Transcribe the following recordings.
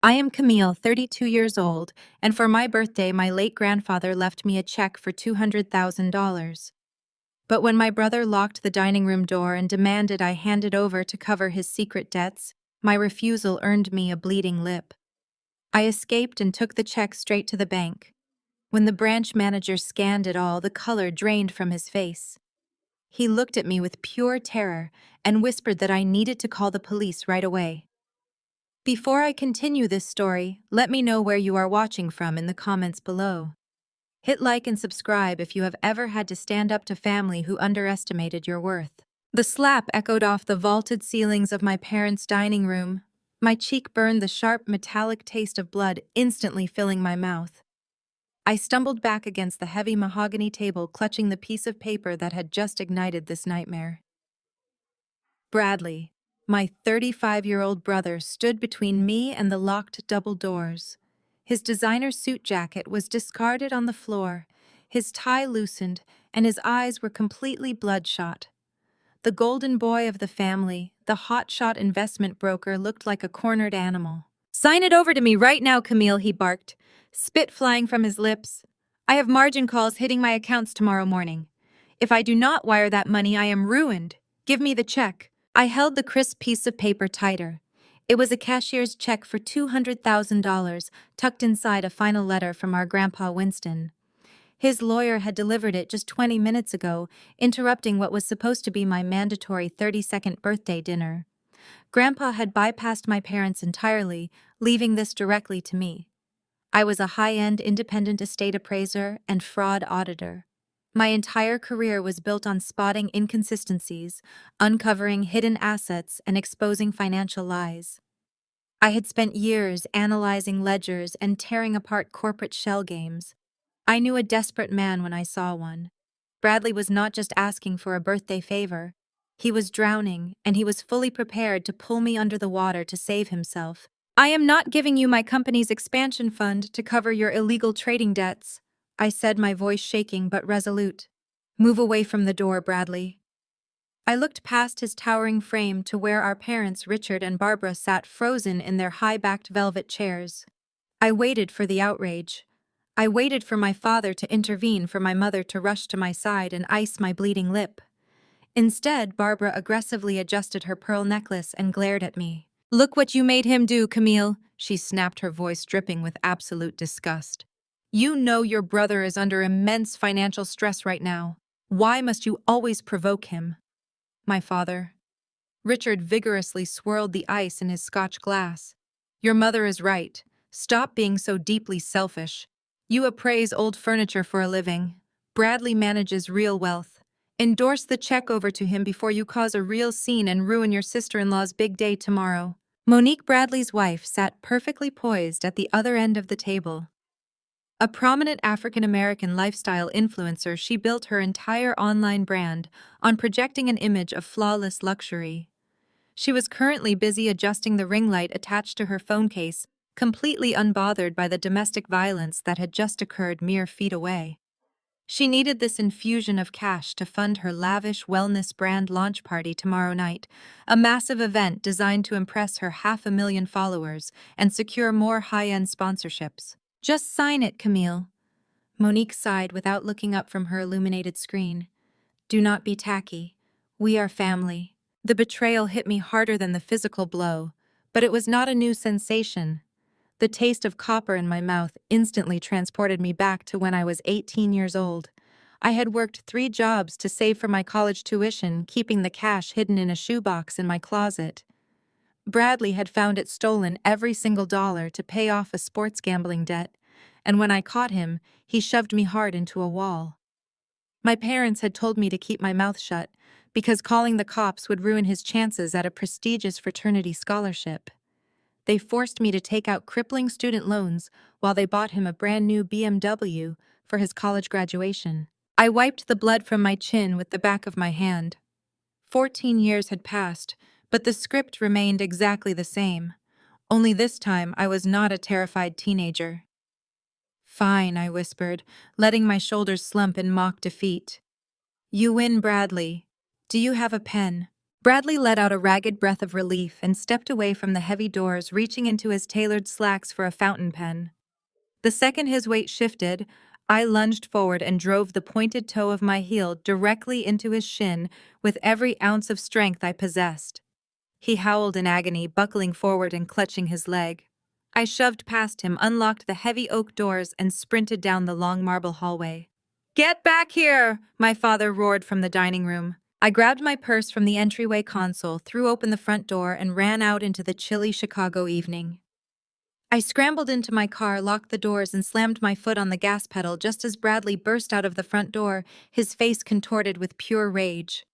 I am Camille, 32 years old, and for my birthday, my late grandfather left me a check for $200,000. But when my brother locked the dining room door and demanded I hand it over to cover his secret debts, my refusal earned me a bleeding lip. I escaped and took the check straight to the bank. When the branch manager scanned it all, the color drained from his face. He looked at me with pure terror and whispered that I needed to call the police right away. Before I continue this story, let me know where you are watching from in the comments below. Hit like and subscribe if you have ever had to stand up to family who underestimated your worth. The slap echoed off the vaulted ceilings of my parents' dining room. My cheek burned, the sharp, metallic taste of blood instantly filling my mouth. I stumbled back against the heavy mahogany table, clutching the piece of paper that had just ignited this nightmare. Bradley, my 35-year-old brother, stood between me and the locked double doors. His designer suit jacket was discarded on the floor, his tie loosened, and his eyes were completely bloodshot. The golden boy of the family, the hotshot investment broker, looked like a cornered animal. "Sign it over to me right now, Camille," he barked, spit flying from his lips. "I have margin calls hitting my accounts tomorrow morning. If I do not wire that money, I am ruined. Give me the check." I held the crisp piece of paper tighter. It was a cashier's check for $200,000, tucked inside a final letter from our Grandpa Winston. His lawyer had delivered it just 20 minutes ago, interrupting what was supposed to be my mandatory 30-second birthday dinner. Grandpa had bypassed my parents entirely, leaving this directly to me. I was a high-end independent estate appraiser and fraud auditor. My entire career was built on spotting inconsistencies, uncovering hidden assets, and exposing financial lies. I had spent years analyzing ledgers and tearing apart corporate shell games. I knew a desperate man when I saw one. Bradley was not just asking for a birthday favor. He was drowning, and he was fully prepared to pull me under the water to save himself. "I am not giving you my company's expansion fund to cover your illegal trading debts," I said, my voice shaking but resolute. "Move away from the door, Bradley." I looked past his towering frame to where our parents, Richard and Barbara, sat frozen in their high-backed velvet chairs. I waited for the outrage. I waited for my father to intervene, for my mother to rush to my side and ice my bleeding lip. Instead, Barbara aggressively adjusted her pearl necklace and glared at me. "Look what you made him do, Camille," she snapped, her voice dripping with absolute disgust. "You know your brother is under immense financial stress right now. Why must you always provoke him?" "My father." Richard vigorously swirled the ice in his Scotch glass. "Your mother is right. Stop being so deeply selfish. You appraise old furniture for a living. Bradley manages real wealth. Endorse the check over to him before you cause a real scene and ruin your sister-in-law's big day tomorrow." Monique, Bradley's wife, sat perfectly poised at the other end of the table. A prominent African-American lifestyle influencer, she built her entire online brand on projecting an image of flawless luxury. She was currently busy adjusting the ring light attached to her phone case, completely unbothered by the domestic violence that had just occurred mere feet away. She needed this infusion of cash to fund her lavish wellness brand launch party tomorrow night, a massive event designed to impress her 500,000 followers and secure more high-end sponsorships. "Just sign it, Camille." Monique sighed without looking up from her illuminated screen. "Do not be tacky. We are family." The betrayal hit me harder than the physical blow, but it was not a new sensation. The taste of copper in my mouth instantly transported me back to when I was 18 years old. I had worked 3 jobs to save for my college tuition, keeping the cash hidden in a shoebox in my closet. Bradley had found it stolen, every single dollar, to pay off a sports gambling debt, and when I caught him, he shoved me hard into a wall. My parents had told me to keep my mouth shut, because calling the cops would ruin his chances at a prestigious fraternity scholarship. They forced me to take out crippling student loans while they bought him a brand new BMW for his college graduation. I wiped the blood from my chin with the back of my hand. 14 years had passed, but the script remained exactly the same. Only this time I was not a terrified teenager. "Fine," I whispered, letting my shoulders slump in mock defeat. "You win, Bradley. Do you have a pen?" Bradley let out a ragged breath of relief and stepped away from the heavy doors, reaching into his tailored slacks for a fountain pen. The second his weight shifted, I lunged forward and drove the pointed toe of my heel directly into his shin with every ounce of strength I possessed. He howled in agony, buckling forward and clutching his leg. I shoved past him, unlocked the heavy oak doors, and sprinted down the long marble hallway. "Get back here!" my father roared from the dining room. I grabbed my purse from the entryway console, threw open the front door, and ran out into the chilly Chicago evening. I scrambled into my car, locked the doors, and slammed my foot on the gas pedal just as Bradley burst out of the front door, his face contorted with pure rage.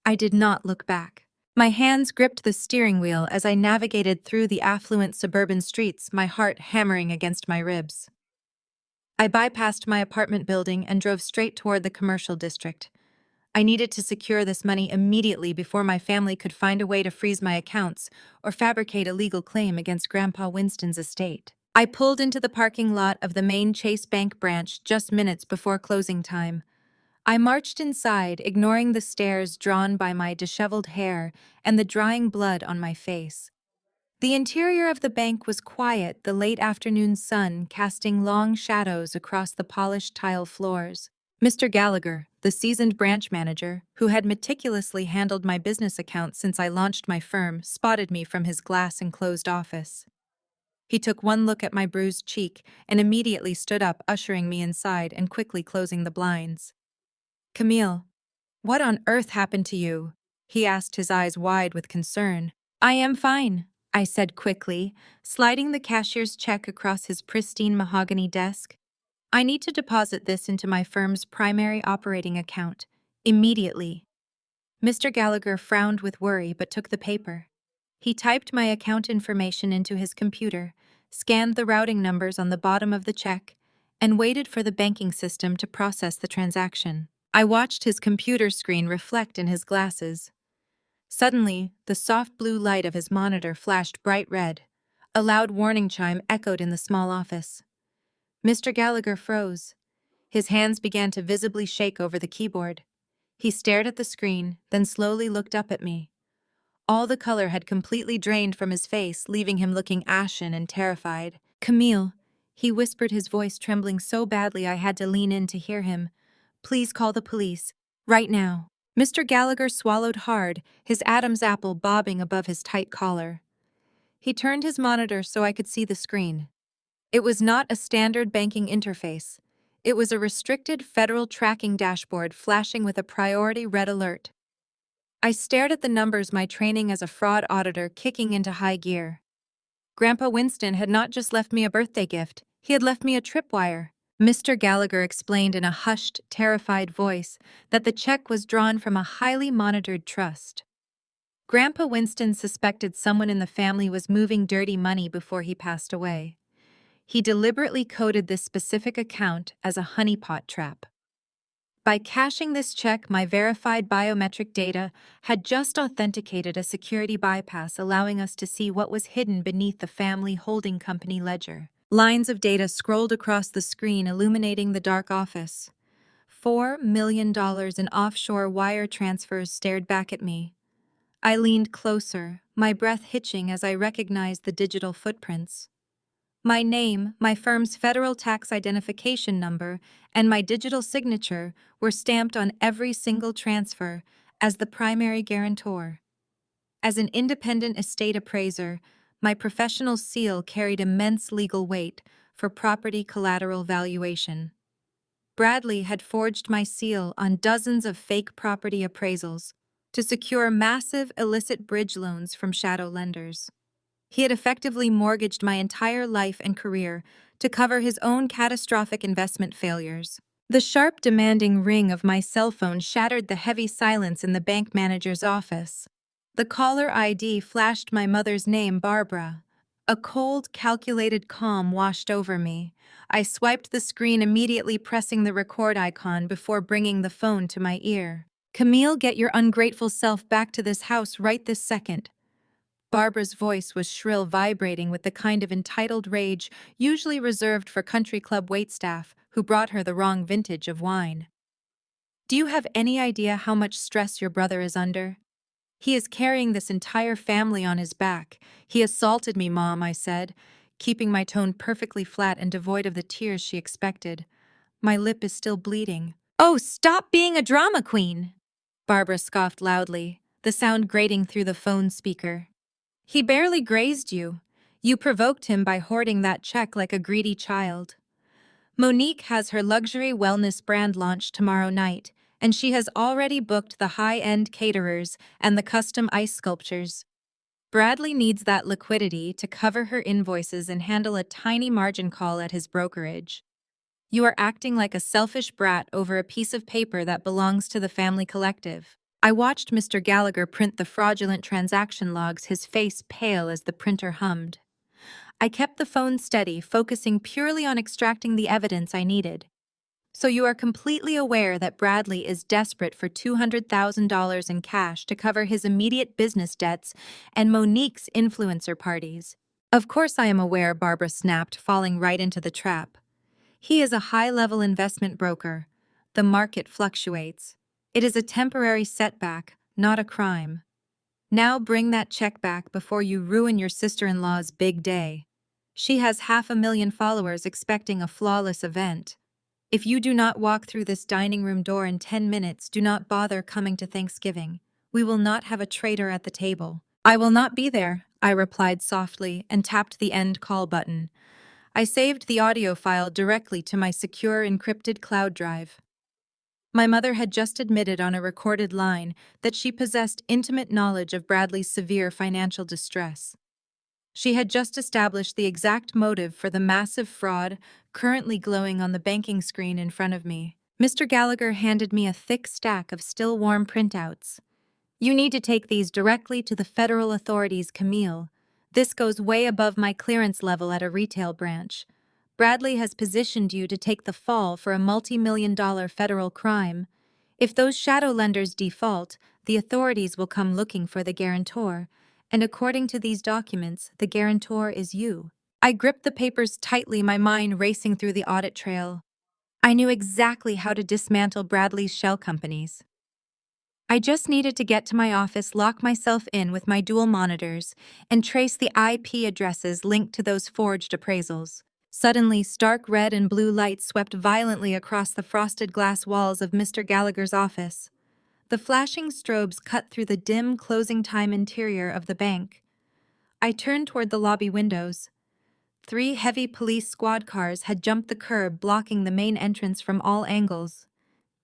I did not look back. My hands gripped the steering wheel as I navigated through the affluent suburban streets, my heart hammering against my ribs. I bypassed my apartment building and drove straight toward the commercial district. I needed to secure this money immediately before my family could find a way to freeze my accounts or fabricate a legal claim against Grandpa Winston's estate. I pulled into the parking lot of the main Chase Bank branch just minutes before closing time. I marched inside, ignoring the stares drawn by my disheveled hair and the drying blood on my face. The interior of the bank was quiet, the late afternoon sun casting long shadows across the polished tile floors. Mr. Gallagher, the seasoned branch manager, who had meticulously handled my business accounts since I launched my firm, spotted me from his glass-enclosed office. He took one look at my bruised cheek and immediately stood up, ushering me inside and quickly closing the blinds. "Camille, what on earth happened to you?" he asked, his eyes wide with concern. "I am fine," I said quickly, sliding the cashier's check across his pristine mahogany desk. "I need to deposit this into my firm's primary operating account, immediately." Mr. Gallagher frowned with worry but took the paper. He typed my account information into his computer, scanned the routing numbers on the bottom of the check, and waited for the banking system to process the transaction. I watched his computer screen reflect in his glasses. Suddenly, the soft blue light of his monitor flashed bright red. A loud warning chime echoed in the small office. Mr. Gallagher froze. His hands began to visibly shake over the keyboard. He stared at the screen, then slowly looked up at me. All the color had completely drained from his face, leaving him looking ashen and terrified. "Camille," he whispered, his voice trembling so badly I had to lean in to hear him. "Please call the police. Right now." Mr. Gallagher swallowed hard, his Adam's apple bobbing above his tight collar. He turned his monitor so I could see the screen. It was not a standard banking interface. It was a restricted federal tracking dashboard flashing with a priority red alert. I stared at the numbers, my training as a fraud auditor kicking into high gear. Grandpa Winston had not just left me a birthday gift, he had left me a tripwire. Mr. Gallagher explained in a hushed, terrified voice that the check was drawn from a highly monitored trust. Grandpa Winston suspected someone in the family was moving dirty money before he passed away. He deliberately coded this specific account as a honeypot trap. By cashing this check, my verified biometric data had just authenticated a security bypass, allowing us to see what was hidden beneath the family holding company ledger. Lines of data scrolled across the screen, illuminating the dark office. $4 million in offshore wire transfers stared back at me. I leaned closer, my breath hitching as I recognized the digital footprints. My name, my firm's federal tax identification number, and my digital signature were stamped on every single transfer as the primary guarantor. As an independent estate appraiser, my professional seal carried immense legal weight for property collateral valuation. Bradley had forged my seal on dozens of fake property appraisals to secure massive illicit bridge loans from shadow lenders. He had effectively mortgaged my entire life and career to cover his own catastrophic investment failures. The sharp, demanding ring of my cell phone shattered the heavy silence in the bank manager's office. The caller ID flashed my mother's name, Barbara. A cold, calculated calm washed over me. I swiped the screen, immediately pressing the record icon before bringing the phone to my ear. "Camille, get your ungrateful self back to this house right this second." Barbara's voice was shrill, vibrating with the kind of entitled rage usually reserved for country club waitstaff who brought her the wrong vintage of wine. "Do you have any idea how much stress your brother is under? He is carrying this entire family on his back. He assaulted me, Mom, I said, keeping my tone perfectly flat and devoid of the tears she expected. My lip is still bleeding. Oh, stop being a drama queen! Barbara scoffed loudly, the sound grating through the phone speaker. He barely grazed you. You provoked him by hoarding that check like a greedy child. Monique has her luxury wellness brand launch tomorrow night, and she has already booked the high-end caterers and the custom ice sculptures. Bradley needs that liquidity to cover her invoices and handle a tiny margin call at his brokerage. You are acting like a selfish brat over a piece of paper that belongs to the family collective. I watched Mr. Gallagher print the fraudulent transaction logs, his face pale as the printer hummed. I kept the phone steady, focusing purely on extracting the evidence I needed. So you are completely aware that Bradley is desperate for $200,000 in cash to cover his immediate business debts and Monique's influencer parties. Of course I am aware, Barbara snapped, falling right into the trap. He is a high-level investment broker. The market fluctuates. It is a temporary setback, not a crime. Now bring that check back before you ruin your sister-in-law's big day. She has 500,000 followers expecting a flawless event. If you do not walk through this dining room door in 10 minutes, do not bother coming to Thanksgiving. We will not have a traitor at the table. I will not be there, I replied softly and tapped the end call button. I saved the audio file directly to my secure encrypted cloud drive. My mother had just admitted on a recorded line that she possessed intimate knowledge of Bradley's severe financial distress. She had just established the exact motive for the massive fraud currently glowing on the banking screen in front of me. Mr. Gallagher handed me a thick stack of still warm printouts. You need to take these directly to the federal authorities, Camille. This goes way above my clearance level at a retail branch. Bradley has positioned you to take the fall for a multi-million-dollar federal crime. If those shadow lenders default, the authorities will come looking for the guarantor, and according to these documents, the guarantor is you. I gripped the papers tightly, my mind racing through the audit trail. I knew exactly how to dismantle Bradley's shell companies. I just needed to get to my office, lock myself in with my dual monitors, and trace the IP addresses linked to those forged appraisals. Suddenly, stark red and blue lights swept violently across the frosted glass walls of Mr. Gallagher's office. The flashing strobes cut through the dim, closing-time interior of the bank. I turned toward the lobby windows. 3 heavy police squad cars had jumped the curb, blocking the main entrance from all angles.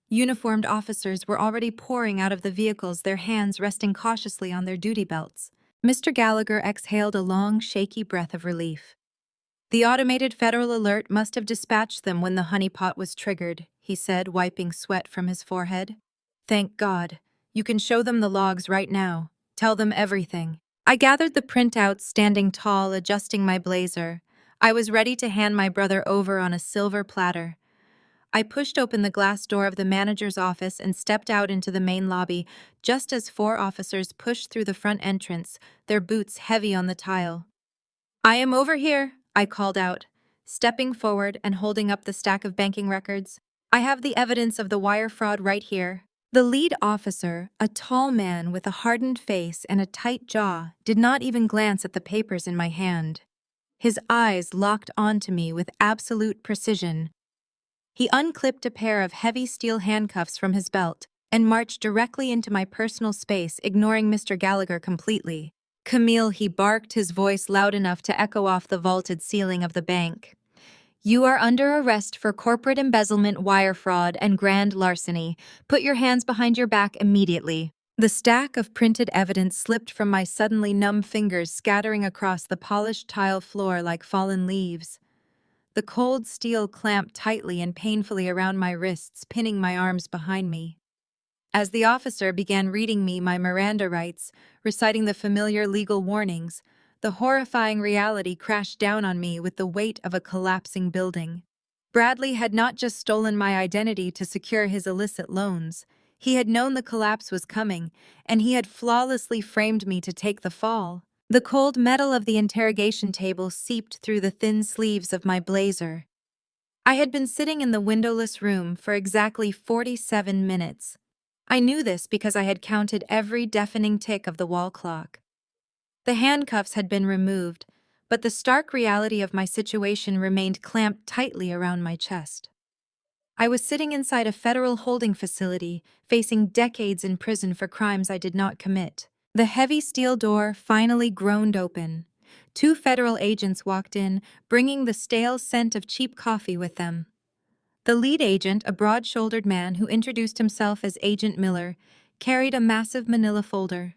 Uniformed officers were already pouring out of the vehicles, their hands resting cautiously on their duty belts. Mr. Gallagher exhaled a long, shaky breath of relief. The automated federal alert must have dispatched them when the honeypot was triggered, he said, wiping sweat from his forehead. Thank God. You can show them the logs right now. Tell them everything. I gathered the printouts, standing tall, adjusting my blazer. I was ready to hand my brother over on a silver platter. I pushed open the glass door of the manager's office and stepped out into the main lobby, just as 4 officers pushed through the front entrance, their boots heavy on the tile. I am over here, I called out, stepping forward and holding up the stack of banking records. I have the evidence of the wire fraud right here. The lead officer, a tall man with a hardened face and a tight jaw, did not even glance at the papers in my hand. His eyes locked onto me with absolute precision. He unclipped a pair of heavy steel handcuffs from his belt and marched directly into my personal space, ignoring Mr. Gallagher completely. Camille, he barked, his voice loud enough to echo off the vaulted ceiling of the bank. You are under arrest for corporate embezzlement, wire fraud, and grand larceny. Put your hands behind your back immediately. The stack of printed evidence slipped from my suddenly numb fingers, scattering across the polished tile floor like fallen leaves. The cold steel clamped tightly and painfully around my wrists, pinning my arms behind me. As the officer began reading me my Miranda rights, reciting the familiar legal warnings, the horrifying reality crashed down on me with the weight of a collapsing building. Bradley had not just stolen my identity to secure his illicit loans. He had known the collapse was coming, and he had flawlessly framed me to take the fall. The cold metal of the interrogation table seeped through the thin sleeves of my blazer. I had been sitting in the windowless room for exactly 47 minutes. I knew this because I had counted every deafening tick of the wall clock. The handcuffs had been removed, but the stark reality of my situation remained clamped tightly around my chest. I was sitting inside a federal holding facility, facing decades in prison for crimes I did not commit. The heavy steel door finally groaned open. Two federal agents walked in, bringing the stale scent of cheap coffee with them. The lead agent, a broad-shouldered man who introduced himself as Agent Miller, carried a massive manila folder.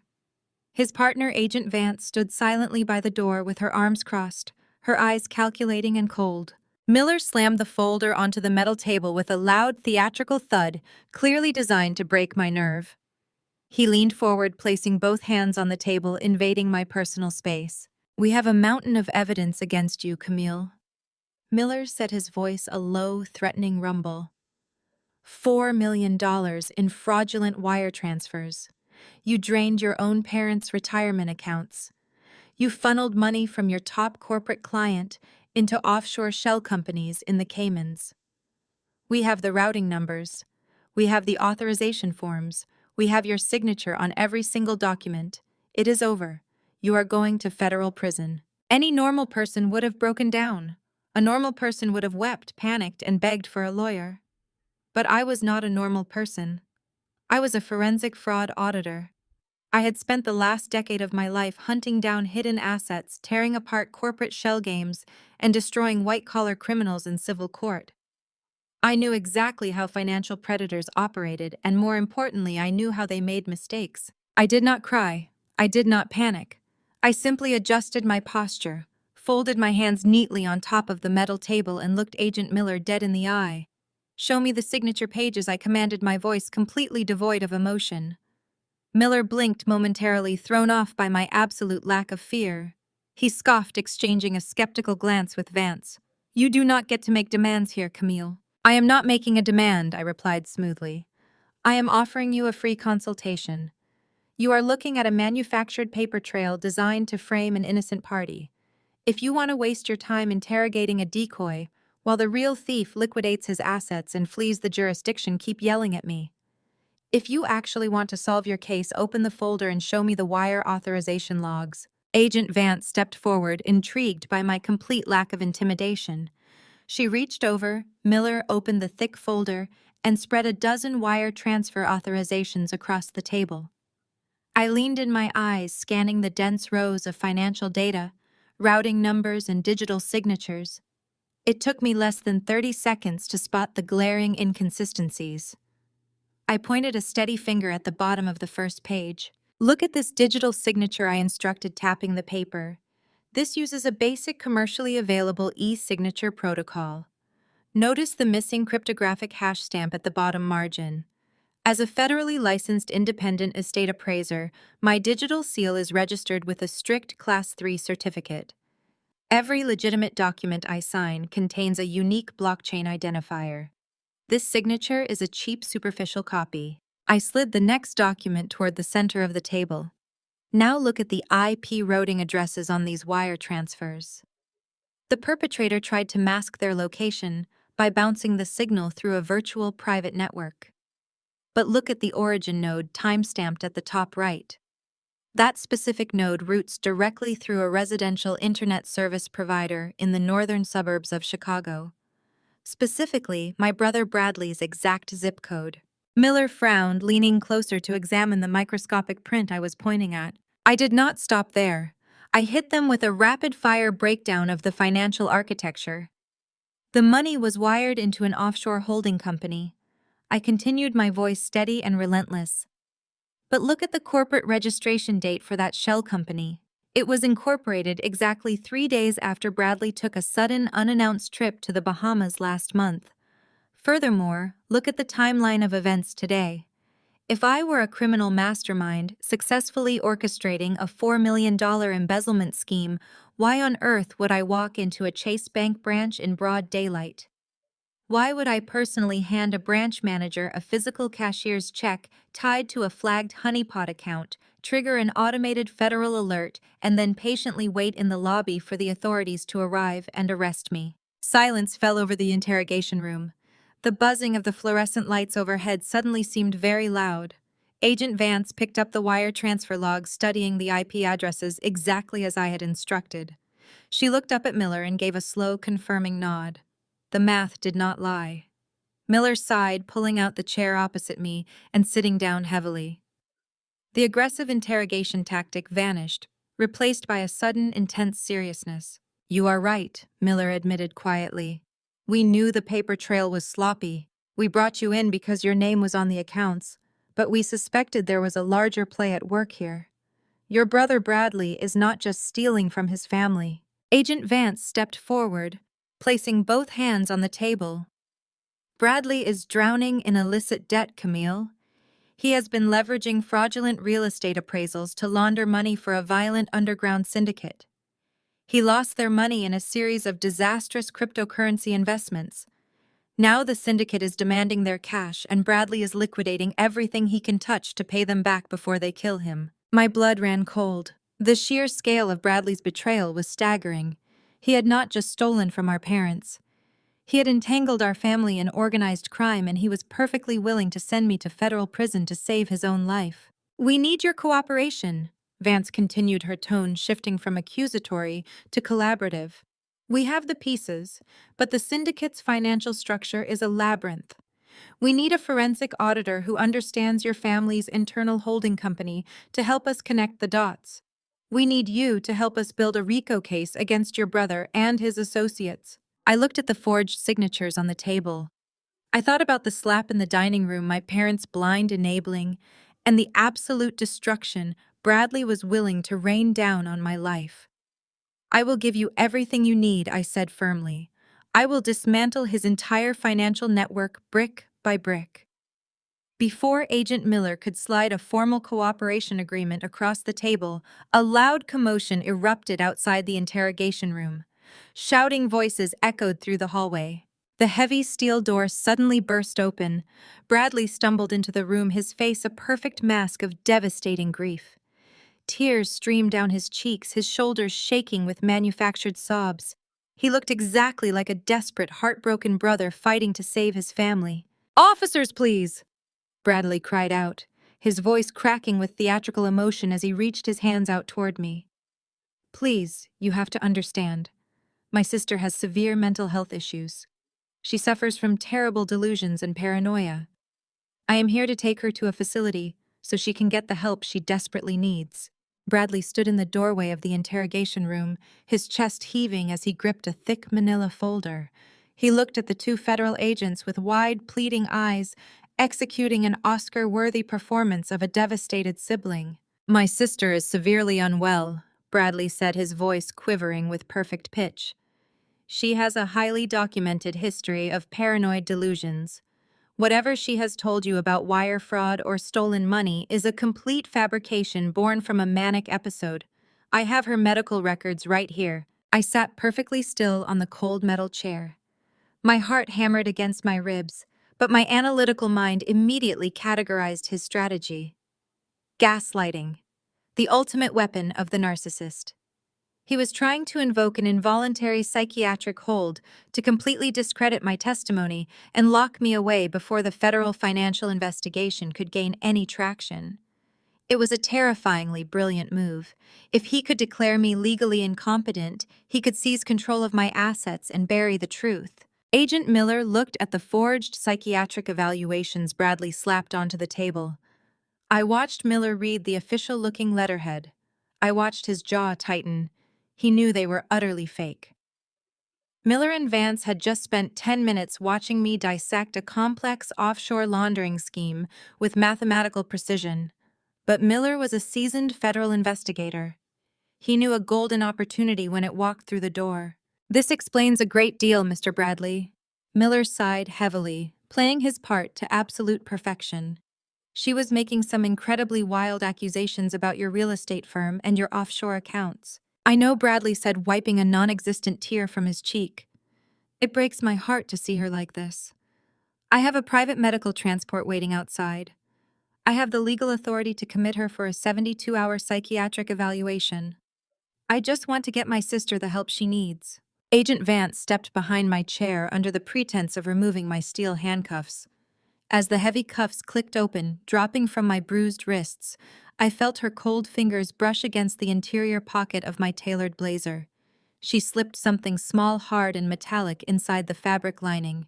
His partner, Agent Vance, stood silently by the door with her arms crossed, her eyes calculating and cold. Miller slammed the folder onto the metal table with a loud, theatrical thud, clearly designed to break my nerve. He leaned forward, placing both hands on the table, invading my personal space. "We have a mountain of evidence against you, Camille." Miller set his voice a low, threatening rumble. $4 million in fraudulent wire transfers. You drained your own parents' retirement accounts. You funneled money from your top corporate client into offshore shell companies in the Caymans. We have the routing numbers. We have the authorization forms. We have your signature on every single document. It is over. You are going to federal prison. Any normal person would have broken down. A normal person would have wept, panicked, and begged for a lawyer. But I was not a normal person. I was a forensic fraud auditor. I had spent the last decade of my life hunting down hidden assets, tearing apart corporate shell games, and destroying white-collar criminals in civil court. I knew exactly how financial predators operated, and more importantly, I knew how they made mistakes. I did not cry. I did not panic. I simply adjusted my posture, folded my hands neatly on top of the metal table, and looked Agent Miller dead in the eye. "Show me the signature pages," I commanded, my voice completely devoid of emotion. Miller blinked momentarily, thrown off by my absolute lack of fear. He scoffed, exchanging a skeptical glance with Vance. "You do not get to make demands here, Camille." "I am not making a demand," I replied smoothly. "I am offering you a free consultation. You are looking at a manufactured paper trail designed to frame an innocent party. If you want to waste your time interrogating a decoy, while the real thief liquidates his assets and flees the jurisdiction, keep yelling at me. If you actually want to solve your case, open the folder and show me the wire authorization logs." Agent Vance stepped forward, intrigued by my complete lack of intimidation. She reached over, Miller opened the thick folder, and spread a dozen wire transfer authorizations across the table. I leaned in, my eyes scanning the dense rows of financial data, routing numbers, and digital signatures. It took me less than 30 seconds to spot the glaring inconsistencies. I pointed a steady finger at the bottom of the first page. "Look at this digital signature," I instructed, tapping the paper. "This uses a basic commercially available e-signature protocol. Notice the missing cryptographic hash stamp at the bottom margin. As a federally licensed independent estate appraiser, my digital seal is registered with a strict Class 3 certificate. Every legitimate document I sign contains a unique blockchain identifier. This signature is a cheap, superficial copy." I slid the next document toward the center of the table. "Now look at the IP routing addresses on these wire transfers." The perpetrator tried to mask their location by bouncing the signal through a virtual private network. But look at the origin node timestamped at the top right. That specific node routes directly through a residential internet service provider in the northern suburbs of Chicago. Specifically, my brother Bradley's exact zip code. Miller frowned, leaning closer to examine the microscopic print I was pointing at. I did not stop there. I hit them with a rapid-fire breakdown of the financial architecture. The money was wired into an offshore holding company. I continued, my voice steady and relentless. But look at the corporate registration date for that shell company. It was incorporated exactly 3 days after Bradley took a sudden, unannounced trip to the Bahamas last month. Furthermore, look at the timeline of events today. If I were a criminal mastermind successfully orchestrating a $4 million embezzlement scheme, why on earth would I walk into a Chase Bank branch in broad daylight? Why would I personally hand a branch manager a physical cashier's check tied to a flagged honeypot account, trigger an automated federal alert, and then patiently wait in the lobby for the authorities to arrive and arrest me? Silence fell over the interrogation room. The buzzing of the fluorescent lights overhead suddenly seemed very loud. Agent Vance picked up the wire transfer log, studying the IP addresses exactly as I had instructed. She looked up at Miller and gave a slow, confirming nod. The math did not lie. Miller sighed, pulling out the chair opposite me and sitting down heavily. The aggressive interrogation tactic vanished, replaced by a sudden, intense seriousness. "You are right," Miller admitted quietly. "We knew the paper trail was sloppy. We brought you in because your name was on the accounts, but we suspected there was a larger play at work here. Your brother Bradley is not just stealing from his family." Agent Vance stepped forward, placing both hands on the table. "Bradley is drowning in illicit debt, Camille. He has been leveraging fraudulent real estate appraisals to launder money for a violent underground syndicate. He lost their money in a series of disastrous cryptocurrency investments. Now the syndicate is demanding their cash, and Bradley is liquidating everything he can touch to pay them back before they kill him." My blood ran cold. The sheer scale of Bradley's betrayal was staggering. He had not just stolen from our parents. He had entangled our family in organized crime, and he was perfectly willing to send me to federal prison to save his own life. "We need your cooperation," Vance continued, her tone shifting from accusatory to collaborative. "We have the pieces, but the syndicate's financial structure is a labyrinth. We need a forensic auditor who understands your family's internal holding company to help us connect the dots. We need you to help us build a RICO case against your brother and his associates." I looked at the forged signatures on the table. I thought about the slap in the dining room, my parents' blind enabling, and the absolute destruction Bradley was willing to rain down on my life. "I will give you everything you need," I said firmly. "I will dismantle his entire financial network brick by brick." Before Agent Miller could slide a formal cooperation agreement across the table, a loud commotion erupted outside the interrogation room. Shouting voices echoed through the hallway. The heavy steel door suddenly burst open. Bradley stumbled into the room, his face a perfect mask of devastating grief. Tears streamed down his cheeks, his shoulders shaking with manufactured sobs. He looked exactly like a desperate, heartbroken brother fighting to save his family. "Officers, please!" Bradley cried out, his voice cracking with theatrical emotion as he reached his hands out toward me. "Please, you have to understand. My sister has severe mental health issues. She suffers from terrible delusions and paranoia. I am here to take her to a facility so she can get the help she desperately needs." Bradley stood in the doorway of the interrogation room, his chest heaving as he gripped a thick manila folder. He looked at the two federal agents with wide, pleading eyes, executing an Oscar-worthy performance of a devastated sibling. "My sister is severely unwell," Bradley said, his voice quivering with perfect pitch. "She has a highly documented history of paranoid delusions. Whatever she has told you about wire fraud or stolen money is a complete fabrication born from a manic episode. I have her medical records right here." I sat perfectly still on the cold metal chair. My heart hammered against my ribs, but my analytical mind immediately categorized his strategy. Gaslighting, the ultimate weapon of the narcissist. He was trying to invoke an involuntary psychiatric hold to completely discredit my testimony and lock me away before the federal financial investigation could gain any traction. It was a terrifyingly brilliant move. If he could declare me legally incompetent, he could seize control of my assets and bury the truth. Agent Miller looked at the forged psychiatric evaluations Bradley slapped onto the table. I watched Miller read the official-looking letterhead. I watched his jaw tighten. He knew they were utterly fake. Miller and Vance had just spent 10 minutes watching me dissect a complex offshore laundering scheme with mathematical precision. But Miller was a seasoned federal investigator. He knew a golden opportunity when it walked through the door. "This explains a great deal, Mr. Bradley." Miller sighed heavily, playing his part to absolute perfection. "She was making some incredibly wild accusations about your real estate firm and your offshore accounts." "I know," Bradley said, wiping a non-existent tear from his cheek. "It breaks my heart to see her like this. I have a private medical transport waiting outside. I have the legal authority to commit her for a 72-hour psychiatric evaluation. I just want to get my sister the help she needs." Agent Vance stepped behind my chair under the pretense of removing my steel handcuffs. As the heavy cuffs clicked open, dropping from my bruised wrists, I felt her cold fingers brush against the interior pocket of my tailored blazer. She slipped something small, hard, and metallic inside the fabric lining.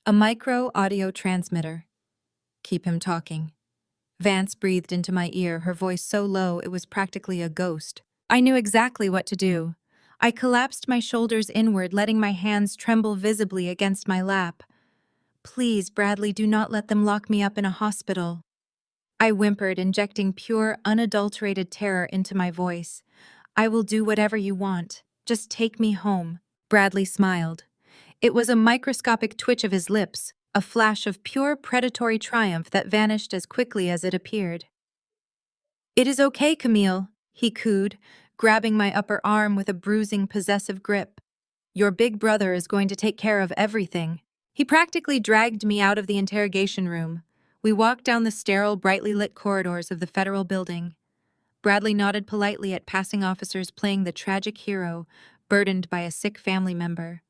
A micro-audio transmitter. Keep him talking. Vance breathed into my ear, her voice so low it was practically a ghost. I knew exactly what to do. I collapsed my shoulders inward, letting my hands tremble visibly against my lap. Please, Bradley, do not let them lock me up in a hospital. I whimpered, injecting pure, unadulterated terror into my voice. I will do whatever you want. Just take me home. Bradley smiled. It was a microscopic twitch of his lips, a flash of pure predatory triumph that vanished as quickly as it appeared. It is okay, Camille, he cooed, grabbing my upper arm with a bruising, possessive grip. Your big brother is going to take care of everything. He practically dragged me out of the interrogation room. We walked down the sterile, brightly lit corridors of the federal building. Bradley nodded politely at passing officers playing the tragic hero, burdened by a sick family member.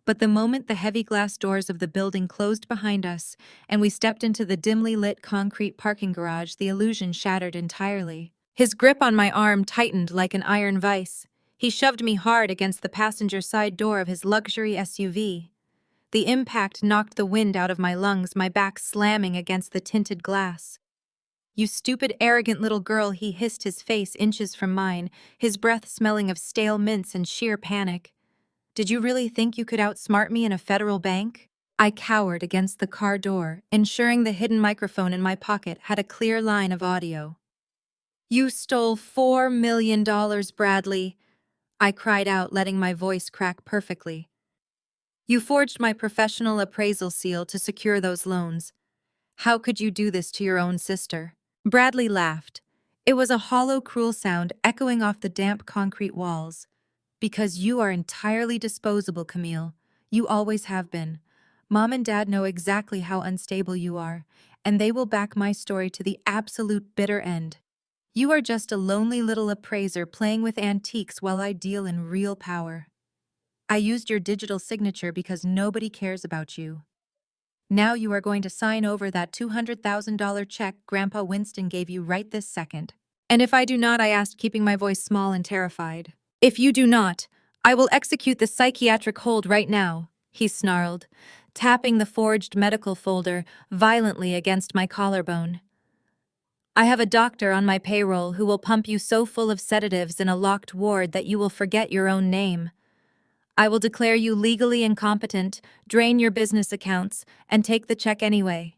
But the moment the heavy glass doors of the building closed behind us and we stepped into the dimly lit concrete parking garage, the illusion shattered entirely. His grip on my arm tightened like an iron vise. He shoved me hard against the passenger side door of his luxury SUV. The impact knocked the wind out of my lungs, my back slamming against the tinted glass. You stupid, arrogant little girl, he hissed, his face inches from mine, his breath smelling of stale mints and sheer panic. Did you really think you could outsmart me in a federal bank? I cowered against the car door, ensuring the hidden microphone in my pocket had a clear line of audio. You stole $4 million, Bradley, I cried out, letting my voice crack perfectly. You forged my professional appraisal seal to secure those loans. How could you do this to your own sister? Bradley laughed. It was a hollow, cruel sound echoing off the damp concrete walls. Because you are entirely disposable, Camille. You always have been. Mom and Dad know exactly how unstable you are, and they will back my story to the absolute bitter end. You are just a lonely little appraiser playing with antiques while I deal in real power. I used your digital signature because nobody cares about you. Now you are going to sign over that $200,000 check Grandpa Winston gave you right this second. And if I do not, I asked, keeping my voice small and terrified. If you do not, I will execute the psychiatric hold right now, he snarled, tapping the forged medical folder violently against my collarbone. I have a doctor on my payroll who will pump you so full of sedatives in a locked ward that you will forget your own name. I will declare you legally incompetent, drain your business accounts, and take the check anyway.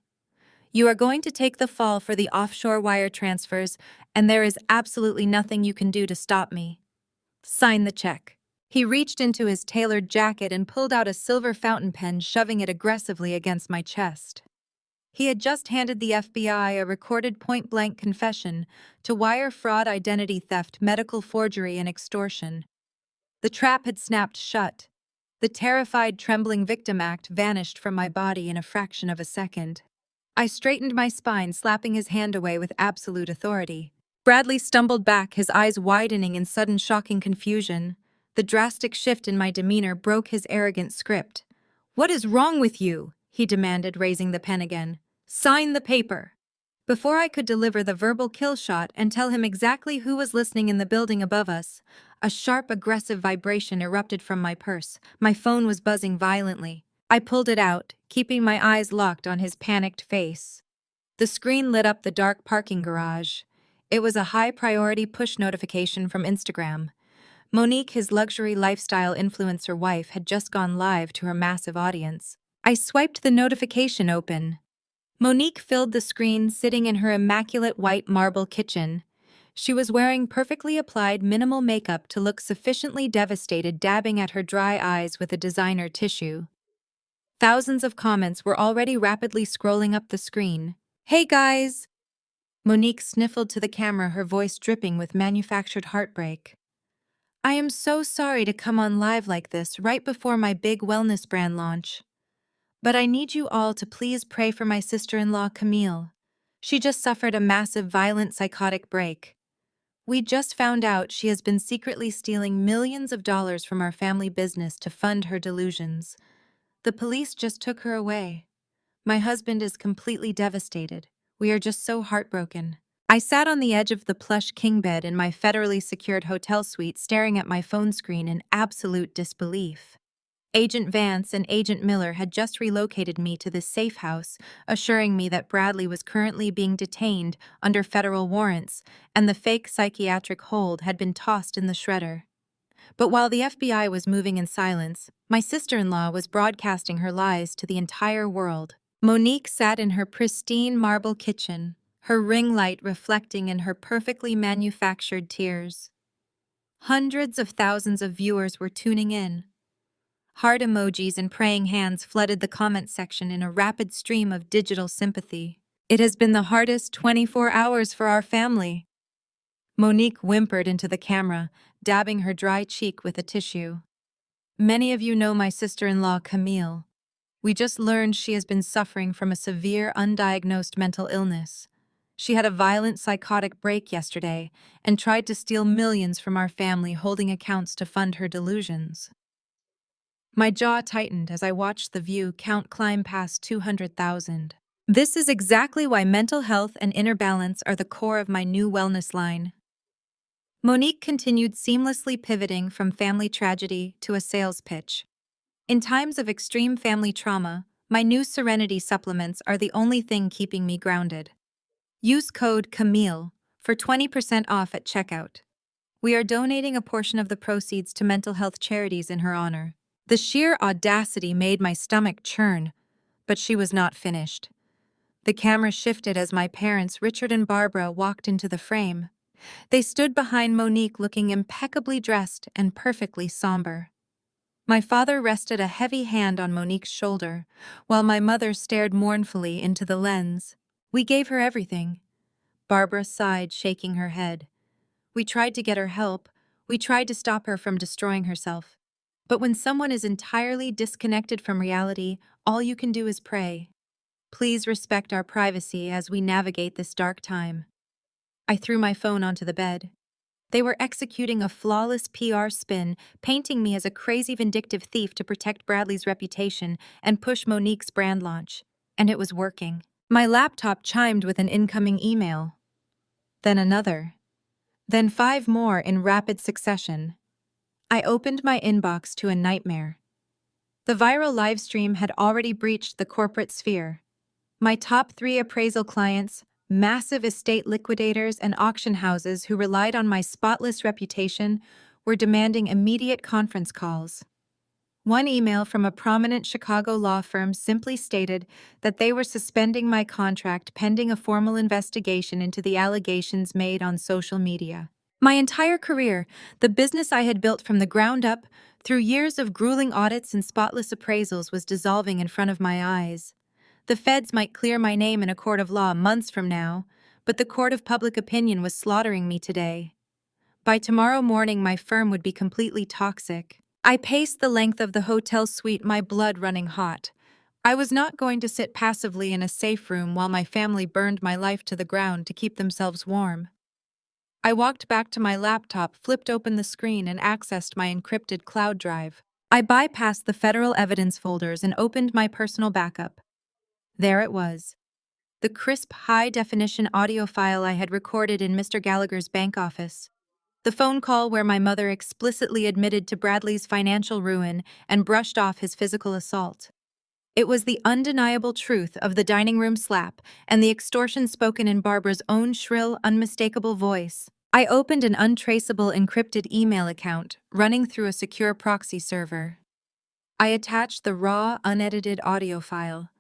You are going to take the fall for the offshore wire transfers, and there is absolutely nothing you can do to stop me. Sign the check. He reached into his tailored jacket and pulled out a silver fountain pen, shoving it aggressively against my chest. He had just handed the FBI a recorded point-blank confession to wire fraud, identity theft, medical forgery, and extortion. The trap had snapped shut. The terrified, trembling victim act vanished from my body in a fraction of a second. I straightened my spine, slapping his hand away with absolute authority. Bradley stumbled back, his eyes widening in sudden, shocking confusion. The drastic shift in my demeanor broke his arrogant script. "What is wrong with you?" he demanded, raising the pen again. "Sign the paper." Before I could deliver the verbal kill shot and tell him exactly who was listening in the building above us, a sharp, aggressive vibration erupted from my purse. My phone was buzzing violently. I pulled it out, keeping my eyes locked on his panicked face. The screen lit up the dark parking garage. It was a high-priority push notification from Instagram. Monique, his luxury lifestyle influencer wife, had just gone live to her massive audience. I swiped the notification open. Monique filled the screen, sitting in her immaculate white marble kitchen. She was wearing perfectly applied minimal makeup to look sufficiently devastated, dabbing at her dry eyes with a designer tissue. Thousands of comments were already rapidly scrolling up the screen. "Hey guys!" Monique sniffled to the camera, her voice dripping with manufactured heartbreak. "I am so sorry to come on live like this right before my big wellness brand launch. But I need you all to please pray for my sister-in-law, Camille. She just suffered a massive, violent, psychotic break. We just found out she has been secretly stealing millions of dollars from our family business to fund her delusions. The police just took her away. My husband is completely devastated. We are just so heartbroken. I sat on the edge of the plush king bed in my federally secured hotel suite staring at my phone screen in absolute disbelief. Agent Vance and Agent Miller had just relocated me to this safe house, assuring me that Bradley was currently being detained under federal warrants and the fake psychiatric hold had been tossed in the shredder. But while the FBI was moving in silence, my sister-in-law was broadcasting her lies to the entire world. Monique sat in her pristine marble kitchen, her ring light reflecting in her perfectly manufactured tears. Hundreds of thousands of viewers were tuning in. Heart emojis and praying hands flooded the comment section in a rapid stream of digital sympathy. It has been the hardest 24 hours for our family. Monique whimpered into the camera, dabbing her dry cheek with a tissue. Many of you know my sister-in-law, Camille. We just learned she has been suffering from a severe, undiagnosed mental illness. She had a violent psychotic break yesterday and tried to steal millions from our family, holding accounts to fund her delusions. My jaw tightened as I watched the view count climb past 200,000. This is exactly why mental health and inner balance are the core of my new wellness line. Monique continued seamlessly pivoting from family tragedy to a sales pitch. In times of extreme family trauma, my new Serenity supplements are the only thing keeping me grounded. Use code CAMILLE for 20% off at checkout. We are donating a portion of the proceeds to mental health charities in her honor. The sheer audacity made my stomach churn, but she was not finished. The camera shifted as my parents, Richard and Barbara, walked into the frame. They stood behind Monique looking impeccably dressed and perfectly somber. My father rested a heavy hand on Monique's shoulder, while my mother stared mournfully into the lens. We gave her everything. Barbara sighed, shaking her head. We tried to get her help. We tried to stop her from destroying herself. But when someone is entirely disconnected from reality, all you can do is pray. Please respect our privacy as we navigate this dark time. I threw my phone onto the bed. They were executing a flawless PR spin, painting me as a crazy vindictive thief to protect Bradley's reputation and push Monique's brand launch. And it was working. My laptop chimed with an incoming email. Then another. Then 5 more in rapid succession. I opened my inbox to a nightmare. The viral livestream had already breached the corporate sphere. My top 3 appraisal clients, massive estate liquidators and auction houses who relied on my spotless reputation, were demanding immediate conference calls. One email from a prominent Chicago law firm simply stated that they were suspending my contract pending a formal investigation into the allegations made on social media. My entire career, the business I had built from the ground up, through years of grueling audits and spotless appraisals, was dissolving in front of my eyes. The feds might clear my name in a court of law months from now, but the court of public opinion was slaughtering me today. By tomorrow morning, my firm would be completely toxic. I paced the length of the hotel suite, my blood running hot. I was not going to sit passively in a safe room while my family burned my life to the ground to keep themselves warm. I walked back to my laptop, flipped open the screen, and accessed my encrypted cloud drive. I bypassed the federal evidence folders and opened my personal backup. There it was. The crisp, high-definition audio file I had recorded in Mr. Gallagher's bank office. The phone call where my mother explicitly admitted to Bradley's financial ruin and brushed off his physical assault. It was the undeniable truth of the dining room slap and the extortion spoken in Barbara's own shrill, unmistakable voice. I opened an untraceable encrypted email account running through a secure proxy server. I attached the raw, unedited audio file.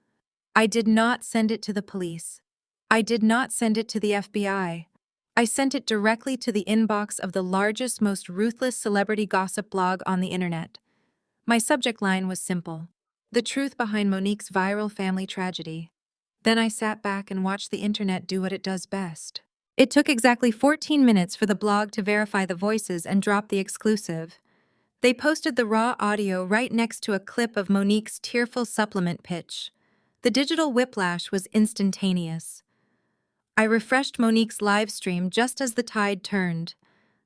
I did not send it to the police. I did not send it to the FBI. I sent it directly to the inbox of the largest, most ruthless celebrity gossip blog on the internet. My subject line was simple: the truth behind Monique's viral family tragedy. Then I sat back and watched the internet do what it does best. It took exactly 14 minutes for the blog to verify the voices and drop the exclusive. They posted the raw audio right next to a clip of Monique's tearful supplement pitch. The digital whiplash was instantaneous. I refreshed Monique's live stream just as the tide turned.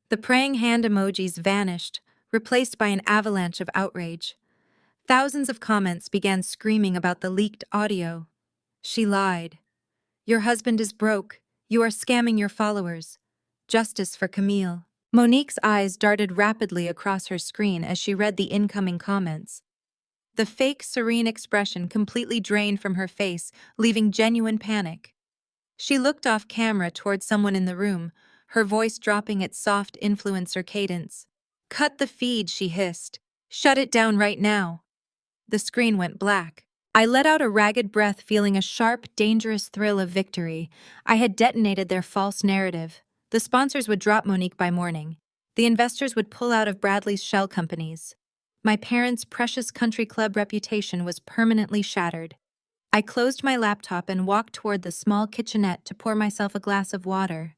The praying hand emojis vanished, replaced by an avalanche of outrage. Thousands of comments began screaming about the leaked audio. She lied. Your husband is broke. You are scamming your followers. Justice for Camille. Monique's eyes darted rapidly across her screen as she read the incoming comments. The fake serene expression completely drained from her face, leaving genuine panic. She looked off camera toward someone in the room, her voice dropping its soft influencer cadence. "Cut the feed," she hissed. "Shut it down right now." The screen went black. I let out a ragged breath, feeling a sharp, dangerous thrill of victory. I had detonated their false narrative. The sponsors would drop Monique by morning. The investors would pull out of Bradley's shell companies. My parents' precious country club reputation was permanently shattered. I closed my laptop and walked toward the small kitchenette to pour myself a glass of water.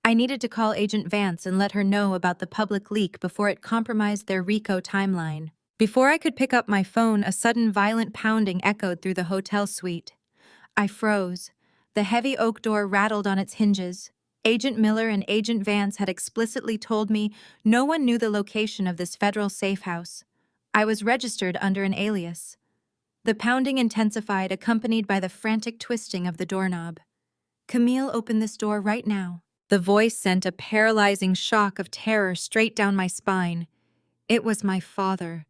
I needed to call Agent Vance and let her know about the public leak before it compromised their RICO timeline. Before I could pick up my phone, a sudden violent pounding echoed through the hotel suite. I froze. The heavy oak door rattled on its hinges. Agent Miller and Agent Vance had explicitly told me no one knew the location of this federal safe house. I was registered under an alias. The pounding intensified, accompanied by the frantic twisting of the doorknob. "Camille, open this door right now." The voice sent a paralyzing shock of terror straight down my spine. It was my father.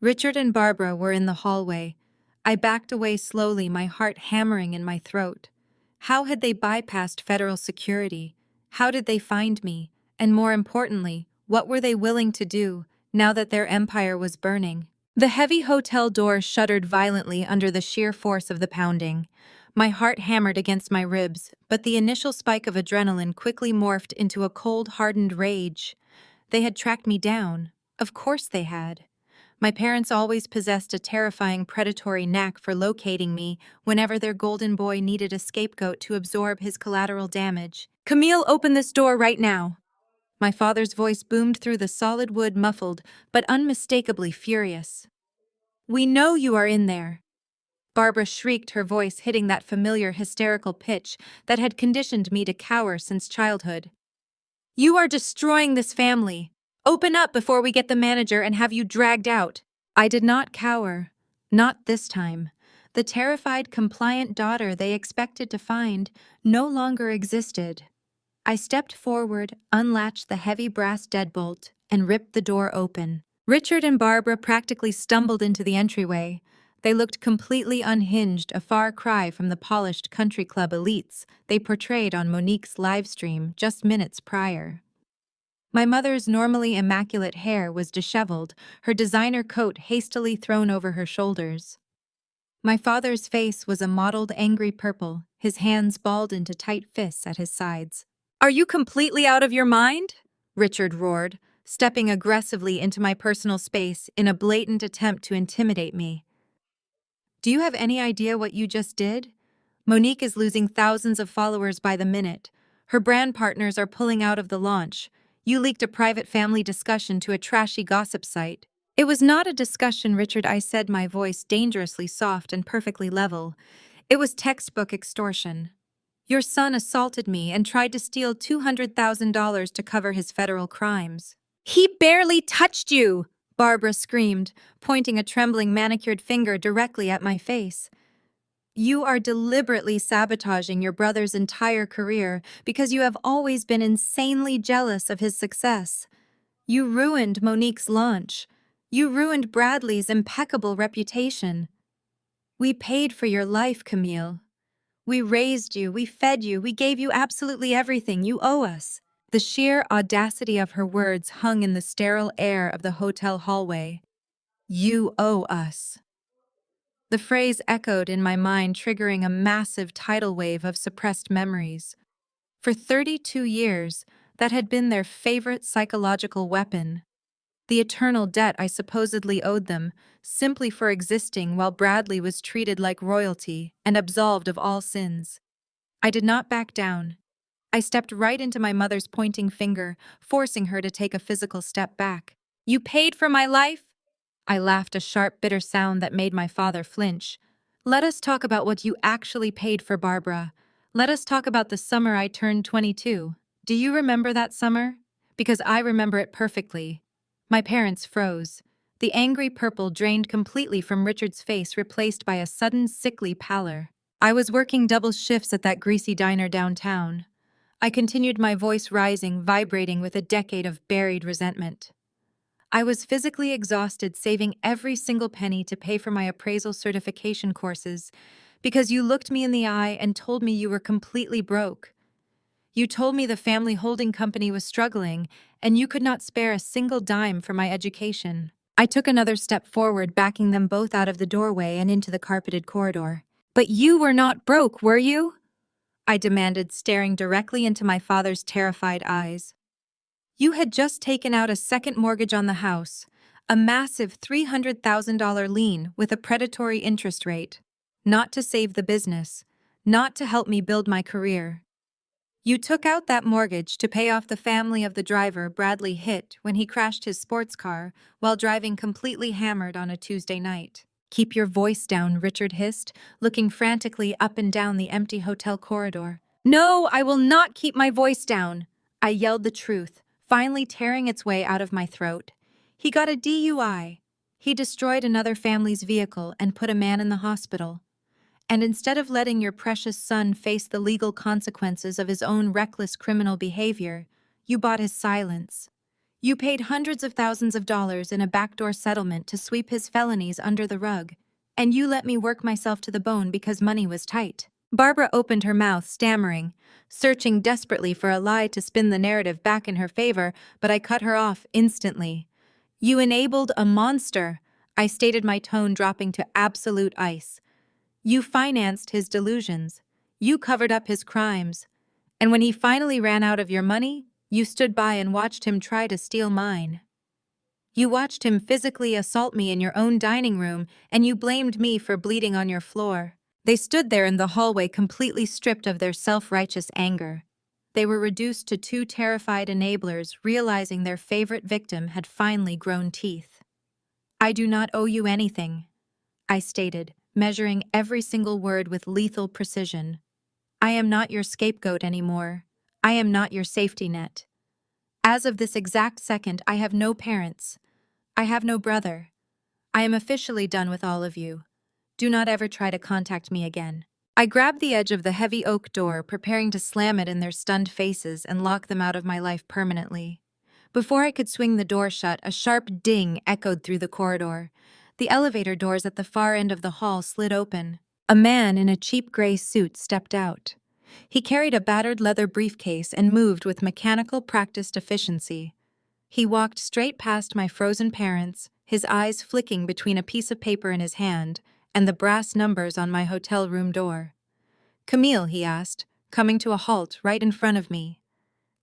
Richard and Barbara were in the hallway. I backed away slowly, my heart hammering in my throat. How had they bypassed federal security? How did they find me? And more importantly, what were they willing to do now that their empire was burning? The heavy hotel door shuddered violently under the sheer force of the pounding. My heart hammered against my ribs, but the initial spike of adrenaline quickly morphed into a cold, hardened rage. They had tracked me down. Of course they had. My parents always possessed a terrifying predatory knack for locating me whenever their golden boy needed a scapegoat to absorb his collateral damage. "Camille, open this door right now." My father's voice boomed through the solid wood, muffled, but unmistakably furious. "We know you are in there." Barbara shrieked, her voice hitting that familiar hysterical pitch that had conditioned me to cower since childhood. "You are destroying this family. Open up before we get the manager and have you dragged out." I did not cower. Not this time. The terrified, compliant daughter they expected to find no longer existed. I stepped forward, unlatched the heavy brass deadbolt, and ripped the door open. Richard and Barbara practically stumbled into the entryway. They looked completely unhinged, a far cry from the polished country club elites they portrayed on Monique's livestream just minutes prior. My mother's normally immaculate hair was disheveled, her designer coat hastily thrown over her shoulders. My father's face was a mottled, angry purple, his hands balled into tight fists at his sides. "Are you completely out of your mind?" Richard roared, stepping aggressively into my personal space in a blatant attempt to intimidate me. "Do you have any idea what you just did? Monique is losing thousands of followers by the minute. Her brand partners are pulling out of the launch. You leaked a private family discussion to a trashy gossip site." "It was not a discussion, Richard," I said, my voice dangerously soft and perfectly level. "It was textbook extortion. Your son assaulted me and tried to steal $200,000 to cover his federal crimes." "He barely touched you!" Barbara screamed, pointing a trembling manicured finger directly at my face. "You are deliberately sabotaging your brother's entire career because you have always been insanely jealous of his success. You ruined Monique's launch. You ruined Bradley's impeccable reputation. We paid for your life, Camille. We raised you, we fed you, we gave you absolutely everything. You owe us." The sheer audacity of her words hung in the sterile air of the hotel hallway. "You owe us." The phrase echoed in my mind, triggering a massive tidal wave of suppressed memories. For 32 years, that had been their favorite psychological weapon. The eternal debt I supposedly owed them, simply for existing while Bradley was treated like royalty and absolved of all sins. I did not back down. I stepped right into my mother's pointing finger, forcing her to take a physical step back. "You paid for my life?" I laughed, a sharp, bitter sound that made my father flinch. "Let us talk about what you actually paid for, Barbara. Let us talk about the summer I turned 22. Do you remember that summer? Because I remember it perfectly." My parents froze. The angry purple drained completely from Richard's face, replaced by a sudden, sickly pallor. I was working double shifts at that greasy diner downtown. I continued, my voice rising, vibrating with a decade of buried resentment. I was physically exhausted, saving every single penny to pay for my appraisal certification courses because you looked me in the eye and told me you were completely broke. You told me the family holding company was struggling and you could not spare a single dime for my education. I took another step forward, backing them both out of the doorway and into the carpeted corridor. But you were not broke, were you? I demanded, staring directly into my father's terrified eyes. You had just taken out a second mortgage on the house, a massive $300,000 lien with a predatory interest rate. Not to save the business, not to help me build my career. You took out that mortgage to pay off the family of the driver Bradley hit when he crashed his sports car while driving completely hammered on a Tuesday night. Keep your voice down, Richard hissed, looking frantically up and down the empty hotel corridor. No, I will not keep my voice down. I yelled the truth, finally tearing its way out of my throat. He got a DUI. He destroyed another family's vehicle and put a man in the hospital. And instead of letting your precious son face the legal consequences of his own reckless criminal behavior, you bought his silence. You paid hundreds of thousands of dollars in a backdoor settlement to sweep his felonies under the rug, and you let me work myself to the bone because money was tight. Barbara opened her mouth, stammering, searching desperately for a lie to spin the narrative back in her favor, but I cut her off instantly. You enabled a monster, I stated, my tone dropping to absolute ice. You financed his delusions. You covered up his crimes. And when he finally ran out of your money, you stood by and watched him try to steal mine. You watched him physically assault me in your own dining room, and you blamed me for bleeding on your floor. They stood there in the hallway, completely stripped of their self-righteous anger. They were reduced to two terrified enablers, realizing their favorite victim had finally grown teeth. I do not owe you anything, I stated, measuring every single word with lethal precision. I am not your scapegoat anymore. I am not your safety net. As of this exact second, I have no parents. I have no brother. I am officially done with all of you. Do not ever try to contact me again. I grabbed the edge of the heavy oak door, preparing to slam it in their stunned faces and lock them out of my life permanently. Before I could swing the door shut, a sharp ding echoed through the corridor. The elevator doors at the far end of the hall slid open. A man in a cheap gray suit stepped out. He carried a battered leather briefcase and moved with mechanical, practiced efficiency. He walked straight past my frozen parents, his eyes flicking between a piece of paper in his hand and the brass numbers on my hotel room door. "Camille," he asked, coming to a halt right in front of me.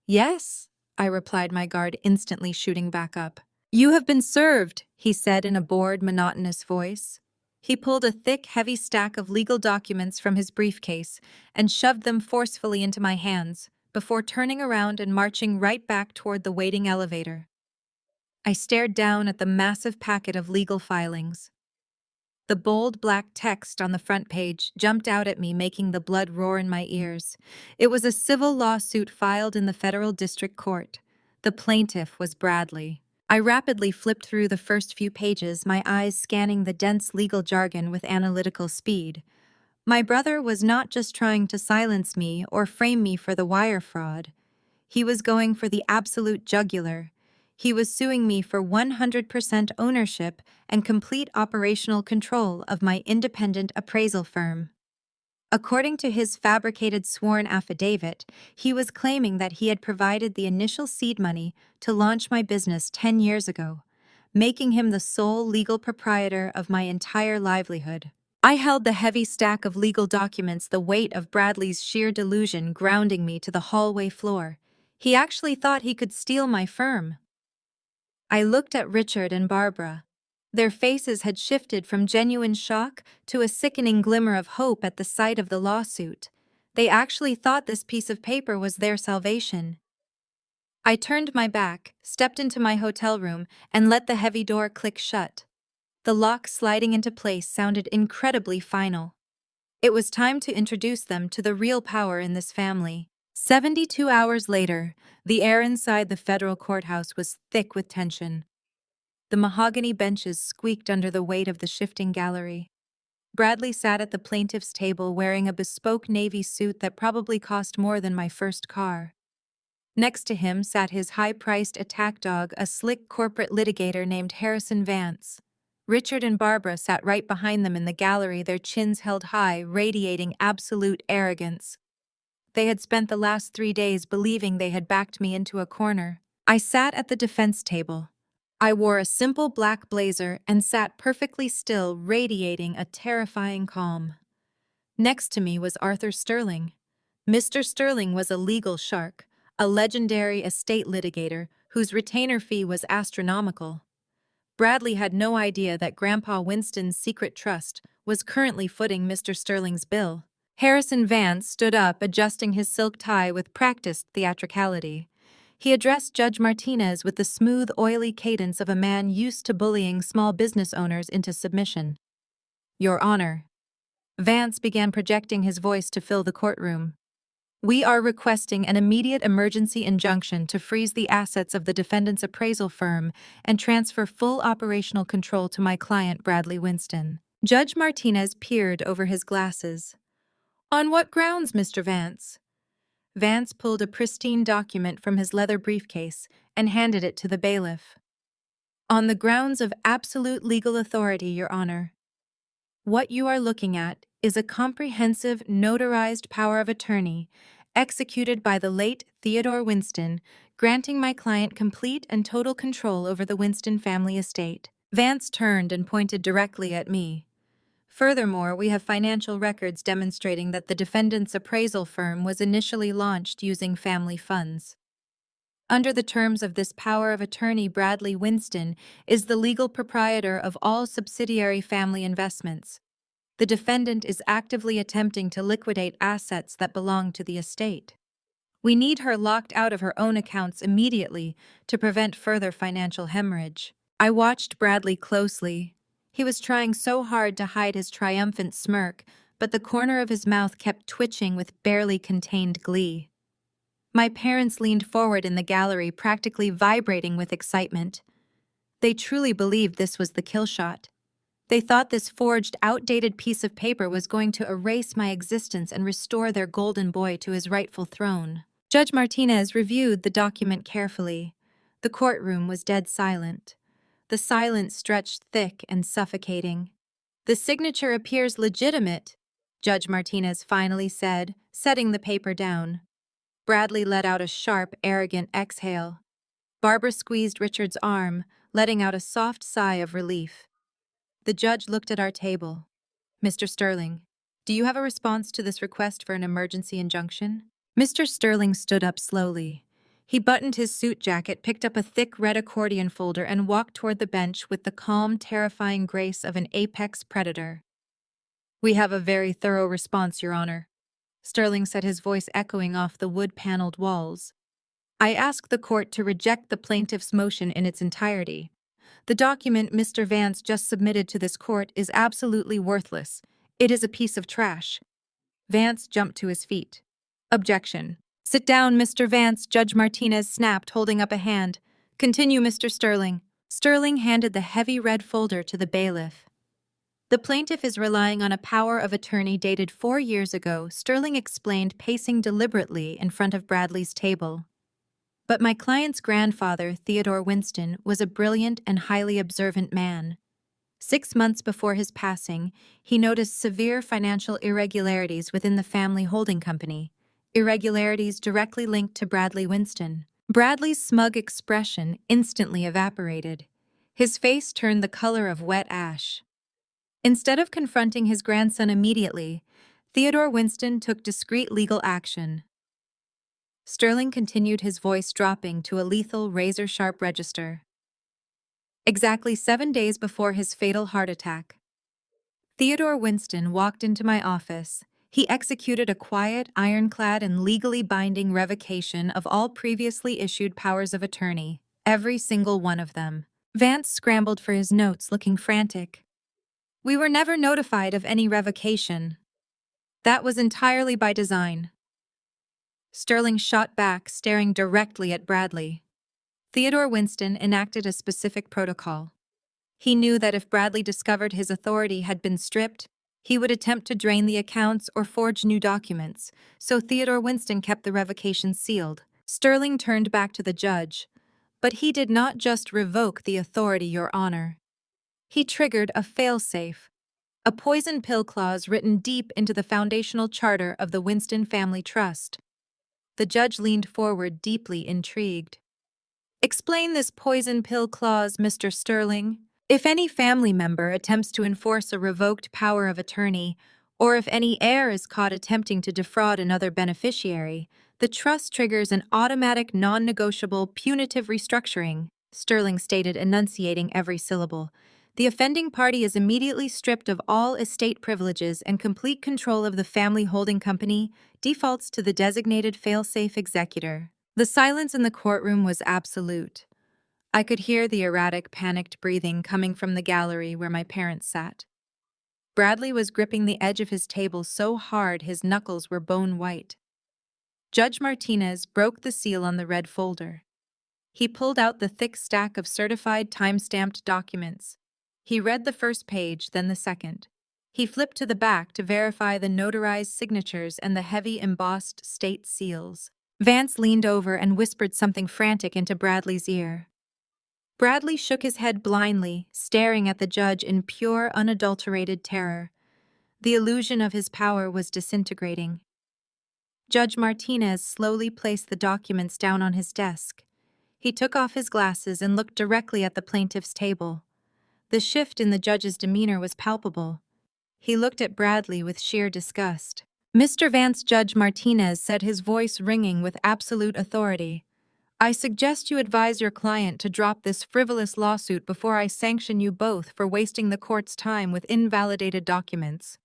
"Yes," I replied, my guard instantly shooting back up. "You have been served," he said in a bored, monotonous voice. He pulled a thick, heavy stack of legal documents from his briefcase and shoved them forcefully into my hands, before turning around and marching right back toward the waiting elevator. I stared down at the massive packet of legal filings. The bold black text on the front page jumped out at me, making the blood roar in my ears. It was a civil lawsuit filed in the federal district court. The plaintiff was Bradley. I rapidly flipped through the first few pages, my eyes scanning the dense legal jargon with analytical speed. My brother was not just trying to silence me or frame me for the wire fraud. He was going for the absolute jugular. He was suing me for 100% ownership and complete operational control of my independent appraisal firm. According to his fabricated sworn affidavit, he was claiming that he had provided the initial seed money to launch my business 10 years ago, making him the sole legal proprietor of my entire livelihood. I held the heavy stack of legal documents, the weight of Bradley's sheer delusion grounding me to the hallway floor. He actually thought he could steal my firm. I looked at Richard and Barbara. Their faces had shifted from genuine shock to a sickening glimmer of hope at the sight of the lawsuit. They actually thought this piece of paper was their salvation. I turned my back, stepped into my hotel room, and let the heavy door click shut. The lock sliding into place sounded incredibly final. It was time to introduce them to the real power in this family. 72 hours later, the air inside the federal courthouse was thick with tension. The mahogany benches squeaked under the weight of the shifting gallery. Bradley sat at the plaintiff's table wearing a bespoke navy suit that probably cost more than my first car. Next to him sat his high-priced attack dog, a slick corporate litigator named Harrison Vance. Richard and Barbara sat right behind them in the gallery, their chins held high, radiating absolute arrogance. They had spent the last 3 days believing they had backed me into a corner. I sat at the defense table. I wore a simple black blazer and sat perfectly still, radiating a terrifying calm. Next to me was Arthur Sterling. Mr. Sterling was a legal shark, a legendary estate litigator whose retainer fee was astronomical. Bradley had no idea that Grandpa Winston's secret trust was currently footing Mr. Sterling's bill. Harrison Vance stood up, adjusting his silk tie with practiced theatricality. He addressed Judge Martinez with the smooth, oily cadence of a man used to bullying small business owners into submission. "Your Honor." Vance began projecting his voice to fill the courtroom. "We are requesting an immediate emergency injunction to freeze the assets of the defendant's appraisal firm and transfer full operational control to my client, Bradley Winston." Judge Martinez peered over his glasses. "On what grounds, Mr. Vance?" Vance pulled a pristine document from his leather briefcase and handed it to the bailiff. "On the grounds of absolute legal authority, Your Honor. What you are looking at is a comprehensive, notarized power of attorney executed by the late Theodore Winston, granting my client complete and total control over the Winston family estate." Vance turned and pointed directly at me. "Furthermore, we have financial records demonstrating that the defendant's appraisal firm was initially launched using family funds. Under the terms of this power of attorney, Bradley Winston is the legal proprietor of all subsidiary family investments. The defendant is actively attempting to liquidate assets that belong to the estate. We need her locked out of her own accounts immediately to prevent further financial hemorrhage." I watched Bradley closely. He was trying so hard to hide his triumphant smirk, but the corner of his mouth kept twitching with barely contained glee. My parents leaned forward in the gallery, practically vibrating with excitement. They truly believed this was the kill shot. They thought this forged, outdated piece of paper was going to erase my existence and restore their golden boy to his rightful throne. Judge Martinez reviewed the document carefully. The courtroom was dead silent. The silence stretched thick and suffocating. "The signature appears legitimate," Judge Martinez finally said, setting the paper down. Bradley let out a sharp, arrogant exhale. Barbara squeezed Richard's arm, letting out a soft sigh of relief. The judge looked at our table. "Mr. Sterling, do you have a response to this request for an emergency injunction?" Mr. Sterling stood up slowly. He buttoned his suit jacket, picked up a thick red accordion folder, and walked toward the bench with the calm, terrifying grace of an apex predator. "We have a very thorough response, Your Honor," Sterling said, his voice echoing off the wood-paneled walls. "I ask the court to reject the plaintiff's motion in its entirety. The document Mr. Vance just submitted to this court is absolutely worthless. It is a piece of trash." Vance jumped to his feet. "Objection. Sit down, Mr. Vance," Judge Martinez snapped, holding up a hand. "Continue, Mr. Sterling." Sterling handed the heavy red folder to the bailiff. "The plaintiff is relying on a power of attorney dated 4 years ago," Sterling explained, pacing deliberately in front of Bradley's table. "But my client's grandfather, Theodore Winston, was a brilliant and highly observant man. 6 months before his passing, he noticed severe financial irregularities within the family holding company, irregularities directly linked to Bradley Winston." Bradley's smug expression instantly evaporated. His face turned the color of wet ash. Instead of confronting his grandson immediately, Theodore Winston took discreet legal action. Sterling continued, his voice dropping to a lethal, razor-sharp register. "Exactly 7 days before his fatal heart attack, Theodore Winston walked into my office. He executed a quiet, ironclad, and legally binding revocation of all previously issued powers of attorney, every single one of them." Vance scrambled for his notes, looking frantic. "We were never notified of any revocation. That was entirely by design." Sterling shot back, staring directly at Bradley. Theodore Winston enacted a specific protocol. He knew that if Bradley discovered his authority had been stripped, He would attempt to drain the accounts or forge new documents, so Theodore Winston kept the revocation sealed. Sterling turned back to the judge, but he did not just revoke the authority, Your Honor. He triggered a failsafe, a poison pill clause written deep into the foundational charter of the Winston Family Trust. The judge leaned forward, deeply intrigued. Explain this poison pill clause, Mr. Sterling. If any family member attempts to enforce a revoked power of attorney, or if any heir is caught attempting to defraud another beneficiary, the trust triggers an automatic, non-negotiable, punitive restructuring, Sterling stated, enunciating every syllable. The offending party is immediately stripped of all estate privileges and complete control of the family holding company, defaults to the designated fail-safe executor. The silence in the courtroom was absolute. I could hear the erratic, panicked breathing coming from the gallery where my parents sat. Bradley was gripping the edge of his table so hard his knuckles were bone white. Judge Martinez broke the seal on the red folder. He pulled out the thick stack of certified, time-stamped documents. He read the first page, then the second. He flipped to the back to verify the notarized signatures and the heavy, embossed state seals. Vance leaned over and whispered something frantic into Bradley's ear. Bradley shook his head blindly, staring at the judge in pure, unadulterated terror. The illusion of his power was disintegrating. Judge Martinez slowly placed the documents down on his desk. He took off his glasses and looked directly at the plaintiff's table. The shift in the judge's demeanor was palpable. He looked at Bradley with sheer disgust. Mr. Vance, Judge Martinez said, his voice ringing with absolute authority, I suggest you advise your client to drop this frivolous lawsuit before I sanction you both for wasting the court's time with invalidated documents.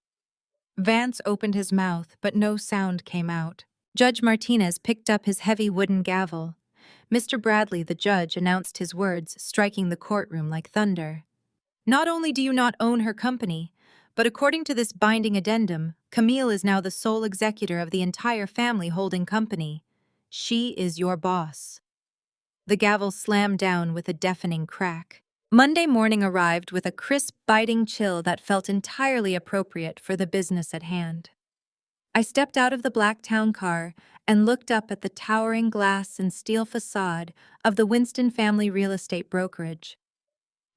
Vance opened his mouth, but no sound came out. Judge Martinez picked up his heavy wooden gavel. Mr. Bradley, the judge, announced his words, striking the courtroom like thunder. Not only do you not own her company, but according to this binding addendum, Camille is now the sole executor of the entire family holding company. She is your boss. The gavel slammed down with a deafening crack. Monday morning arrived with a crisp, biting chill that felt entirely appropriate for the business at hand. I stepped out of the black town car and looked up at the towering glass and steel facade of the Winston family real estate brokerage.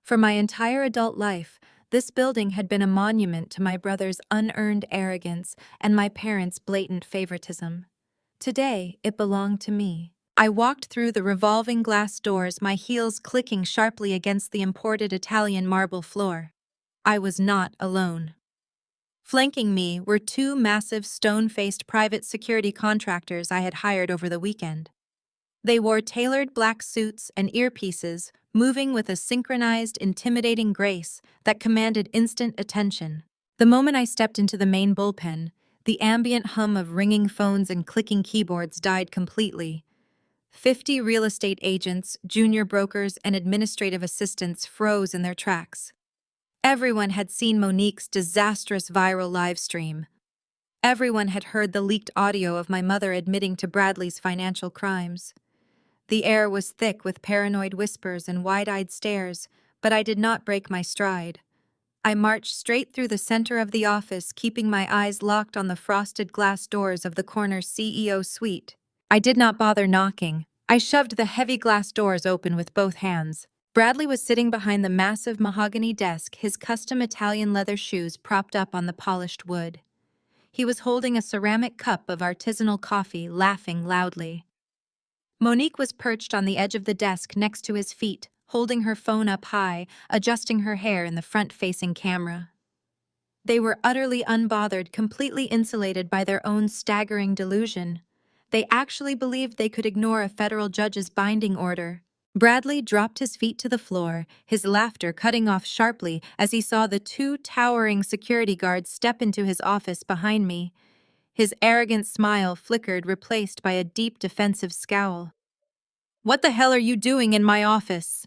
For my entire adult life, this building had been a monument to my brother's unearned arrogance and my parents' blatant favoritism. Today, it belonged to me. I walked through the revolving glass doors, my heels clicking sharply against the imported Italian marble floor. I was not alone. Flanking me were two massive stone-faced private security contractors I had hired over the weekend. They wore tailored black suits and earpieces, moving with a synchronized, intimidating grace that commanded instant attention. The moment I stepped into the main bullpen, the ambient hum of ringing phones and clicking keyboards died completely. 50 real estate agents, junior brokers, and administrative assistants froze in their tracks. Everyone had seen Monique's disastrous viral live stream. Everyone had heard the leaked audio of my mother admitting to Bradley's financial crimes. The air was thick with paranoid whispers and wide-eyed stares, but I did not break my stride. I marched straight through the center of the office, keeping my eyes locked on the frosted glass doors of the corner CEO suite. I did not bother knocking. I shoved the heavy glass doors open with both hands. Bradley was sitting behind the massive mahogany desk, his custom Italian leather shoes propped up on the polished wood. He was holding a ceramic cup of artisanal coffee, laughing loudly. Monique was perched on the edge of the desk next to his feet, holding her phone up high, adjusting her hair in the front-facing camera. They were utterly unbothered, completely insulated by their own staggering delusion. They actually believed they could ignore a federal judge's binding order. Bradley dropped his feet to the floor, his laughter cutting off sharply as he saw the two towering security guards step into his office behind me. His arrogant smile flickered, replaced by a deep defensive scowl. "What the hell are you doing in my office?"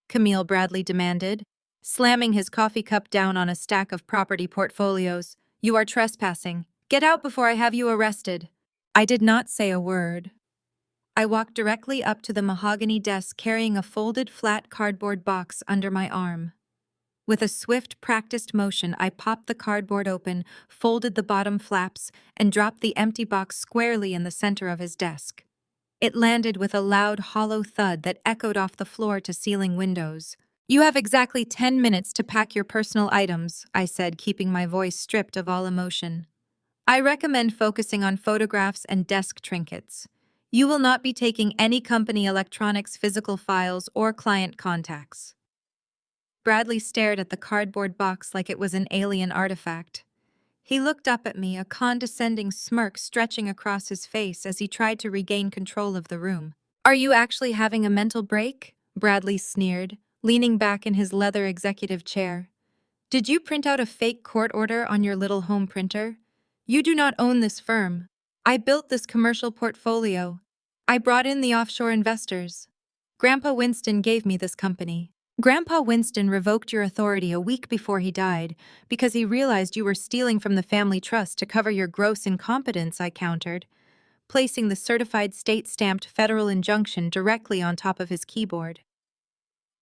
Camille Bradley demanded, slamming his coffee cup down on a stack of property portfolios. "You are trespassing. Get out before I have you arrested." I did not say a word. I walked directly up to the mahogany desk carrying a folded flat cardboard box under my arm. With a swift, practiced motion, I popped the cardboard open, folded the bottom flaps, and dropped the empty box squarely in the center of his desk. It landed with a loud, hollow thud that echoed off the floor to ceiling windows. "You have exactly 10 minutes to pack your personal items," I said, keeping my voice stripped of all emotion. "I recommend focusing on photographs and desk trinkets. You will not be taking any company electronics, physical files, or client contacts." Bradley stared at the cardboard box like it was an alien artifact. He looked up at me, a condescending smirk stretching across his face as he tried to regain control of the room. "Are you actually having a mental break?" Bradley sneered, leaning back in his leather executive chair. "Did you print out a fake court order on your little home printer? You do not own this firm. I built this commercial portfolio. I brought in the offshore investors. Grandpa Winston gave me this company. Grandpa Winston revoked your authority a week before he died because he realized you were stealing from the family trust to cover your gross incompetence," I countered, placing the certified state-stamped federal injunction directly on top of his keyboard.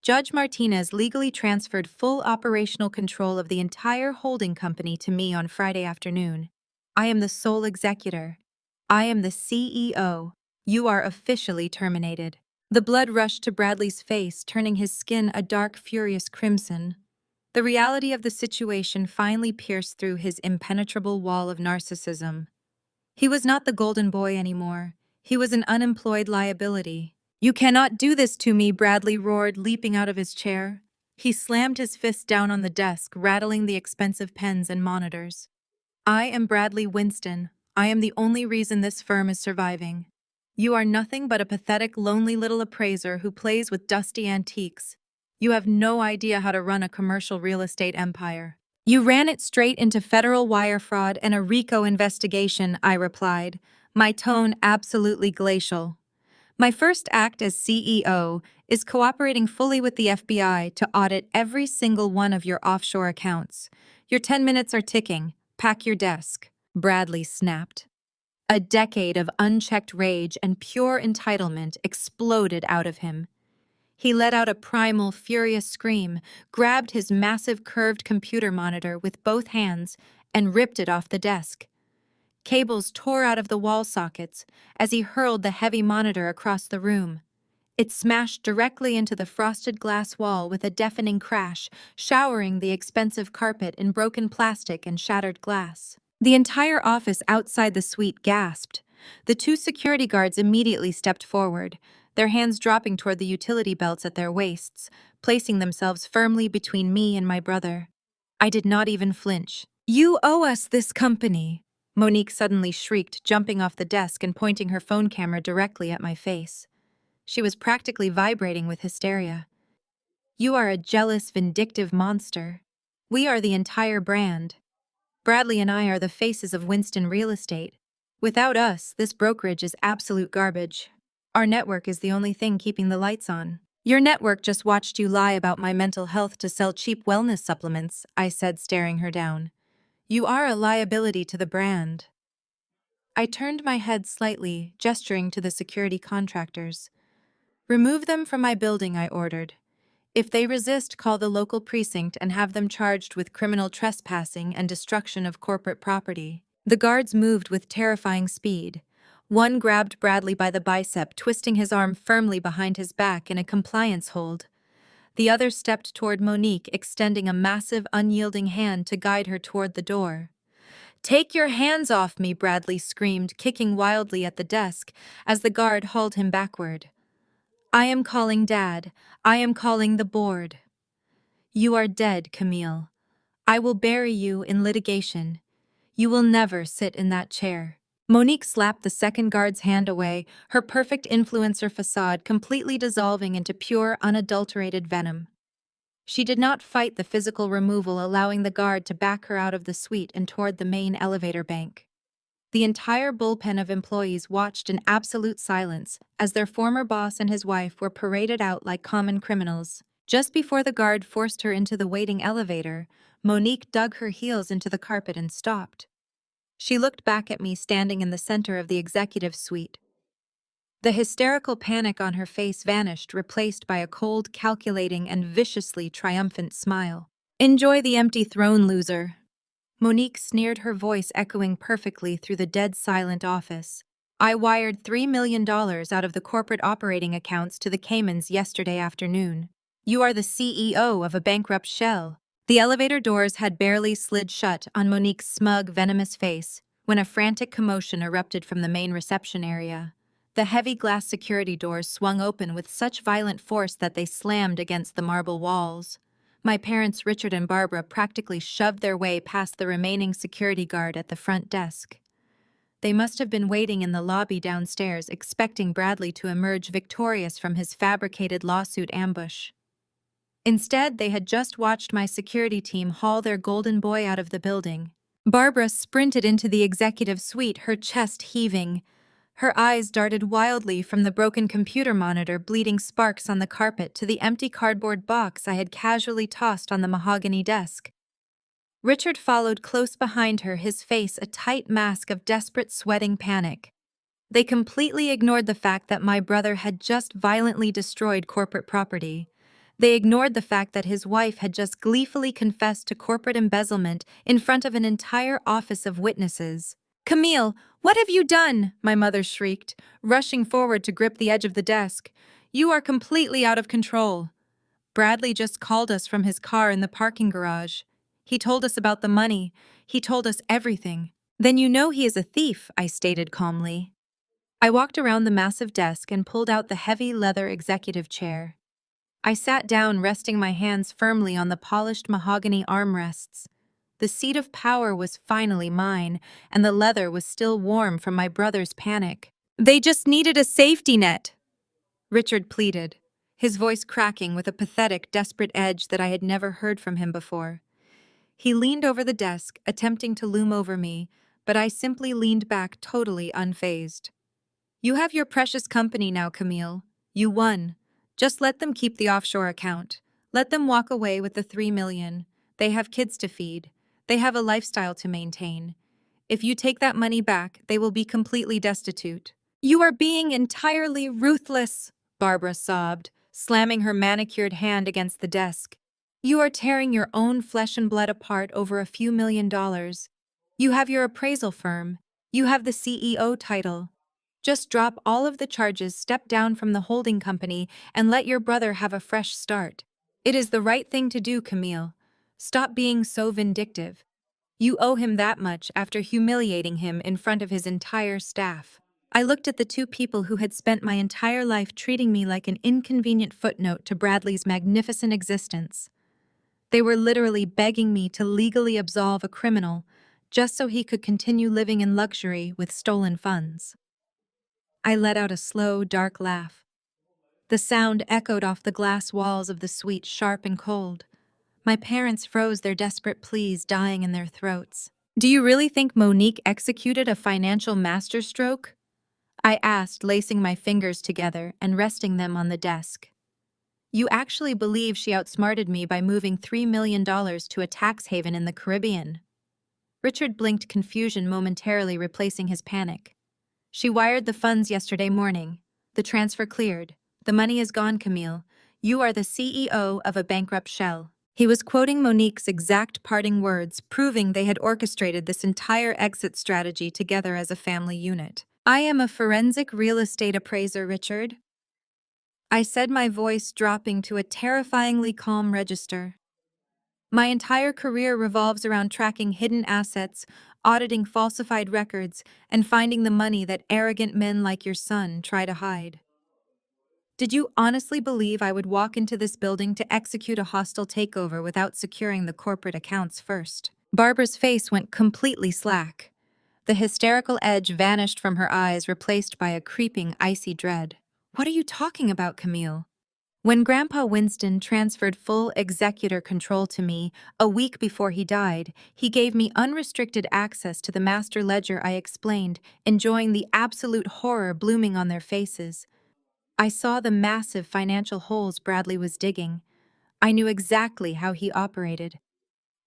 Judge Martinez legally transferred full operational control of the entire holding company to me on Friday afternoon. I am the sole executor. I am the CEO. You are officially terminated. The blood rushed to Bradley's face, turning his skin a dark, furious crimson. The reality of the situation finally pierced through his impenetrable wall of narcissism. He was not the golden boy anymore. He was an unemployed liability. "You cannot do this to me," Bradley roared, leaping out of his chair. He slammed his fist down on the desk, rattling the expensive pens and monitors. "I am Bradley Winston. I am the only reason this firm is surviving. You are nothing but a pathetic, lonely little appraiser who plays with dusty antiques. You have no idea how to run a commercial real estate empire. You ran it straight into federal wire fraud and a RICO investigation," I replied, my tone absolutely glacial. "My first act as CEO is cooperating fully with the FBI to audit every single one of your offshore accounts. Your 10 minutes are ticking. Pack your desk," Bradley snapped. A decade of unchecked rage and pure entitlement exploded out of him. He let out a primal, furious scream, grabbed his massive curved computer monitor with both hands, and ripped it off the desk. Cables tore out of the wall sockets as he hurled the heavy monitor across the room. It smashed directly into the frosted glass wall with a deafening crash, showering the expensive carpet in broken plastic and shattered glass. The entire office outside the suite gasped. The two security guards immediately stepped forward, their hands dropping toward the utility belts at their waists, placing themselves firmly between me and my brother. I did not even flinch. "You owe us this company," Monique suddenly shrieked, jumping off the desk and pointing her phone camera directly at my face. She was practically vibrating with hysteria. "You are a jealous, vindictive monster. We are the entire brand. Bradley and I are the faces of Winston Real Estate. Without us, this brokerage is absolute garbage. Our network is the only thing keeping the lights on." "Your network just watched you lie about my mental health to sell cheap wellness supplements," I said, staring her down. "You are a liability to the brand." I turned my head slightly, gesturing to the security contractors. "Remove them from my building," I ordered. "If they resist, call the local precinct and have them charged with criminal trespassing and destruction of corporate property." The guards moved with terrifying speed. One grabbed Bradley by the bicep, twisting his arm firmly behind his back in a compliance hold. The other stepped toward Monique, extending a massive, unyielding hand to guide her toward the door. "Take your hands off me," Bradley screamed, kicking wildly at the desk as the guard hauled him backward. "I am calling Dad. I am calling the board." "You are dead, Camille. I will bury you in litigation. You will never sit in that chair." Monique slapped the second guard's hand away, her perfect influencer facade completely dissolving into pure, unadulterated venom. She did not fight the physical removal, allowing the guard to back her out of the suite and toward the main elevator bank. The entire bullpen of employees watched in absolute silence as their former boss and his wife were paraded out like common criminals. Just before the guard forced her into the waiting elevator, Monique dug her heels into the carpet and stopped. She looked back at me standing in the center of the executive suite. The hysterical panic on her face vanished, replaced by a cold, calculating, and viciously triumphant smile. Enjoy the empty throne, loser. Monique sneered, her voice echoing perfectly through the dead silent office. I wired $3 million out of the corporate operating accounts to the Caymans yesterday afternoon. You are the CEO of a bankrupt shell. The elevator doors had barely slid shut on Monique's smug, venomous face when a frantic commotion erupted from the main reception area. The heavy glass security doors swung open with such violent force that they slammed against the marble walls. My parents, Richard and Barbara, practically shoved their way past the remaining security guard at the front desk. They must have been waiting in the lobby downstairs, expecting Bradley to emerge victorious from his fabricated lawsuit ambush. Instead, they had just watched my security team haul their golden boy out of the building. Barbara sprinted into the executive suite, her chest heaving. Her eyes darted wildly from the broken computer monitor bleeding sparks on the carpet to the empty cardboard box I had casually tossed on the mahogany desk. Richard followed close behind her, his face a tight mask of desperate, sweating panic. They completely ignored the fact that my brother had just violently destroyed corporate property. They ignored the fact that his wife had just gleefully confessed to corporate embezzlement in front of an entire office of witnesses. "Camille, what have you done?" my mother shrieked, rushing forward to grip the edge of the desk. "You are completely out of control." Bradley just called us from his car in the parking garage. He told us about the money. He told us everything. "Then you know he is a thief," I stated calmly. I walked around the massive desk and pulled out the heavy leather executive chair. I sat down, resting my hands firmly on the polished mahogany armrests. The seat of power was finally mine, and the leather was still warm from my brother's panic. "They just needed a safety net," Richard pleaded, his voice cracking with a pathetic, desperate edge that I had never heard from him before. He leaned over the desk, attempting to loom over me, but I simply leaned back, totally unfazed. "You have your precious company now, Camille. You won. Just let them keep the offshore account. Let them walk away with the $3 million. They have kids to feed. They have a lifestyle to maintain. If you take that money back, they will be completely destitute." "You are being entirely ruthless," Barbara sobbed, slamming her manicured hand against the desk. "You are tearing your own flesh and blood apart over a few $1 million. You have your appraisal firm. You have the CEO title. Just drop all of the charges, step down from the holding company, and let your brother have a fresh start. It is the right thing to do, Camille. Stop being so vindictive. You owe him that much after humiliating him in front of his entire staff." I looked at the two people who had spent my entire life treating me like an inconvenient footnote to Bradley's magnificent existence. They were literally begging me to legally absolve a criminal just so he could continue living in luxury with stolen funds. I let out a slow, dark laugh. The sound echoed off the glass walls of the suite, sharp and cold. My parents froze, their desperate pleas dying in their throats. "Do you really think Monique executed a financial masterstroke?" I asked, lacing my fingers together and resting them on the desk. "You actually believe she outsmarted me by moving $3 million to a tax haven in the Caribbean?" Richard blinked, confusion momentarily replacing his panic. "She wired the funds yesterday morning. The transfer cleared. The money is gone, Camille. You are the CEO of a bankrupt shell." He was quoting Monique's exact parting words, proving they had orchestrated this entire exit strategy together as a family unit. "I am a forensic real estate appraiser, Richard," I said, my voice dropping to a terrifyingly calm register. "My entire career revolves around tracking hidden assets, auditing falsified records, and finding the money that arrogant men like your son try to hide." "Did you honestly believe I would walk into this building to execute a hostile takeover without securing the corporate accounts first?" Barbara's face went completely slack. The hysterical edge vanished from her eyes, replaced by a creeping, icy dread. "What are you talking about, Camille?" "When Grandpa Winston transferred full executor control to me a week before he died, he gave me unrestricted access to the master ledger," I explained, enjoying the absolute horror blooming on their faces. I saw the massive financial holes Bradley was digging. I knew exactly how he operated.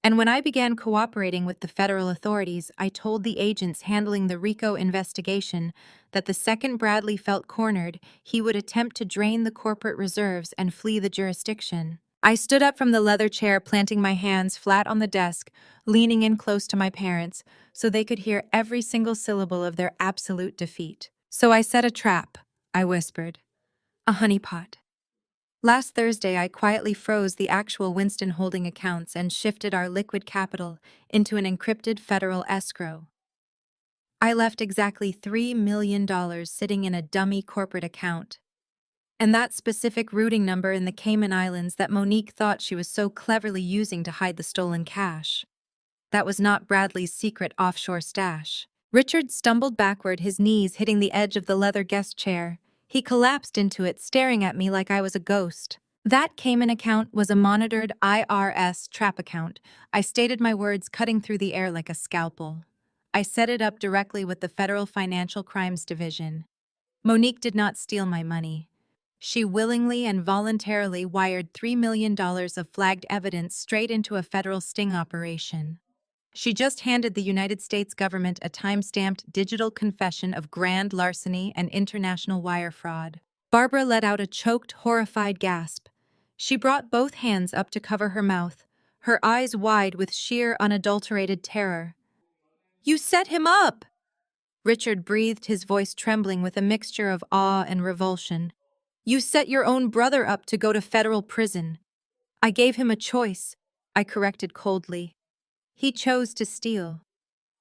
And when I began cooperating with the federal authorities, I told the agents handling the RICO investigation that the second Bradley felt cornered, he would attempt to drain the corporate reserves and flee the jurisdiction. I stood up from the leather chair, planting my hands flat on the desk, leaning in close to my parents so they could hear every single syllable of their absolute defeat. "So I set a trap," I whispered. "A honeypot." Last Thursday, I quietly froze the actual Winston holding accounts and shifted our liquid capital into an encrypted federal escrow. I left exactly $3 million sitting in a dummy corporate account. And that specific routing number in the Cayman Islands that Monique thought she was so cleverly using to hide the stolen cash. That was not Bradley's secret offshore stash. Richard stumbled backward, his knees hitting the edge of the leather guest chair. He collapsed into it, staring at me like I was a ghost. That Cayman account was a monitored IRS trap account. I stated my words, cutting through the air like a scalpel. I set it up directly with the Federal Financial Crimes Division. Monique did not steal my money. She willingly and voluntarily wired $3 million of flagged evidence straight into a federal sting operation. She just handed the United States government a time-stamped digital confession of grand larceny and international wire fraud. Barbara let out a choked, horrified gasp. She brought both hands up to cover her mouth, her eyes wide with sheer, unadulterated terror. "You set him up!" Richard breathed, his voice trembling with a mixture of awe and revulsion. "You set your own brother up to go to federal prison." "I gave him a choice," I corrected coldly. "He chose to steal.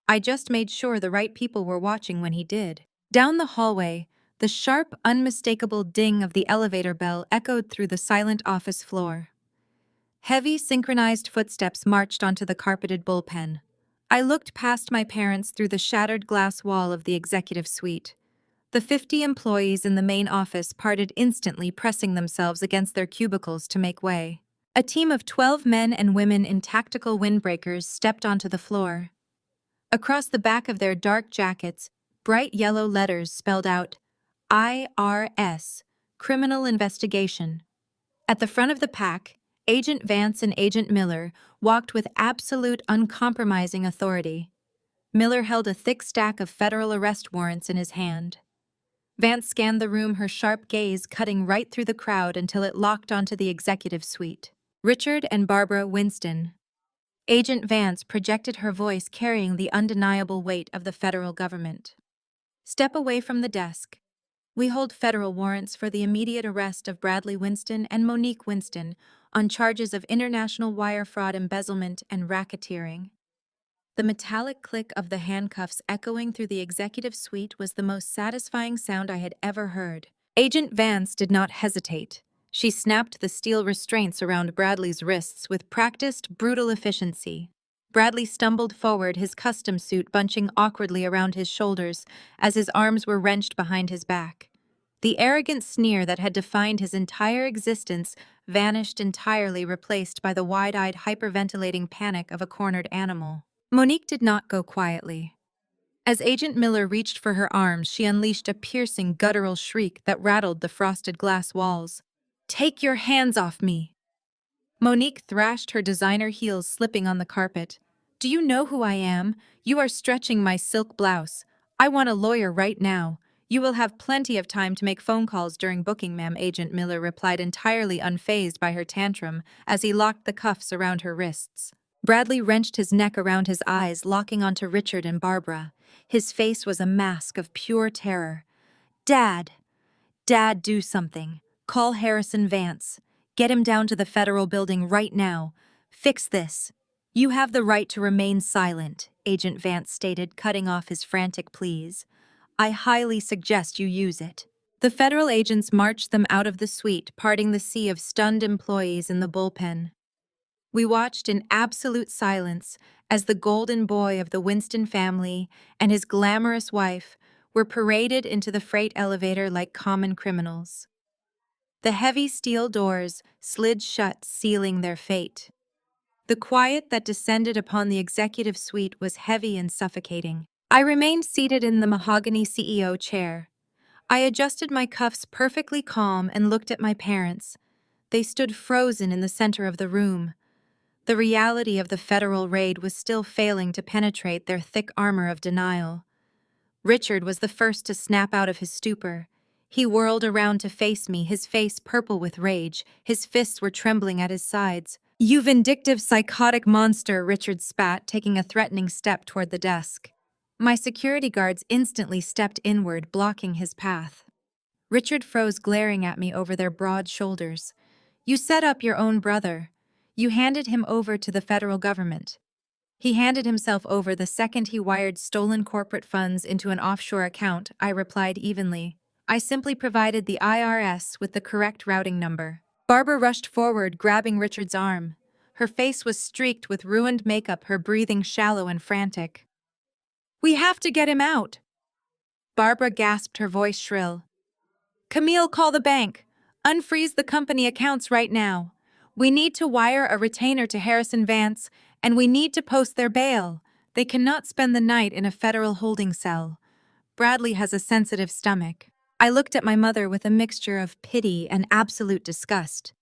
I just made sure the right people were watching when he did." Down the hallway, the sharp, unmistakable ding of the elevator bell echoed through the silent office floor. Heavy, synchronized footsteps marched onto the carpeted bullpen. I looked past my parents through the shattered glass wall of the executive suite. The 50 employees in the main office parted instantly, pressing themselves against their cubicles to make way. A team of 12 men and women in tactical windbreakers stepped onto the floor. Across the back of their dark jackets, bright yellow letters spelled out IRS, Criminal Investigation. At the front of the pack, Agent Vance and Agent Miller walked with absolute, uncompromising authority. Miller held a thick stack of federal arrest warrants in his hand. Vance scanned the room, her sharp gaze cutting right through the crowd until it locked onto the executive suite. Richard and Barbara Winston. Agent Vance projected her voice, carrying the undeniable weight of the federal government. "Step away from the desk. We hold federal warrants for the immediate arrest of Bradley Winston and Monique Winston on charges of international wire fraud, embezzlement, and racketeering." The metallic click of the handcuffs echoing through the executive suite was the most satisfying sound I had ever heard. Agent Vance did not hesitate. She snapped the steel restraints around Bradley's wrists with practiced, brutal efficiency. Bradley stumbled forward, his custom suit bunching awkwardly around his shoulders as his arms were wrenched behind his back. The arrogant sneer that had defined his entire existence vanished entirely, replaced by the wide-eyed, hyperventilating panic of a cornered animal. Monique did not go quietly. As Agent Miller reached for her arms, she unleashed a piercing, guttural shriek that rattled the frosted glass walls. "Take your hands off me!" Monique thrashed, her designer heels slipping on the carpet. "Do you know who I am? You are stretching my silk blouse. I want a lawyer right now. You will have plenty of time to make phone calls during booking, ma'am," Agent Miller replied, entirely unfazed by her tantrum as he locked the cuffs around her wrists. Bradley wrenched his neck around his eyes, locking onto Richard and Barbara. His face was a mask of pure terror. "Dad! Dad, do something. Call Harrison Vance. Get him down to the federal building right now. Fix this." "You have the right to remain silent," Agent Vance stated, cutting off his frantic pleas. "I highly suggest you use it." The federal agents marched them out of the suite, parting the sea of stunned employees in the bullpen. We watched in absolute silence as the golden boy of the Winston family and his glamorous wife were paraded into the freight elevator like common criminals. The heavy steel doors slid shut, sealing their fate. The quiet that descended upon the executive suite was heavy and suffocating. I remained seated in the mahogany CEO chair. I adjusted my cuffs, perfectly calm, and looked at my parents. They stood frozen in the center of the room. The reality of the federal raid was still failing to penetrate their thick armor of denial. Richard was the first to snap out of his stupor. He whirled around to face me, his face purple with rage. His fists were trembling at his sides. "You vindictive, psychotic monster," Richard spat, taking a threatening step toward the desk. My security guards instantly stepped inward, blocking his path. Richard froze, glaring at me over their broad shoulders. "You set up your own brother. You handed him over to the federal government." He handed himself over the second he wired stolen corporate funds into an offshore account, I replied evenly. "I simply provided the IRS with the correct routing number." Barbara rushed forward, grabbing Richard's arm. Her face was streaked with ruined makeup, her breathing shallow and frantic. "We have to get him out!" Barbara gasped, her voice shrill. "Camille, call the bank. Unfreeze the company accounts right now. We need to wire a retainer to Harrison Vance, and we need to post their bail. They cannot spend the night in a federal holding cell. Bradley has a sensitive stomach." I looked at my mother with a mixture of pity and absolute disgust.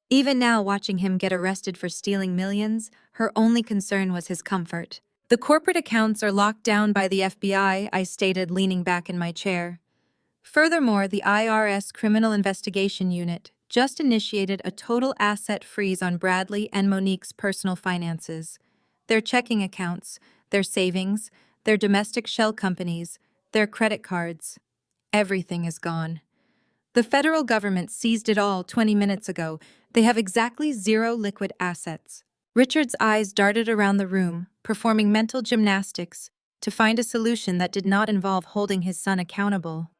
Even now, watching him get arrested for stealing millions, her only concern was his comfort. "The corporate accounts are locked down by the FBI," I stated, leaning back in my chair. "Furthermore, the IRS Criminal Investigation Unit just initiated a total asset freeze on Bradley and Monique's personal finances. Their checking accounts, their savings, their domestic shell companies, their credit cards. Everything is gone. The federal government seized it all 20 minutes ago. They have exactly 0 liquid assets." Richard's eyes darted around the room, performing mental gymnastics to find a solution that did not involve holding his son accountable.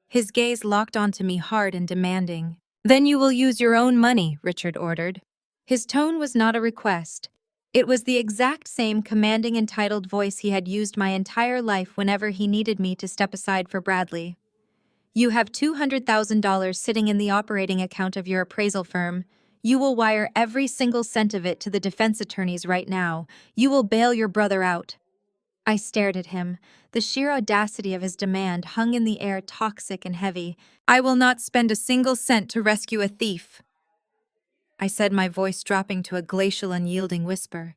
His gaze locked onto me, hard and demanding. "Then you will use your own money," Richard ordered. His tone was not a request. It was the exact same commanding, entitled voice he had used my entire life whenever he needed me to step aside for Bradley. "You have $200,000 sitting in the operating account of your appraisal firm. You will wire every single cent of it to the defense attorneys right now. You will bail your brother out." I stared at him. The sheer audacity of his demand hung in the air, toxic and heavy. "I will not spend a single cent to rescue a thief," I said, my voice dropping to a glacial, unyielding whisper.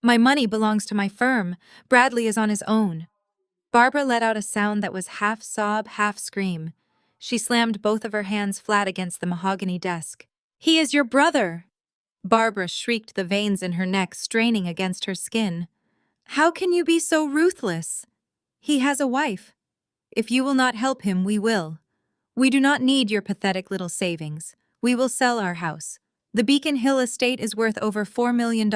"My money belongs to my firm. Bradley is on his own." Barbara let out a sound that was half sob, half scream. She slammed both of her hands flat against the mahogany desk. "He is your brother!" Barbara shrieked, the veins in her neck straining against her skin. "How can you be so ruthless? He has a wife. If you will not help him, we will. We do not need your pathetic little savings. We will sell our house. The Beacon Hill estate is worth over $4 million.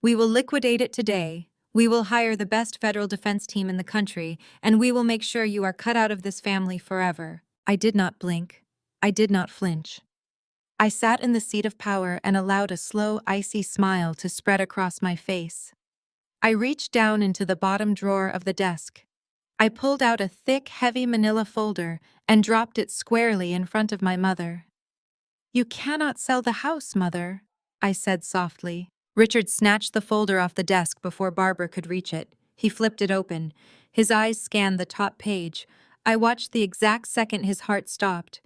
We will liquidate it today. We will hire the best federal defense team in the country, and we will make sure you are cut out of this family forever." I did not blink. I did not flinch. I sat in the seat of power and allowed a slow, icy smile to spread across my face. I reached down into the bottom drawer of the desk. I pulled out a thick, heavy manila folder and dropped it squarely in front of my mother. "You cannot sell the house, Mother," I said softly. Richard snatched the folder off the desk before Barbara could reach it. He flipped it open. His eyes scanned the top page. I watched the exact second his heart stopped.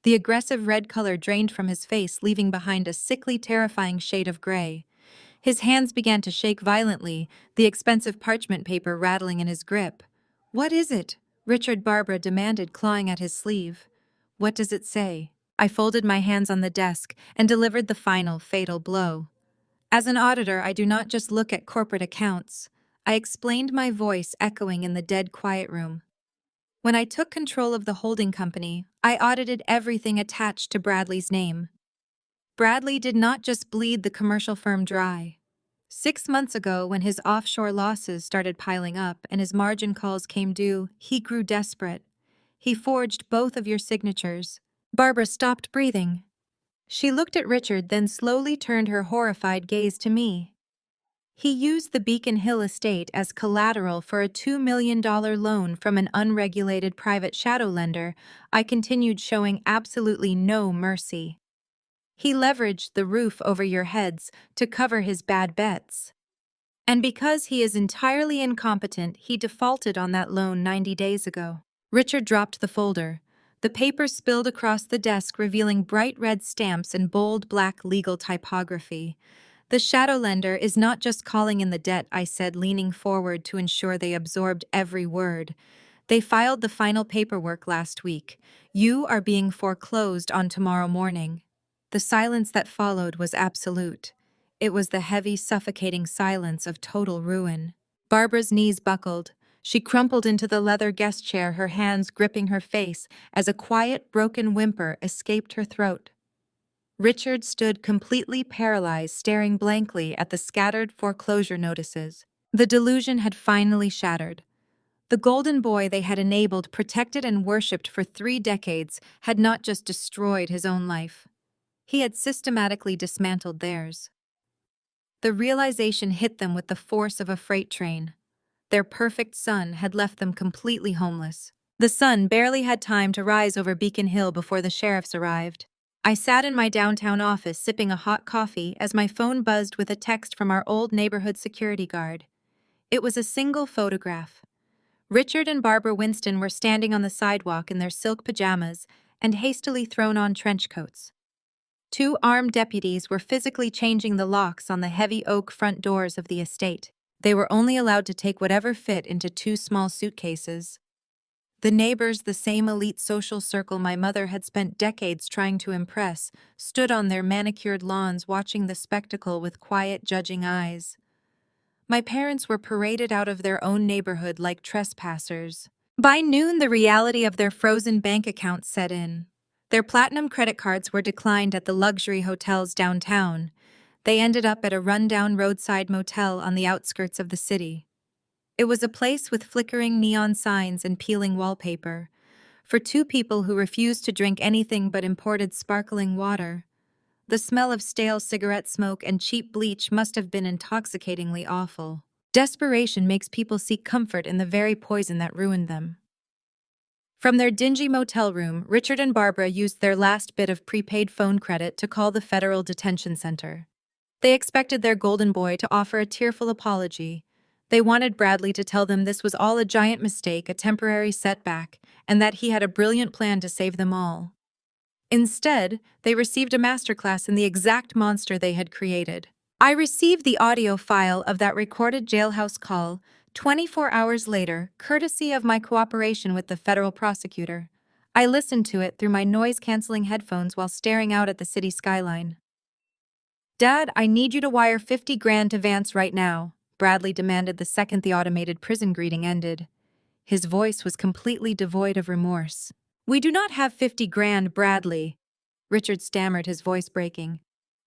The aggressive red color drained from his face, leaving behind a sickly, terrifying shade of gray. His hands began to shake violently, the expensive parchment paper rattling in his grip. "What is it?" Richard, Barbara demanded, clawing at his sleeve. "What does it say?" I folded my hands on the desk and delivered the final, fatal blow. "As an auditor, I do not just look at corporate accounts," I explained, my voice echoing in the dead quiet room. "When I took control of the holding company, I audited everything attached to Bradley's name. Bradley did not just bleed the commercial firm dry. 6 months ago, when his offshore losses started piling up and his margin calls came due, he grew desperate. He forged both of your signatures." Barbara stopped breathing. She looked at Richard, then slowly turned her horrified gaze to me. "He used the Beacon Hill estate as collateral for a $2 million loan from an unregulated private shadow lender," I continued, showing absolutely no mercy. "He leveraged the roof over your heads to cover his bad bets. And because he is entirely incompetent, he defaulted on that loan 90 days ago." Richard dropped the folder. The paper spilled across the desk, revealing bright red stamps and bold black legal typography. "The shadow lender is not just calling in the debt," I said, leaning forward to ensure they absorbed every word. They filed the final paperwork last week. You are being foreclosed on tomorrow morning. The silence that followed was absolute. It was the heavy, suffocating silence of total ruin. Barbara's knees buckled. She crumpled into the leather guest chair, her hands gripping her face as a quiet, broken whimper escaped her throat. Richard stood completely paralyzed, staring blankly at the scattered foreclosure notices. The delusion had finally shattered. The golden boy they had enabled, protected, and worshipped for 3 decades had not just destroyed his own life. He had systematically dismantled theirs. The realization hit them with the force of a freight train. Their perfect son had left them completely homeless. The sun barely had time to rise over Beacon Hill before the sheriffs arrived. I sat in my downtown office sipping a hot coffee as my phone buzzed with a text from our old neighborhood security guard. It was a single photograph. Richard and Barbara Winston were standing on the sidewalk in their silk pajamas and hastily thrown on trench coats. 2 armed deputies were physically changing the locks on the heavy oak front doors of the estate. They were only allowed to take whatever fit into 2 small suitcases. The neighbors, the same elite social circle my mother had spent decades trying to impress, stood on their manicured lawns watching the spectacle with quiet, judging eyes. My parents were paraded out of their own neighborhood like trespassers. By noon, the reality of their frozen bank accounts set in. Their platinum credit cards were declined at the luxury hotels downtown. They ended up at a rundown roadside motel on the outskirts of the city. It was a place with flickering neon signs and peeling wallpaper. For 2 people who refused to drink anything but imported sparkling water, the smell of stale cigarette smoke and cheap bleach must have been intoxicatingly awful. Desperation makes people seek comfort in the very poison that ruined them. From their dingy motel room, Richard and Barbara used their last bit of prepaid phone credit to call the Federal Detention Center. They expected their golden boy to offer a tearful apology. They wanted Bradley to tell them this was all a giant mistake, a temporary setback, and that he had a brilliant plan to save them all. Instead, they received a masterclass in the exact monster they had created. I received the audio file of that recorded jailhouse call 24 hours later, courtesy of my cooperation with the federal prosecutor. I listened to it through my noise-canceling headphones while staring out at the city skyline. "Dad, I need you to wire 50 grand to Vance right now," Bradley demanded the second the automated prison greeting ended. His voice was completely devoid of remorse. "We do not have 50 grand, Bradley," Richard stammered, his voice breaking.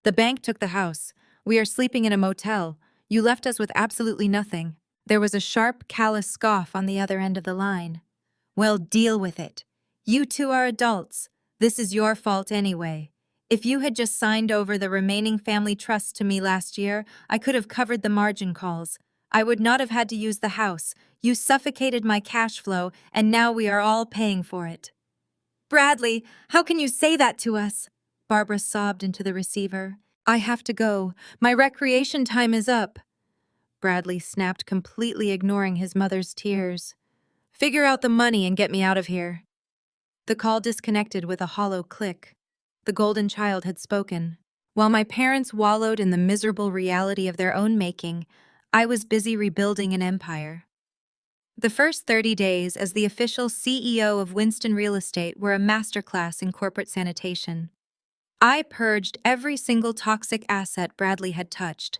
"The bank took the house. We are sleeping in a motel. You left us with absolutely nothing." There was a sharp, callous scoff on the other end of the line. "Well, deal with it. You 2 are adults. This is your fault anyway. If you had just signed over the remaining family trusts to me last year, I could have covered the margin calls. I would not have had to use the house. You suffocated my cash flow, and now we are all paying for it." "Bradley, how can you say that to us?" Barbara sobbed into the receiver. "I have to go. My recreation time is up." Bradley snapped, completely ignoring his mother's tears. "Figure out the money and get me out of here." The call disconnected with a hollow click. The golden child had spoken. While my parents wallowed in the miserable reality of their own making, I was busy rebuilding an empire. The first 30 days as the official CEO of Winston Real Estate were a masterclass in corporate sanitation. I purged every single toxic asset Bradley had touched.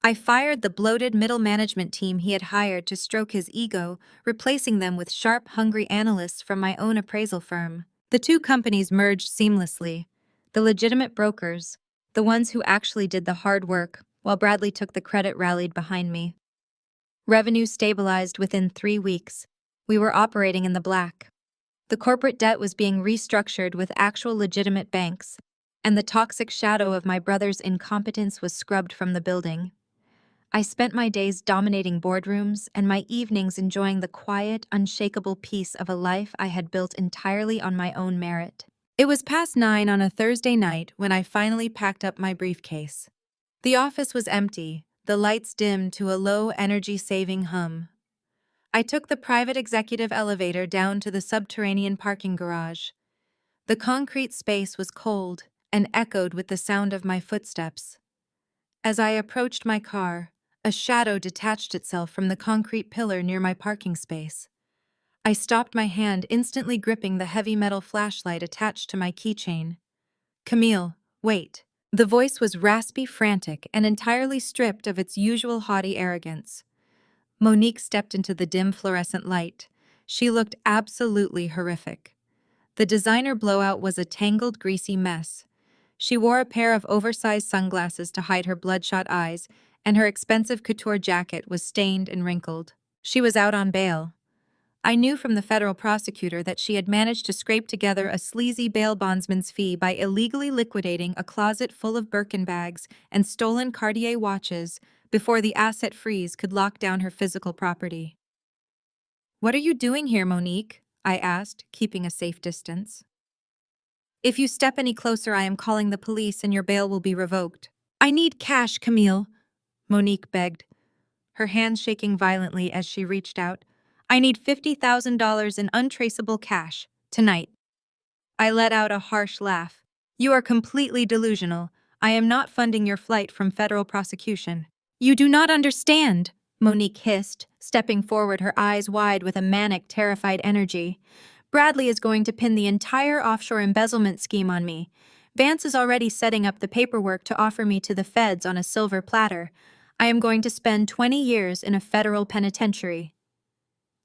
I fired the bloated middle management team he had hired to stroke his ego, replacing them with sharp, hungry analysts from my own appraisal firm. The 2 companies merged seamlessly. The legitimate brokers, the ones who actually did the hard work, while Bradley took the credit, rallied behind me. Revenue stabilized within 3 weeks. We were operating in the black. The corporate debt was being restructured with actual legitimate banks, and the toxic shadow of my brother's incompetence was scrubbed from the building. I spent my days dominating boardrooms and my evenings enjoying the quiet, unshakable peace of a life I had built entirely on my own merit. It was past 9 on a Thursday night when I finally packed up my briefcase. The office was empty, the lights dimmed to a low energy-saving hum. I took the private executive elevator down to the subterranean parking garage. The concrete space was cold and echoed with the sound of my footsteps. As I approached my car, a shadow detached itself from the concrete pillar near my parking space. I stopped my hand, instantly gripping the heavy metal flashlight attached to my keychain. Camille, wait. The voice was raspy, frantic, and entirely stripped of its usual haughty arrogance. Monique stepped into the dim fluorescent light. She looked absolutely horrific. The designer blowout was a tangled, greasy mess. She wore a pair of oversized sunglasses to hide her bloodshot eyes, and her expensive couture jacket was stained and wrinkled. She was out on bail. I knew from the federal prosecutor that she had managed to scrape together a sleazy bail bondsman's fee by illegally liquidating a closet full of Birkin bags and stolen Cartier watches before the asset freeze could lock down her physical property. "What are you doing here, Monique?" I asked, keeping a safe distance. "If you step any closer, I am calling the police and your bail will be revoked." "I need cash, Camille," Monique begged, her hands shaking violently as she reached out. "I need $50,000 in untraceable cash, tonight." I let out a harsh laugh. "You are completely delusional. I am not funding your flight from federal prosecution." "You do not understand," Monique hissed, stepping forward, her eyes wide with a manic, terrified energy. "Bradley is going to pin the entire offshore embezzlement scheme on me. Vance is already setting up the paperwork to offer me to the feds on a silver platter. I am going to spend 20 years in a federal penitentiary."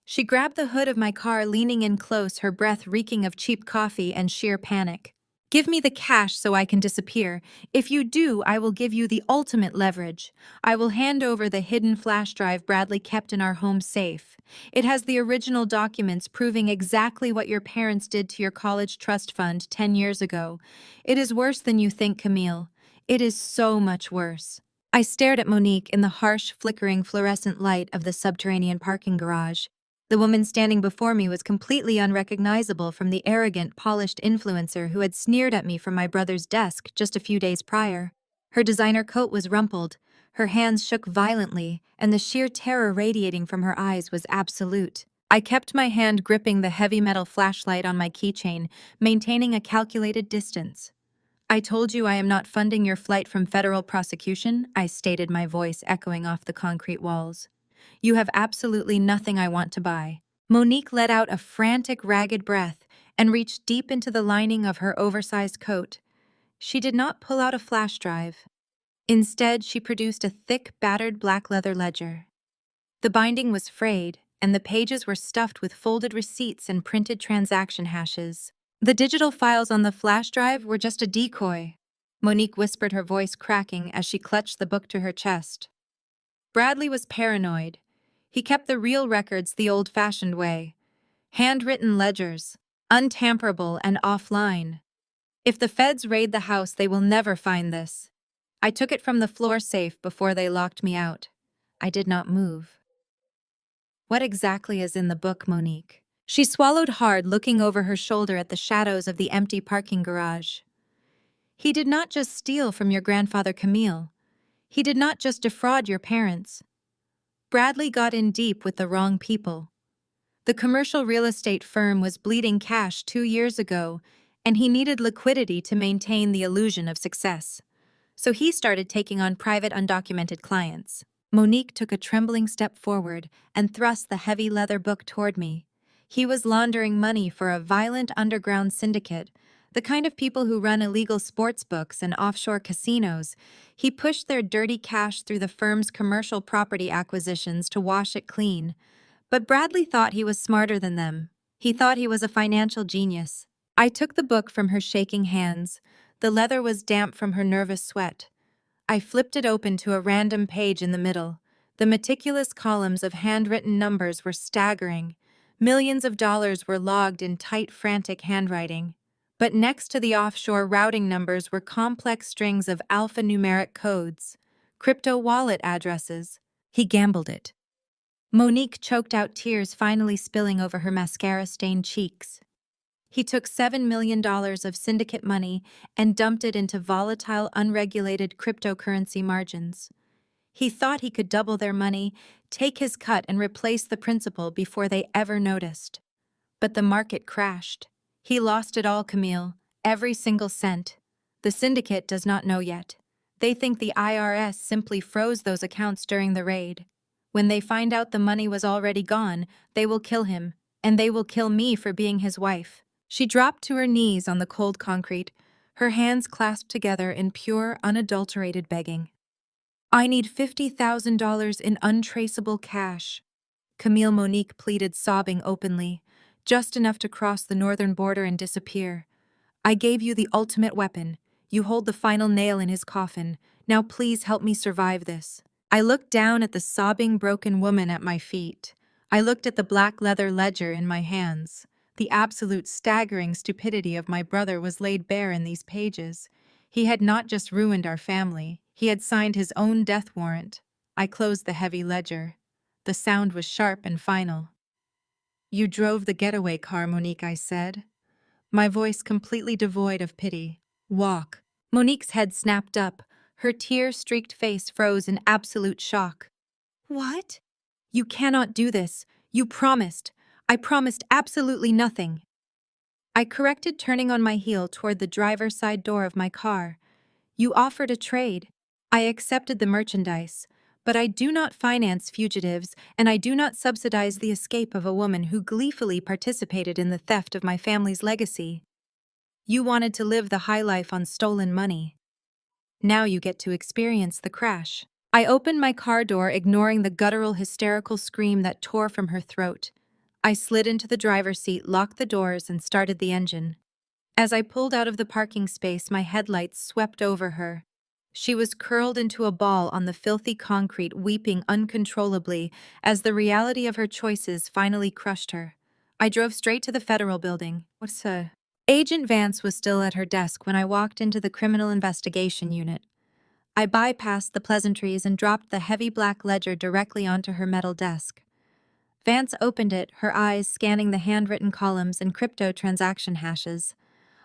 She grabbed the hood of my car, leaning in close, her breath reeking of cheap coffee and sheer panic. "Give me the cash so I can disappear. If you do, I will give you the ultimate leverage. I will hand over the hidden flash drive Bradley kept in our home safe. It has the original documents proving exactly what your parents did to your college trust fund 10 years ago. It is worse than you think, Camille. It is so much worse." I stared at Monique in the harsh, flickering fluorescent light of the subterranean parking garage. The woman standing before me was completely unrecognizable from the arrogant, polished influencer who had sneered at me from my brother's desk just a few days prior. Her designer coat was rumpled, her hands shook violently, and the sheer terror radiating from her eyes was absolute. I kept my hand gripping the heavy metal flashlight on my keychain, maintaining a calculated distance. "I told you I am not funding your flight from federal prosecution," I stated, my voice echoing off the concrete walls. "You have absolutely nothing I want to buy." Monique let out a frantic, ragged breath and reached deep into the lining of her oversized coat. She did not pull out a flash drive. Instead, she produced a thick, battered black leather ledger. The binding was frayed, and the pages were stuffed with folded receipts and printed transaction hashes. "The digital files on the flash drive were just a decoy," Monique whispered, her voice cracking as she clutched the book to her chest. "Bradley was paranoid. He kept the real records the old-fashioned way. Handwritten ledgers, untamperable and offline. If the feds raid the house, they will never find this. I took it from the floor safe before they locked me out. I did not move." "What exactly is in the book, Monique?" She swallowed hard, looking over her shoulder at the shadows of the empty parking garage. "He did not just steal from your grandfather Camille. He did not just defraud your parents. Bradley got in deep with the wrong people. The commercial real estate firm was bleeding cash 2 years ago, and he needed liquidity to maintain the illusion of success. So he started taking on private, undocumented clients." Monique took a trembling step forward and thrust the heavy leather book toward me. "He was laundering money for a violent underground syndicate, the kind of people who run illegal sports books and offshore casinos. He pushed their dirty cash through the firm's commercial property acquisitions to wash it clean. But Bradley thought he was smarter than them. He thought he was a financial genius." I took the book from her shaking hands. The leather was damp from her nervous sweat. I flipped it open to a random page in the middle. The meticulous columns of handwritten numbers were staggering. Millions of dollars were logged in tight, frantic handwriting. But next to the offshore routing numbers were complex strings of alphanumeric codes, crypto wallet addresses. He gambled it. Monique choked out tears, finally spilling over her mascara-stained cheeks. "He took $7 million of syndicate money and dumped it into volatile, unregulated cryptocurrency margins. He thought he could double their money, take his cut, and replace the principal before they ever noticed. But the market crashed. He lost it all, Camille, every single cent. The syndicate does not know yet. They think the IRS simply froze those accounts during the raid. When they find out the money was already gone, they will kill him, and they will kill me for being his wife. She dropped to her knees on the cold concrete, her hands clasped together in pure, unadulterated begging. I need $50,000 in untraceable cash. Camille Monique pleaded, sobbing openly, just enough to cross the northern border and disappear. I gave you the ultimate weapon. You hold the final nail in his coffin. Now please help me survive this. I looked down at the sobbing, broken woman at my feet. I looked at the black leather ledger in my hands. The absolute staggering stupidity of my brother was laid bare in these pages. He had not just ruined our family, he had signed his own death warrant. I closed the heavy ledger. The sound was sharp and final. You drove the getaway car, Monique, I said, my voice completely devoid of pity. Walk. Monique's head snapped up. Her tear-streaked face froze in absolute shock. What? You cannot do this. You promised. I promised absolutely nothing. I corrected, turning on my heel toward the driver's side door of my car. You offered a trade. I accepted the merchandise. But I do not finance fugitives, and I do not subsidize the escape of a woman who gleefully participated in the theft of my family's legacy. You wanted to live the high life on stolen money. Now you get to experience the crash. I opened my car door, ignoring the guttural, hysterical scream that tore from her throat. I slid into the driver's seat, locked the doors, and started the engine. As I pulled out of the parking space, my headlights swept over her. She was curled into a ball on the filthy concrete, weeping uncontrollably as the reality of her choices finally crushed her. I drove straight to the federal building. Agent Vance was still at her desk when I walked into the criminal investigation unit. I bypassed the pleasantries and dropped the heavy black ledger directly onto her metal desk. Vance opened it, her eyes scanning the handwritten columns and crypto transaction hashes.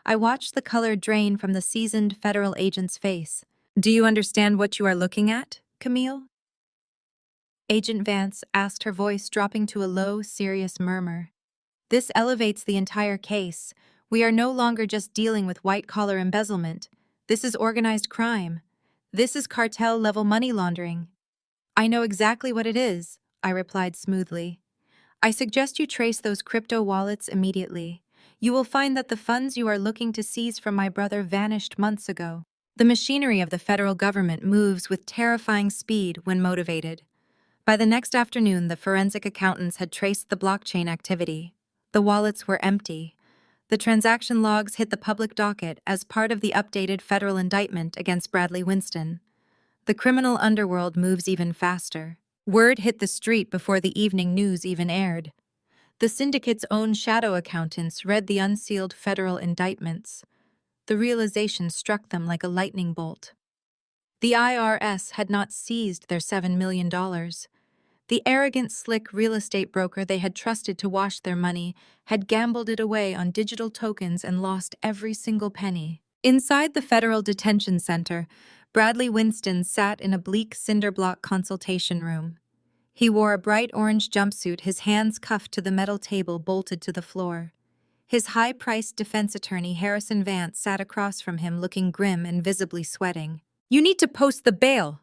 I watched the color drain from the seasoned federal agent's face. Do you understand what you are looking at, Camille? Agent Vance asked, her voice dropping to a low, serious murmur. This elevates the entire case. We are no longer just dealing with white-collar embezzlement. This is organized crime. This is cartel-level money laundering. I know exactly what it is, I replied smoothly. I suggest you trace those crypto wallets immediately. You will find that the funds you are looking to seize from my brother vanished months ago. The machinery of the federal government moves with terrifying speed when motivated. By the next afternoon, the forensic accountants had traced the blockchain activity. The wallets were empty. The transaction logs hit the public docket as part of the updated federal indictment against Bradley Winston. The criminal underworld moves even faster. Word hit the street before the evening news even aired. The syndicate's own shadow accountants read the unsealed federal indictments. The realization struck them like a lightning bolt. The IRS had not seized their $7 million. The arrogant, slick real estate broker they had trusted to wash their money had gambled it away on digital tokens and lost every single penny. Inside the federal detention center, Bradley Winston sat in a bleak cinder-block consultation room. He wore a bright orange jumpsuit, his hands cuffed to the metal table bolted to the floor. His high-priced defense attorney, Harrison Vance, sat across from him, looking grim and visibly sweating. "You need to post the bail,"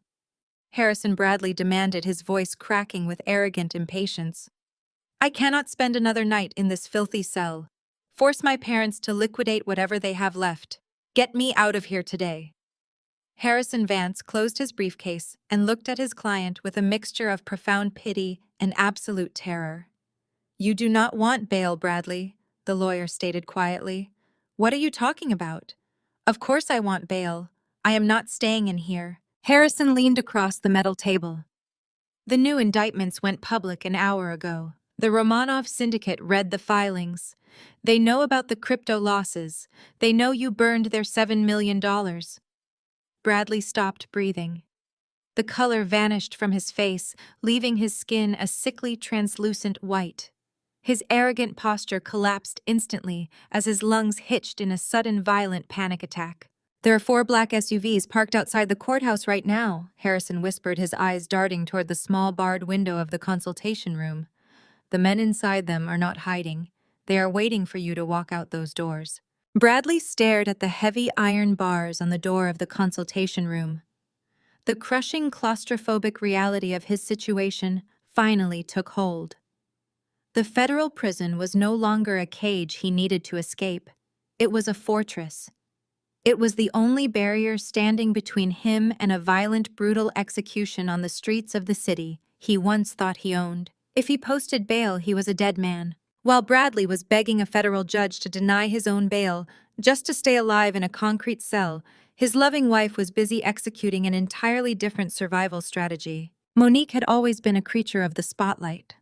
Harrison Bradley demanded, his voice cracking with arrogant impatience. "I cannot spend another night in this filthy cell. Force my parents to liquidate whatever they have left. Get me out of here today." Harrison Vance closed his briefcase and looked at his client with a mixture of profound pity and absolute terror. "You do not want bail, Bradley," the lawyer stated quietly. "What are you talking about?" "Of course I want bail. I am not staying in here." Harrison leaned across the metal table. "The new indictments went public an hour ago. The Romanov syndicate read the filings. They know about the crypto losses. They know you burned their $7 million. Bradley stopped breathing. The color vanished from his face, leaving his skin a sickly, translucent white. His arrogant posture collapsed instantly as his lungs hitched in a sudden, violent panic attack. "There are 4 black SUVs parked outside the courthouse right now," Harrison whispered, his eyes darting toward the small barred window of the consultation room. "The men inside them are not hiding. They are waiting for you to walk out those doors." Bradley stared at the heavy iron bars on the door of the consultation room. The crushing, claustrophobic reality of his situation finally took hold. The federal prison was no longer a cage he needed to escape. It was a fortress. It was the only barrier standing between him and a violent, brutal execution on the streets of the city he once thought he owned. If he posted bail, he was a dead man. While Bradley was begging a federal judge to deny his own bail just to stay alive in a concrete cell, his loving wife was busy executing an entirely different survival strategy. Monique had always been a creature of the spotlight.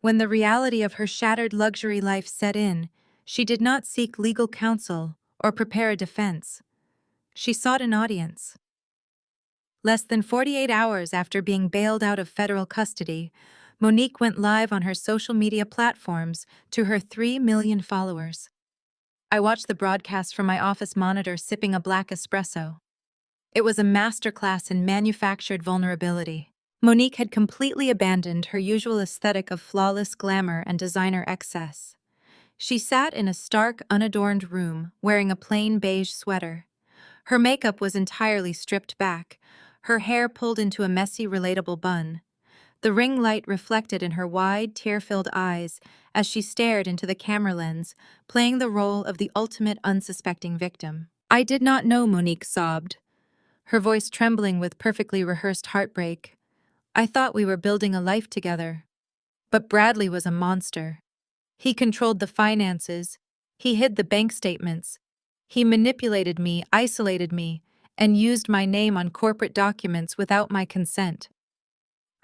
When the reality of her shattered luxury life set in, she did not seek legal counsel or prepare a defense. She sought an audience. Less than 48 hours after being bailed out of federal custody, Monique went live on her social media platforms to her 3 million followers. I watched the broadcast from my office monitor sipping a black espresso. It was a masterclass in manufactured vulnerability. Monique had completely abandoned her usual aesthetic of flawless glamour and designer excess. She sat in a stark, unadorned room, wearing a plain beige sweater. Her makeup was entirely stripped back, her hair pulled into a messy, relatable bun. The ring light reflected in her wide, tear-filled eyes as she stared into the camera lens, playing the role of the ultimate unsuspecting victim. "I did not know," Monique sobbed, her voice trembling with perfectly rehearsed heartbreak. "I thought we were building a life together. But Bradley was a monster. He controlled the finances. He hid the bank statements. He manipulated me, isolated me, and used my name on corporate documents without my consent.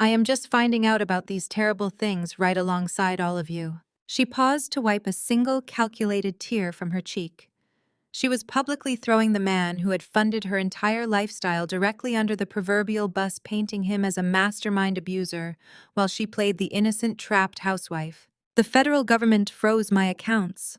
I am just finding out about these terrible things right alongside all of you." She paused to wipe a single calculated tear from her cheek. She was publicly throwing the man who had funded her entire lifestyle directly under the proverbial bus, painting him as a mastermind abuser, while she played the innocent, trapped housewife. "The federal government froze my accounts."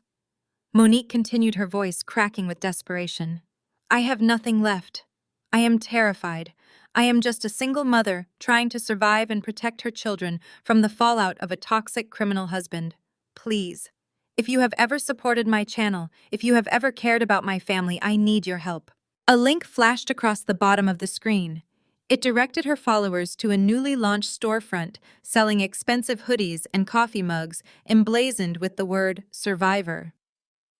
Monique continued, her voice cracking with desperation. "I have nothing left. I am terrified. I am just a single mother trying to survive and protect her children from the fallout of a toxic criminal husband. Please, if you have ever supported my channel, if you have ever cared about my family, I need your help." A link flashed across the bottom of the screen. It directed her followers to a newly launched storefront selling expensive hoodies and coffee mugs emblazoned with the word "Survivor."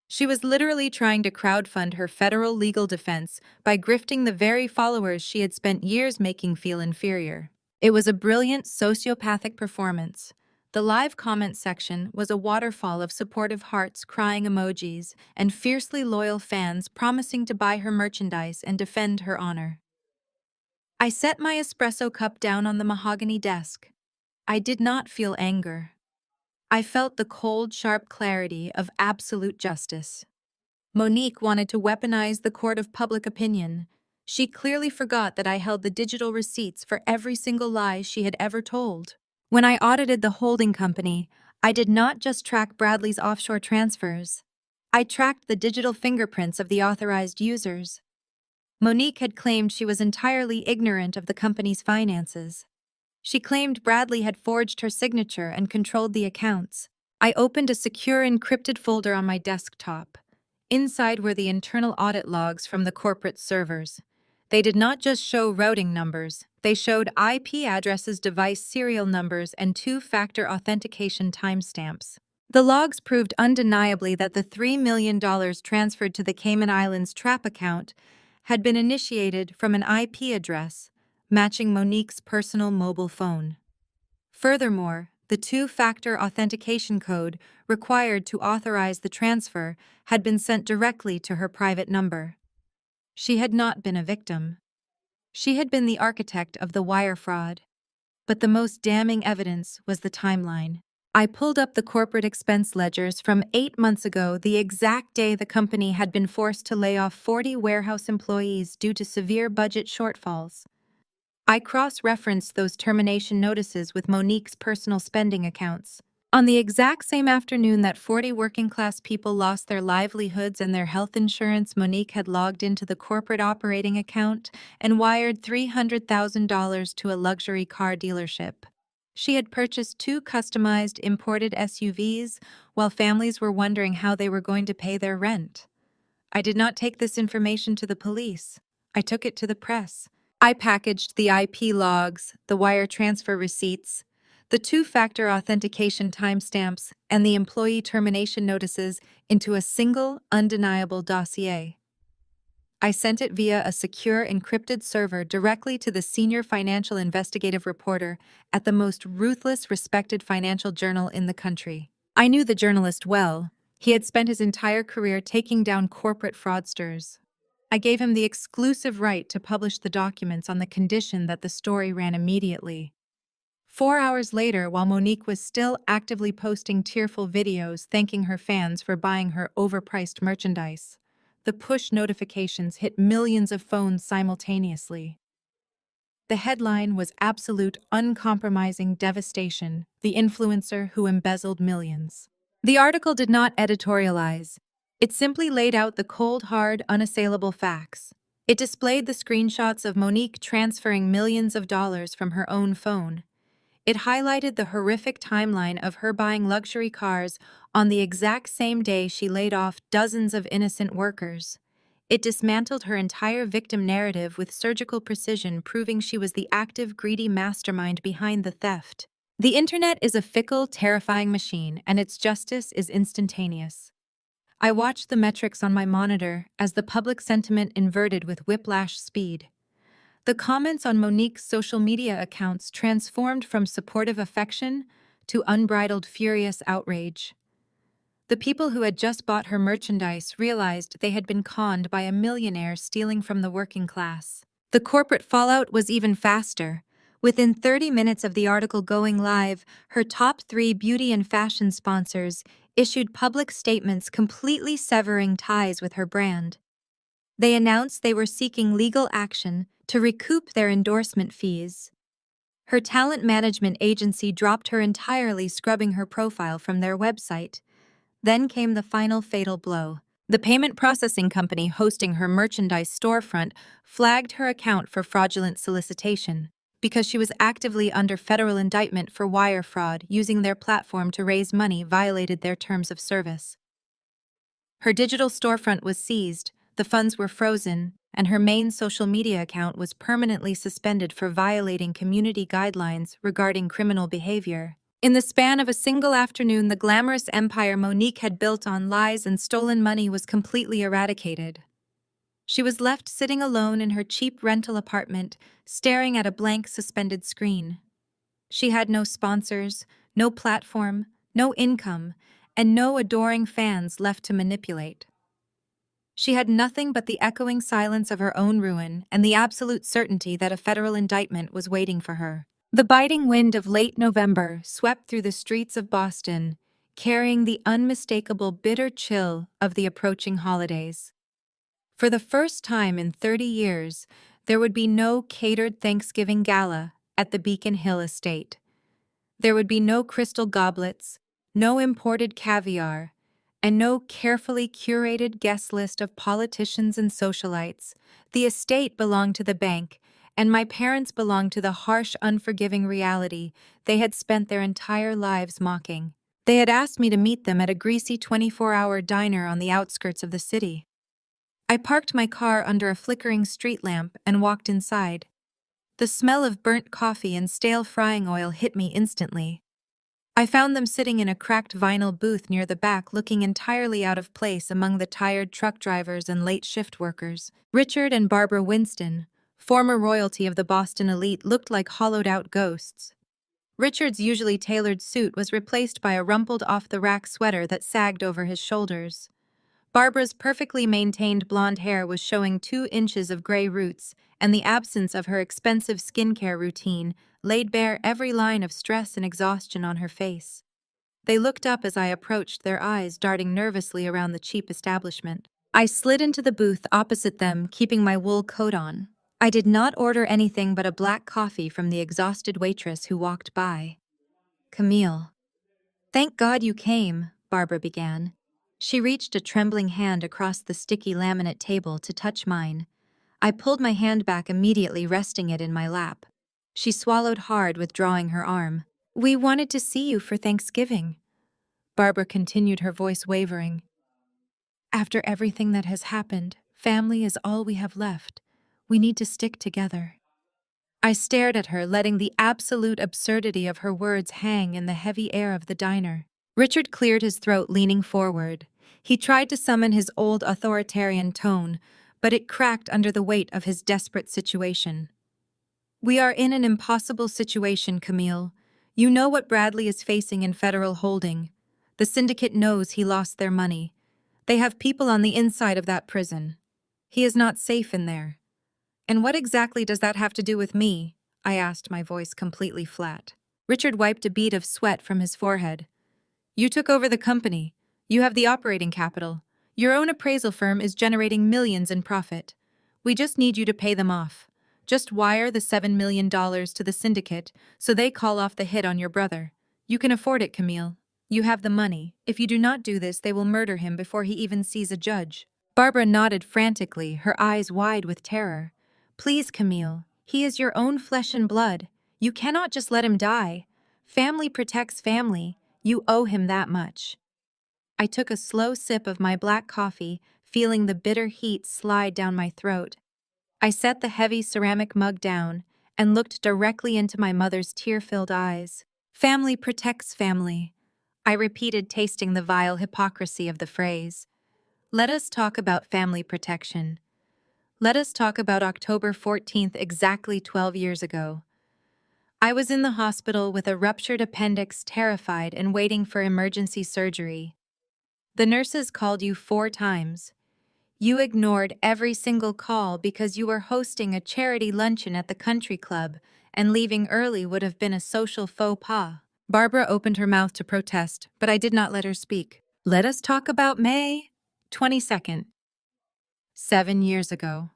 She was literally trying to crowdfund her federal legal defense by grifting the very followers she had spent years making feel inferior. It was a brilliant sociopathic performance. The live comment section was a waterfall of supportive hearts, crying emojis, and fiercely loyal fans promising to buy her merchandise and defend her honor. I set my espresso cup down on the mahogany desk. I did not feel anger. I felt the cold, sharp clarity of absolute justice. Monique wanted to weaponize the court of public opinion. She clearly forgot that I held the digital receipts for every single lie she had ever told. When I audited the holding company, I did not just track Bradley's offshore transfers. I tracked the digital fingerprints of the authorized users. Monique had claimed she was entirely ignorant of the company's finances. She claimed Bradley had forged her signature and controlled the accounts. I opened a secure encrypted folder on my desktop. Inside were the internal audit logs from the corporate servers. They did not just show routing numbers, they showed IP addresses, device serial numbers, and two-factor authentication timestamps. The logs proved undeniably that the $3 million transferred to the Cayman Islands trap account had been initiated from an IP address matching Monique's personal mobile phone. Furthermore, the two-factor authentication code required to authorize the transfer had been sent directly to her private number. She had not been a victim. She had been the architect of the wire fraud. But the most damning evidence was the timeline. I pulled up the corporate expense ledgers from 8 months ago, the exact day the company had been forced to lay off 40 warehouse employees due to severe budget shortfalls. I cross-referenced those termination notices with Monique's personal spending accounts. On the exact same afternoon that 40 working-class people lost their livelihoods and their health insurance, Monique had logged into the corporate operating account and wired $300,000 to a luxury car dealership. She had purchased 2 customized imported SUVs while families were wondering how they were going to pay their rent. I did not take this information to the police. I took it to the press. I packaged the IP logs, the wire transfer receipts, the two-factor authentication timestamps, and the employee termination notices into a single, undeniable dossier. I sent it via a secure encrypted server directly to the senior financial investigative reporter at the most ruthless, respected financial journal in the country. I knew the journalist well. He had spent his entire career taking down corporate fraudsters. I gave him the exclusive right to publish the documents on the condition that the story ran immediately. 4 hours later, while Monique was still actively posting tearful videos thanking her fans for buying her overpriced merchandise, the push notifications hit millions of phones simultaneously. The headline was absolute, uncompromising devastation, the influencer who embezzled millions. The article did not editorialize. It simply laid out the cold, hard, unassailable facts. It displayed the screenshots of Monique transferring millions of dollars from her own phone. It highlighted the horrific timeline of her buying luxury cars on the exact same day she laid off dozens of innocent workers. It dismantled her entire victim narrative with surgical precision, proving she was the active, greedy mastermind behind the theft. The internet is a fickle, terrifying machine, and its justice is instantaneous. I watched the metrics on my monitor as the public sentiment inverted with whiplash speed. The comments on Monique's social media accounts transformed from supportive affection to unbridled, furious outrage. The people who had just bought her merchandise realized they had been conned by a millionaire stealing from the working class. The corporate fallout was even faster. Within 30 minutes of the article going live, her top 3 beauty and fashion sponsors issued public statements completely severing ties with her brand. They announced they were seeking legal action to recoup their endorsement fees. Her talent management agency dropped her entirely, scrubbing her profile from their website. Then came the final fatal blow. The payment processing company hosting her merchandise storefront flagged her account for fraudulent solicitation because she was actively under federal indictment for wire fraud, using their platform to raise money violated their terms of service. Her digital storefront was seized, the funds were frozen, and her main social media account was permanently suspended for violating community guidelines regarding criminal behavior. In the span of a single afternoon, the glamorous empire Monique had built on lies and stolen money was completely eradicated. She was left sitting alone in her cheap rental apartment, staring at a blank, suspended screen. She had no sponsors, no platform, no income, and no adoring fans left to manipulate. She had nothing but the echoing silence of her own ruin and the absolute certainty that a federal indictment was waiting for her. The biting wind of late November swept through the streets of Boston, carrying the unmistakable bitter chill of the approaching holidays. For the first time in 30 years, there would be no catered Thanksgiving gala at the Beacon Hill estate. There would be no crystal goblets, no imported caviar, and no carefully curated guest list of politicians and socialites. The estate belonged to the bank, and my parents belonged to the harsh, unforgiving reality they had spent their entire lives mocking. They had asked me to meet them at a greasy 24-hour diner on the outskirts of the city. I parked my car under a flickering street lamp and walked inside. The smell of burnt coffee and stale frying oil hit me instantly. I found them sitting in a cracked vinyl booth near the back, looking entirely out of place among the tired truck drivers and late shift workers. Richard and Barbara Winston, former royalty of the Boston elite, looked like hollowed-out ghosts. Richard's usually tailored suit was replaced by a rumpled off-the-rack sweater that sagged over his shoulders. Barbara's perfectly maintained blonde hair was showing 2 inches of gray roots, and the absence of her expensive skincare routine laid bare every line of stress and exhaustion on her face. They looked up as I approached, their eyes darting nervously around the cheap establishment. I slid into the booth opposite them, keeping my wool coat on. I did not order anything but a black coffee from the exhausted waitress who walked by. "Camille." "Thank God you came," Barbara began. She reached a trembling hand across the sticky laminate table to touch mine. I pulled my hand back immediately, resting it in my lap. She swallowed hard, withdrawing her arm. "We wanted to see you for Thanksgiving," Barbara continued, her voice wavering. "After everything that has happened, family is all we have left. We need to stick together." I stared at her, letting the absolute absurdity of her words hang in the heavy air of the diner. Richard cleared his throat, leaning forward. He tried to summon his old authoritarian tone, but it cracked under the weight of his desperate situation. "We are in an impossible situation, Camille. You know what Bradley is facing in federal holding. The syndicate knows he lost their money. They have people on the inside of that prison. He is not safe in there." "And what exactly does that have to do with me?" I asked, my voice completely flat. Richard wiped a bead of sweat from his forehead. "You took over the company. You have the operating capital. Your own appraisal firm is generating millions in profit. We just need you to pay them off. Just wire the $7 million to the syndicate so they call off the hit on your brother. You can afford it, Camille. You have the money. If you do not do this, they will murder him before he even sees a judge." Barbara nodded frantically, her eyes wide with terror. "Please, Camille. He is your own flesh and blood. You cannot just let him die. Family protects family. You owe him that much." I took a slow sip of my black coffee, feeling the bitter heat slide down my throat. I set the heavy ceramic mug down and looked directly into my mother's tear-filled eyes. "Family protects family," I repeated, tasting the vile hypocrisy of the phrase. "Let us talk about family protection. Let us talk about October 14th, exactly 12 years ago. I was in the hospital with a ruptured appendix, terrified and waiting for emergency surgery. The nurses called you 4 times. You ignored every single call because you were hosting a charity luncheon at the country club, and leaving early would have been a social faux pas." Barbara opened her mouth to protest, but I did not let her speak. "Let us talk about May 22nd. 7 years ago."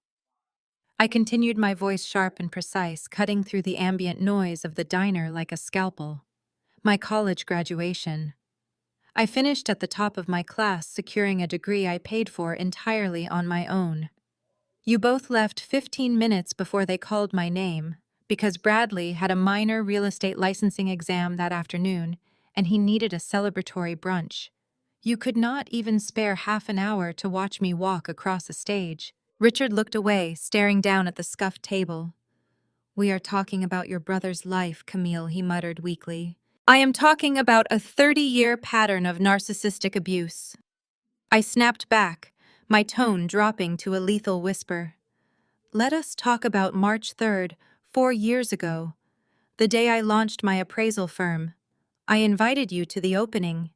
I continued, my voice sharp and precise, cutting through the ambient noise of the diner like a scalpel. "My college graduation. I finished at the top of my class, securing a degree I paid for entirely on my own. You both left 15 minutes before they called my name, because Bradley had a minor real estate licensing exam that afternoon, and he needed a celebratory brunch. You could not even spare half an hour to watch me walk across a stage." Richard looked away, staring down at the scuffed table. "We are talking about your brother's life, Camille," he muttered weakly. "I am talking about a 30-year pattern of narcissistic abuse." I snapped back, my tone dropping to a lethal whisper. "Let us talk about March 3rd, 4 years ago, the day I launched my appraisal firm. I invited you to the opening.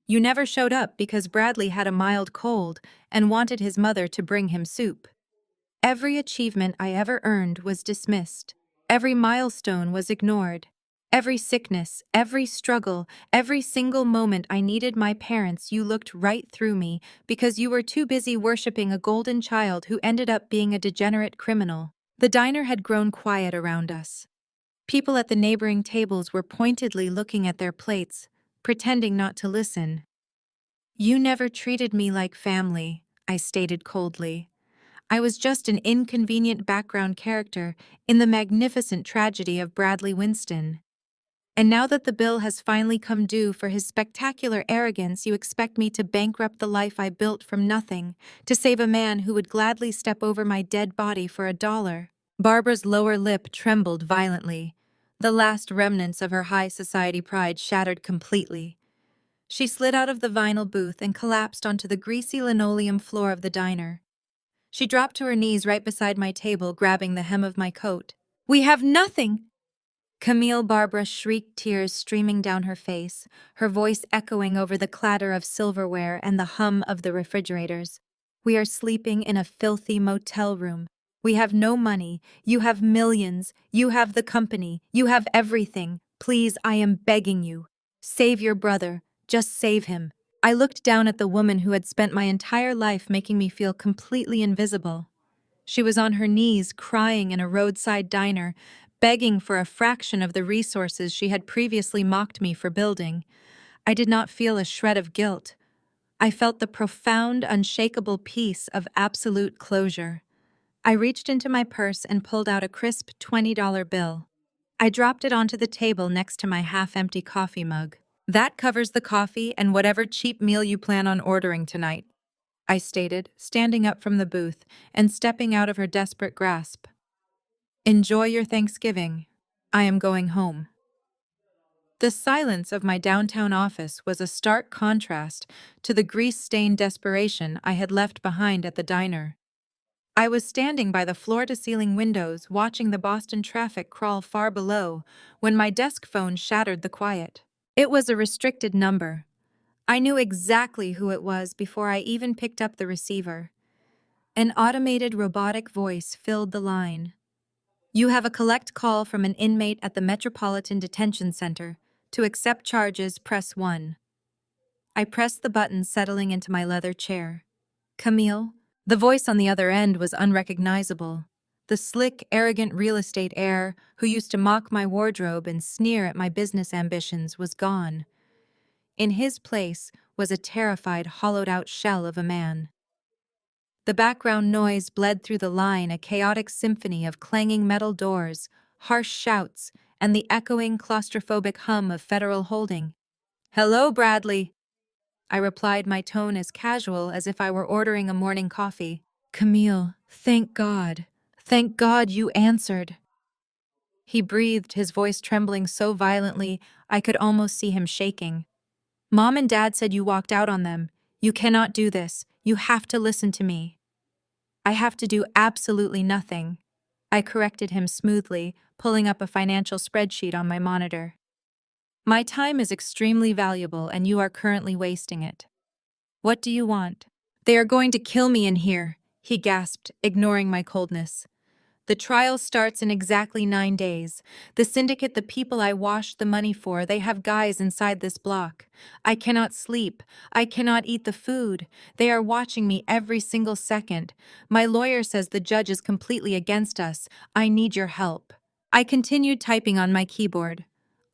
You never showed up because Bradley had a mild cold and wanted his mother to bring him soup. Every achievement I ever earned was dismissed. Every milestone was ignored. Every sickness, every struggle, every single moment I needed my parents, you looked right through me because you were too busy worshiping a golden child who ended up being a degenerate criminal." The diner had grown quiet around us. People at the neighboring tables were pointedly looking at their plates, pretending not to listen. "You never treated me like family," I stated coldly. "I was just an inconvenient background character in the magnificent tragedy of Bradley Winston. And now that the bill has finally come due for his spectacular arrogance, you expect me to bankrupt the life I built from nothing, to save a man who would gladly step over my dead body for $1. Barbara's lower lip trembled violently. The last remnants of her high society pride shattered completely. She slid out of the vinyl booth and collapsed onto the greasy linoleum floor of the diner. She dropped to her knees right beside my table, grabbing the hem of my coat. "We have nothing!" Camille, Barbara shrieked, tears streaming down her face, her voice echoing over the clatter of silverware and the hum of the refrigerators. "We are sleeping in a filthy motel room. We have no money. You have millions. You have the company. You have everything. Please, I am begging you. Save your brother. Just save him." I looked down at the woman who had spent my entire life making me feel completely invisible. She was on her knees, crying in a roadside diner, begging for a fraction of the resources she had previously mocked me for building. I did not feel a shred of guilt. I felt the profound, unshakable peace of absolute closure. I reached into my purse and pulled out a crisp $20 bill. I dropped it onto the table next to my half-empty coffee mug. "That covers the coffee and whatever cheap meal you plan on ordering tonight," I stated, standing up from the booth and stepping out of her desperate grasp. Enjoy your Thanksgiving. I am going home. The silence of my downtown office was a stark contrast to the grease-stained desperation I had left behind at the diner. I was standing by the floor-to-ceiling windows watching the Boston traffic crawl far below when my desk phone shattered the quiet. It was a restricted number. I knew exactly who it was before I even picked up the receiver. An automated robotic voice filled the line. You have a collect call from an inmate at the Metropolitan Detention Center. To accept charges, press 1. I pressed the button, settling into my leather chair. Camille? The voice on the other end was unrecognizable. The slick, arrogant real estate heir who used to mock my wardrobe and sneer at my business ambitions was gone. In his place was a terrified, hollowed-out shell of a man. The background noise bled through the line, a chaotic symphony of clanging metal doors, harsh shouts, and the echoing, claustrophobic hum of federal holding. "Hello, Bradley," I replied, my tone as casual as if I were ordering a morning coffee. "Camille, thank God. Thank God you answered." He breathed, his voice trembling so violently I could almost see him shaking. "Mom and Dad said you walked out on them. You cannot do this. You have to listen to me." "I have to do absolutely nothing," I corrected him smoothly, pulling up a financial spreadsheet on my monitor. "My time is extremely valuable and you are currently wasting it. What do you want?" "They are going to kill me in here," he gasped, ignoring my coldness. "The trial starts in exactly 9 days. The syndicate, the people I washed the money for, they have guys inside this block. I cannot sleep. I cannot eat the food. They are watching me every single second. My lawyer says the judge is completely against us. I need your help." I continued typing on my keyboard.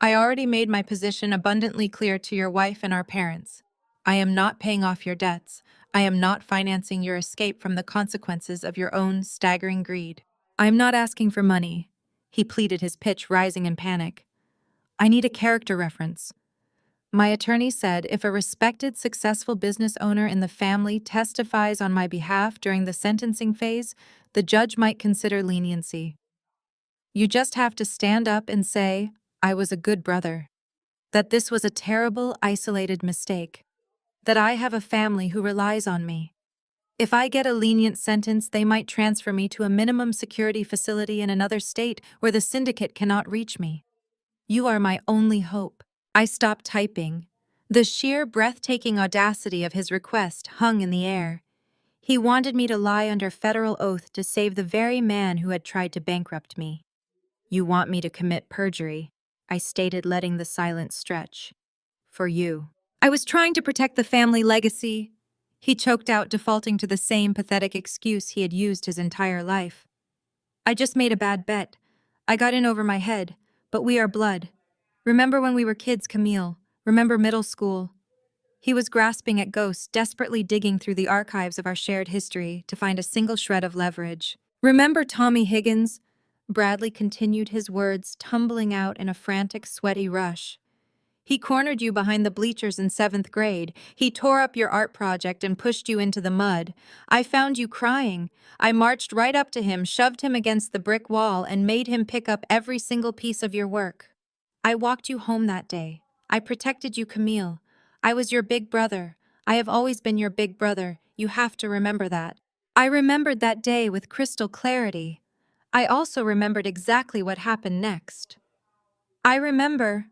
"I already made my position abundantly clear to your wife and our parents. I am not paying off your debts. I am not financing your escape from the consequences of your own staggering greed. I am not asking for money," he pleaded, his pitch rising in panic. "I need a character reference." My attorney said if a respected, successful business owner in the family testifies on my behalf during the sentencing phase, the judge might consider leniency. "You just have to stand up and say, I was a good brother. That this was a terrible, isolated mistake. That I have a family who relies on me. If I get a lenient sentence, they might transfer me to a minimum security facility in another state where the syndicate cannot reach me. You are my only hope." I stopped typing. The sheer, breathtaking audacity of his request hung in the air. He wanted me to lie under federal oath to save the very man who had tried to bankrupt me. "You want me to commit perjury," I stated, letting the silence stretch. "For you." "I was trying to protect the family legacy," he choked out, defaulting to the same pathetic excuse he had used his entire life. "I just made a bad bet. I got in over my head, but we are blood. Remember when we were kids, Camille? Remember middle school?" He was grasping at ghosts, desperately digging through the archives of our shared history to find a single shred of leverage. "Remember Tommy Higgins?" Bradley continued, his words tumbling out in a frantic, sweaty rush. "He cornered you behind the bleachers in 7th grade. He tore up your art project and pushed you into the mud. I found you crying. I marched right up to him, shoved him against the brick wall, and made him pick up every single piece of your work. I walked you home that day. I protected you, Camille. I was your big brother. I have always been your big brother. You have to remember that." I remembered that day with crystal clarity. I also remembered exactly what happened next. "I remember,"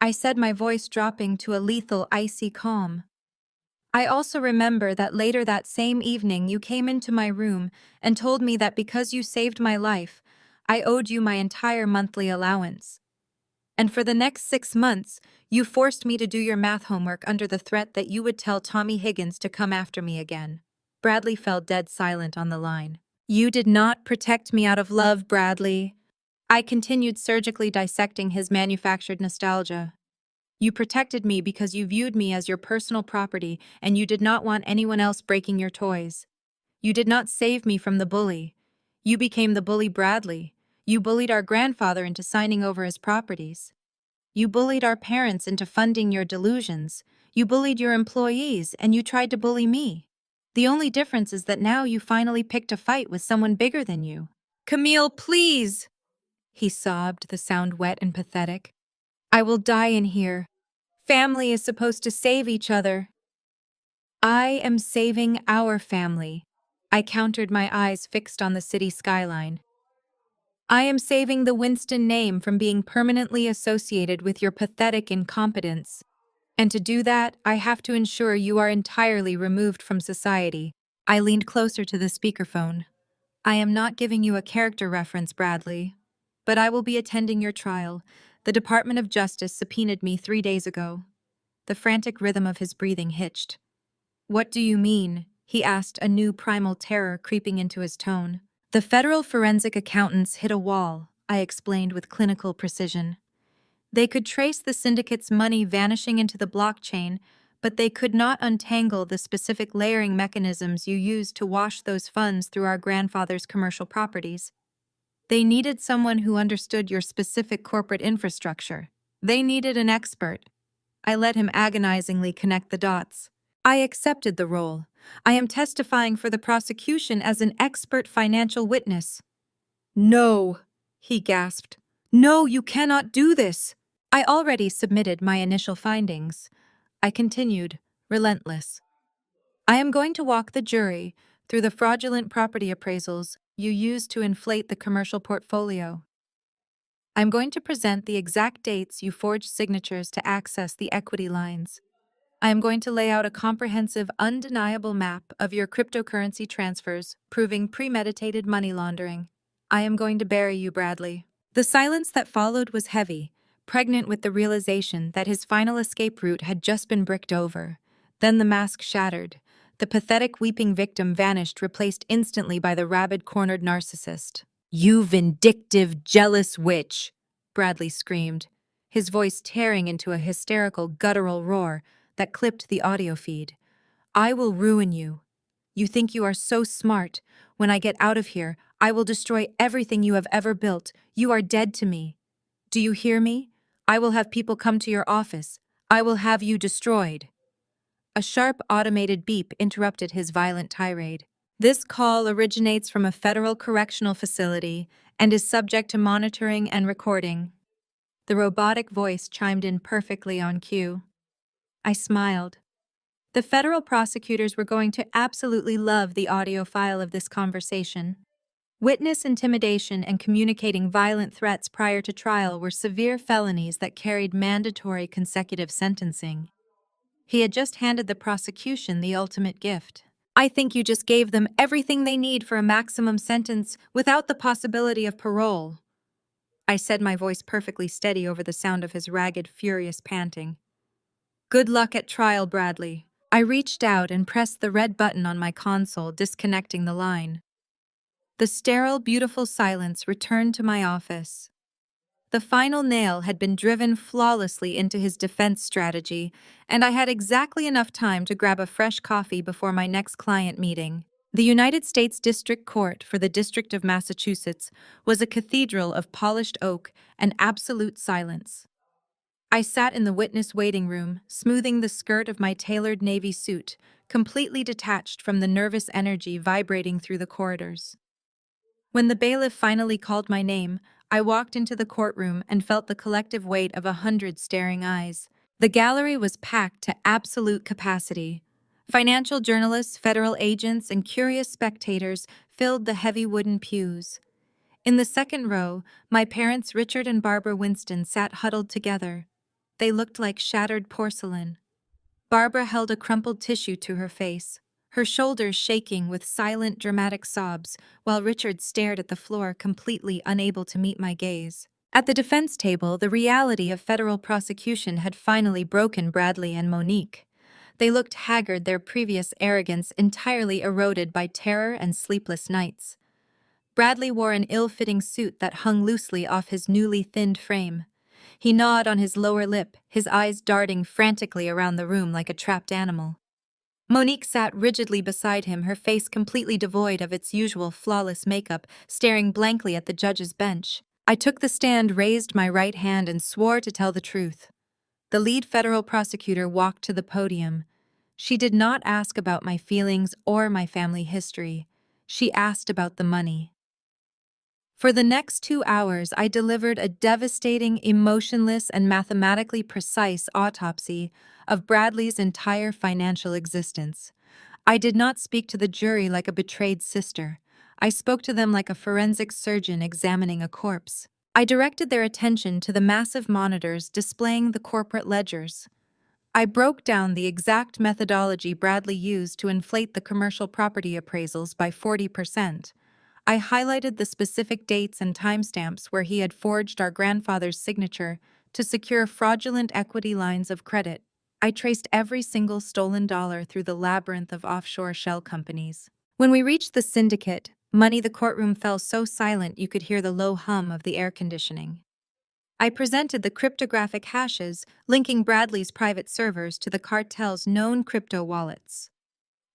I said, my voice dropping to a lethal, icy calm. "I also remember that later that same evening you came into my room and told me that because you saved my life, I owed you my entire monthly allowance. And for the next 6 months, you forced me to do your math homework under the threat that you would tell Tommy Higgins to come after me again." Bradley fell dead silent on the line. "You did not protect me out of love, Bradley." I continued, surgically dissecting his manufactured nostalgia. "You protected me because you viewed me as your personal property and you did not want anyone else breaking your toys. You did not save me from the bully. You became the bully, Bradley. You bullied our grandfather into signing over his properties. You bullied our parents into funding your delusions. You bullied your employees, and you tried to bully me. The only difference is that now you finally picked a fight with someone bigger than you." Camille, please! He sobbed, the sound wet and pathetic. I will die in here. Family is supposed to save each other. I am saving our family. I countered, my eyes fixed on the city skyline. I am saving the Winston name from being permanently associated with your pathetic incompetence. And to do that, I have to ensure you are entirely removed from society. I leaned closer to the speakerphone. I am not giving you a character reference, Bradley, but I will be attending your trial. The Department of Justice subpoenaed me 3 days ago. The frantic rhythm of his breathing hitched. What do you mean? He asked, a new primal terror creeping into his tone. The federal forensic accountants hit a wall, I explained with clinical precision. They could trace the syndicate's money vanishing into the blockchain, but they could not untangle the specific layering mechanisms you used to wash those funds through our grandfather's commercial properties. They needed someone who understood your specific corporate infrastructure. They needed an expert. I let him agonizingly connect the dots. I accepted the role. I am testifying for the prosecution as an expert financial witness. No, he gasped. No, you cannot do this. I already submitted my initial findings. I continued, relentless. I am going to walk the jury through the fraudulent property appraisals you used to inflate the commercial portfolio. I'm going to present the exact dates you forged signatures to access the equity lines. I am going to lay out a comprehensive, undeniable map of your cryptocurrency transfers, proving premeditated money laundering. I am going to bury you, Bradley. The silence that followed was heavy, pregnant with the realization that his final escape route had just been bricked over. Then the mask shattered. The pathetic weeping victim vanished, replaced instantly by the rabid-cornered narcissist. You vindictive, jealous witch! Bradley screamed, his voice tearing into a hysterical, guttural roar that clipped the audio feed. I will ruin you. You think you are so smart. When I get out of here, I will destroy everything you have ever built. You are dead to me. Do you hear me? I will have people come to your office. I will have you destroyed. A sharp automated beep interrupted his violent tirade. This call originates from a federal correctional facility and is subject to monitoring and recording. The robotic voice chimed in perfectly on cue. I smiled. The federal prosecutors were going to absolutely love the audio file of this conversation. Witness intimidation and communicating violent threats prior to trial were severe felonies that carried mandatory consecutive sentencing. He had just handed the prosecution the ultimate gift. I think you just gave them everything they need for a maximum sentence without the possibility of parole. I said, my voice perfectly steady over the sound of his ragged, furious panting. Good luck at trial, Bradley. I reached out and pressed the red button on my console, disconnecting the line. The sterile, beautiful silence returned to my office. The final nail had been driven flawlessly into his defense strategy, and I had exactly enough time to grab a fresh coffee before my next client meeting. The United States District Court for the District of Massachusetts was a cathedral of polished oak and absolute silence. I sat in the witness waiting room, smoothing the skirt of my tailored navy suit, completely detached from the nervous energy vibrating through the corridors. When the bailiff finally called my name, I walked into the courtroom and felt the collective weight of 100 staring eyes. The gallery was packed to absolute capacity. Financial journalists, federal agents, and curious spectators filled the heavy wooden pews. In the second row, my parents Richard and Barbara Winston sat huddled together. They looked like shattered porcelain. Barbara held a crumpled tissue to her face, her shoulders shaking with silent, dramatic sobs, while Richard stared at the floor, completely unable to meet my gaze. At the defense table, the reality of federal prosecution had finally broken Bradley and Monique. They looked haggard, their previous arrogance entirely eroded by terror and sleepless nights. Bradley wore an ill-fitting suit that hung loosely off his newly thinned frame. He gnawed on his lower lip, his eyes darting frantically around the room like a trapped animal. Monique sat rigidly beside him, her face completely devoid of its usual flawless makeup, staring blankly at the judge's bench. I took the stand, raised my right hand, and swore to tell the truth. The lead federal prosecutor walked to the podium. She did not ask about my feelings or my family history. She asked about the money. For the next 2 hours, I delivered a devastating, emotionless, and mathematically precise autopsy of Bradley's entire financial existence. I did not speak to the jury like a betrayed sister. I spoke to them like a forensic surgeon examining a corpse. I directed their attention to the massive monitors displaying the corporate ledgers. I broke down the exact methodology Bradley used to inflate the commercial property appraisals by 40%. I highlighted the specific dates and timestamps where he had forged our grandfather's signature to secure fraudulent equity lines of credit. I traced every single stolen dollar through the labyrinth of offshore shell companies. When we reached the syndicate, money, the courtroom fell so silent you could hear the low hum of the air conditioning. I presented the cryptographic hashes linking Bradley's private servers to the cartel's known crypto wallets.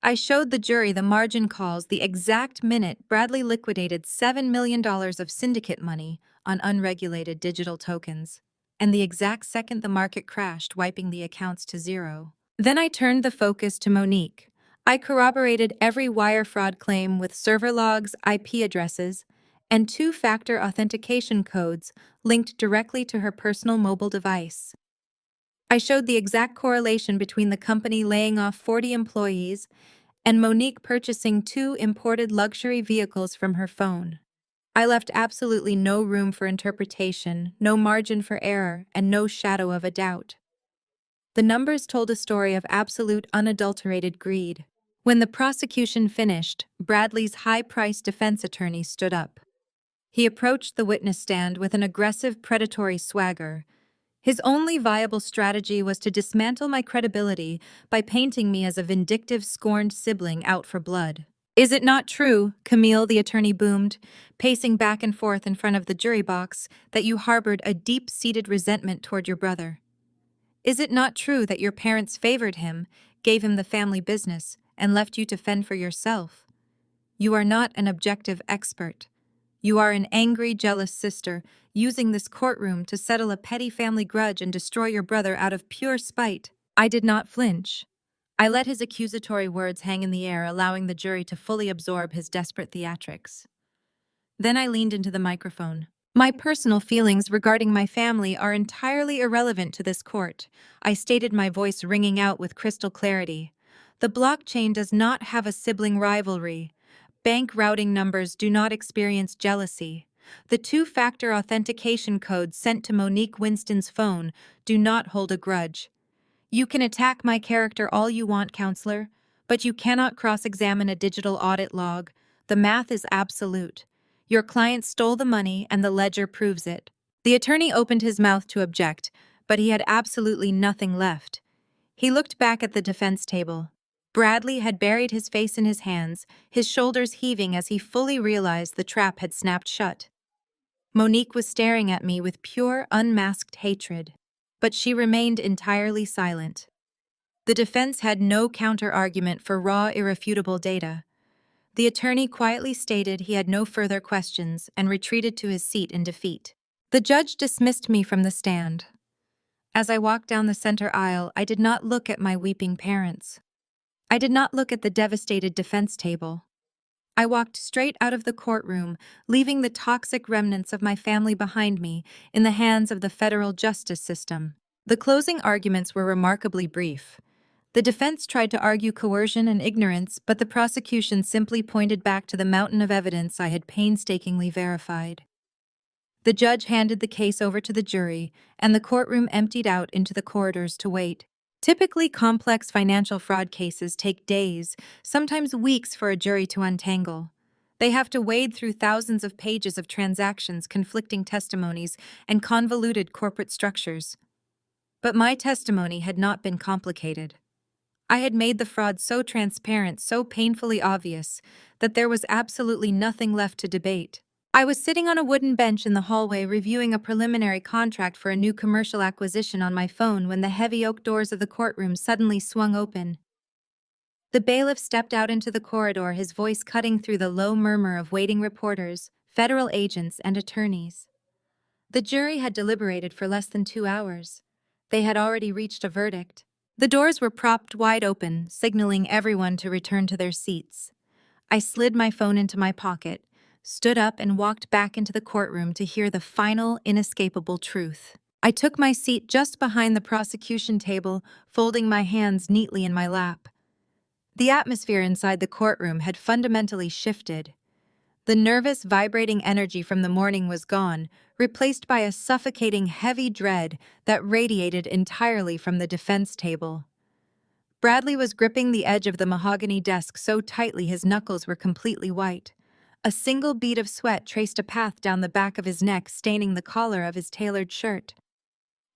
I showed the jury the margin calls the exact minute Bradley liquidated $7 million of syndicate money on unregulated digital tokens, and the exact second the market crashed, wiping the accounts to zero. Then I turned the focus to Monique. I corroborated every wire fraud claim with server logs, IP addresses, and two-factor authentication codes linked directly to her personal mobile device. I showed the exact correlation between the company laying off 40 employees and Monique purchasing 2 imported luxury vehicles from her phone. I left absolutely no room for interpretation, no margin for error, and no shadow of a doubt. The numbers told a story of absolute, unadulterated greed. When the prosecution finished, Bradley's high-priced defense attorney stood up. He approached the witness stand with an aggressive, predatory swagger. His only viable strategy was to dismantle my credibility by painting me as a vindictive, scorned sibling out for blood. "Is it not true," Camille, the attorney boomed, pacing back and forth in front of the jury box, "that you harbored a deep-seated resentment toward your brother? Is it not true that your parents favored him, gave him the family business, and left you to fend for yourself? You are not an objective expert. You are an angry, jealous sister, using this courtroom to settle a petty family grudge and destroy your brother out of pure spite." I did not flinch. I let his accusatory words hang in the air, allowing the jury to fully absorb his desperate theatrics. Then I leaned into the microphone. "My personal feelings regarding my family are entirely irrelevant to this court," I stated, my voice ringing out with crystal clarity. "The blockchain does not have a sibling rivalry. Bank routing numbers do not experience jealousy. The two-factor authentication codes sent to Monique Winston's phone do not hold a grudge. You can attack my character all you want, counselor, but you cannot cross-examine a digital audit log. The math is absolute. Your client stole the money and the ledger proves it." The attorney opened his mouth to object, but he had absolutely nothing left. He looked back at the defense table. Bradley had buried his face in his hands, his shoulders heaving as he fully realized the trap had snapped shut. Monique was staring at me with pure, unmasked hatred, but she remained entirely silent. The defense had no counter-argument for raw, irrefutable data. The attorney quietly stated he had no further questions and retreated to his seat in defeat. The judge dismissed me from the stand. As I walked down the center aisle, I did not look at my weeping parents. I did not look at the devastated defense table. I walked straight out of the courtroom, leaving the toxic remnants of my family behind me in the hands of the federal justice system. The closing arguments were remarkably brief. The defense tried to argue coercion and ignorance, but the prosecution simply pointed back to the mountain of evidence I had painstakingly verified. The judge handed the case over to the jury, and the courtroom emptied out into the corridors to wait. Typically, complex financial fraud cases take days, sometimes weeks, for a jury to untangle. They have to wade through thousands of pages of transactions, conflicting testimonies, and convoluted corporate structures. But my testimony had not been complicated. I had made the fraud so transparent, so painfully obvious, that there was absolutely nothing left to debate. I was sitting on a wooden bench in the hallway reviewing a preliminary contract for a new commercial acquisition on my phone when the heavy oak doors of the courtroom suddenly swung open. The bailiff stepped out into the corridor, his voice cutting through the low murmur of waiting reporters, federal agents, and attorneys. The jury had deliberated for less than 2 hours. They had already reached a verdict. The doors were propped wide open, signaling everyone to return to their seats. I slid my phone into my pocket, stood up and walked back into the courtroom to hear the final, inescapable truth. I took my seat just behind the prosecution table, folding my hands neatly in my lap. The atmosphere inside the courtroom had fundamentally shifted. The nervous, vibrating energy from the morning was gone, replaced by a suffocating, heavy dread that radiated entirely from the defense table. Bradley was gripping the edge of the mahogany desk so tightly his knuckles were completely white. A single bead of sweat traced a path down the back of his neck, staining the collar of his tailored shirt.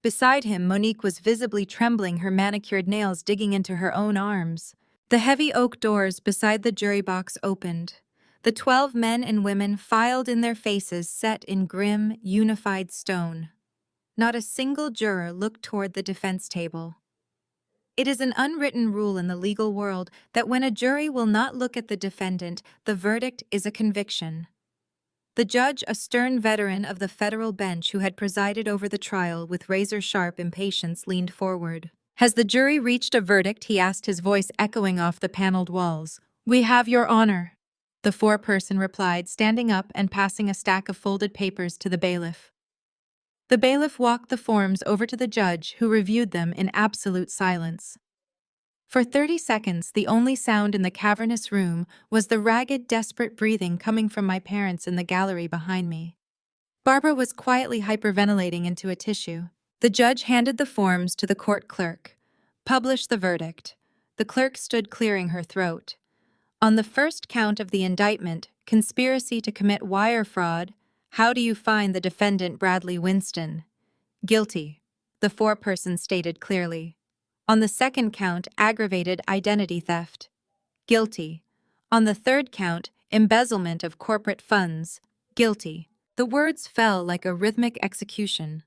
Beside him, Monique was visibly trembling, her manicured nails digging into her own arms. The heavy oak doors beside the jury box opened. The 12 men and women filed in, their faces set in grim, unified stone. Not a single juror looked toward the defense table. It is an unwritten rule in the legal world that when a jury will not look at the defendant, the verdict is a conviction. The judge, a stern veteran of the federal bench who had presided over the trial with razor-sharp impatience, leaned forward. "Has the jury reached a verdict?" he asked, his voice echoing off the paneled walls. "We have, Your Honor," the foreperson replied, standing up and passing a stack of folded papers to the bailiff. The bailiff walked the forms over to the judge, who reviewed them in absolute silence. For 30 seconds, the only sound in the cavernous room was the ragged, desperate breathing coming from my parents in the gallery behind me. Barbara was quietly hyperventilating into a tissue. The judge handed the forms to the court clerk. "Publish the verdict." The clerk stood clearing her throat. On the first count of the indictment, conspiracy to commit wire fraud, how do you find the defendant Bradley Winston? Guilty, the foreperson stated clearly. On the second count, aggravated identity theft. Guilty. On the third count, embezzlement of corporate funds. Guilty. The words fell like a rhythmic execution.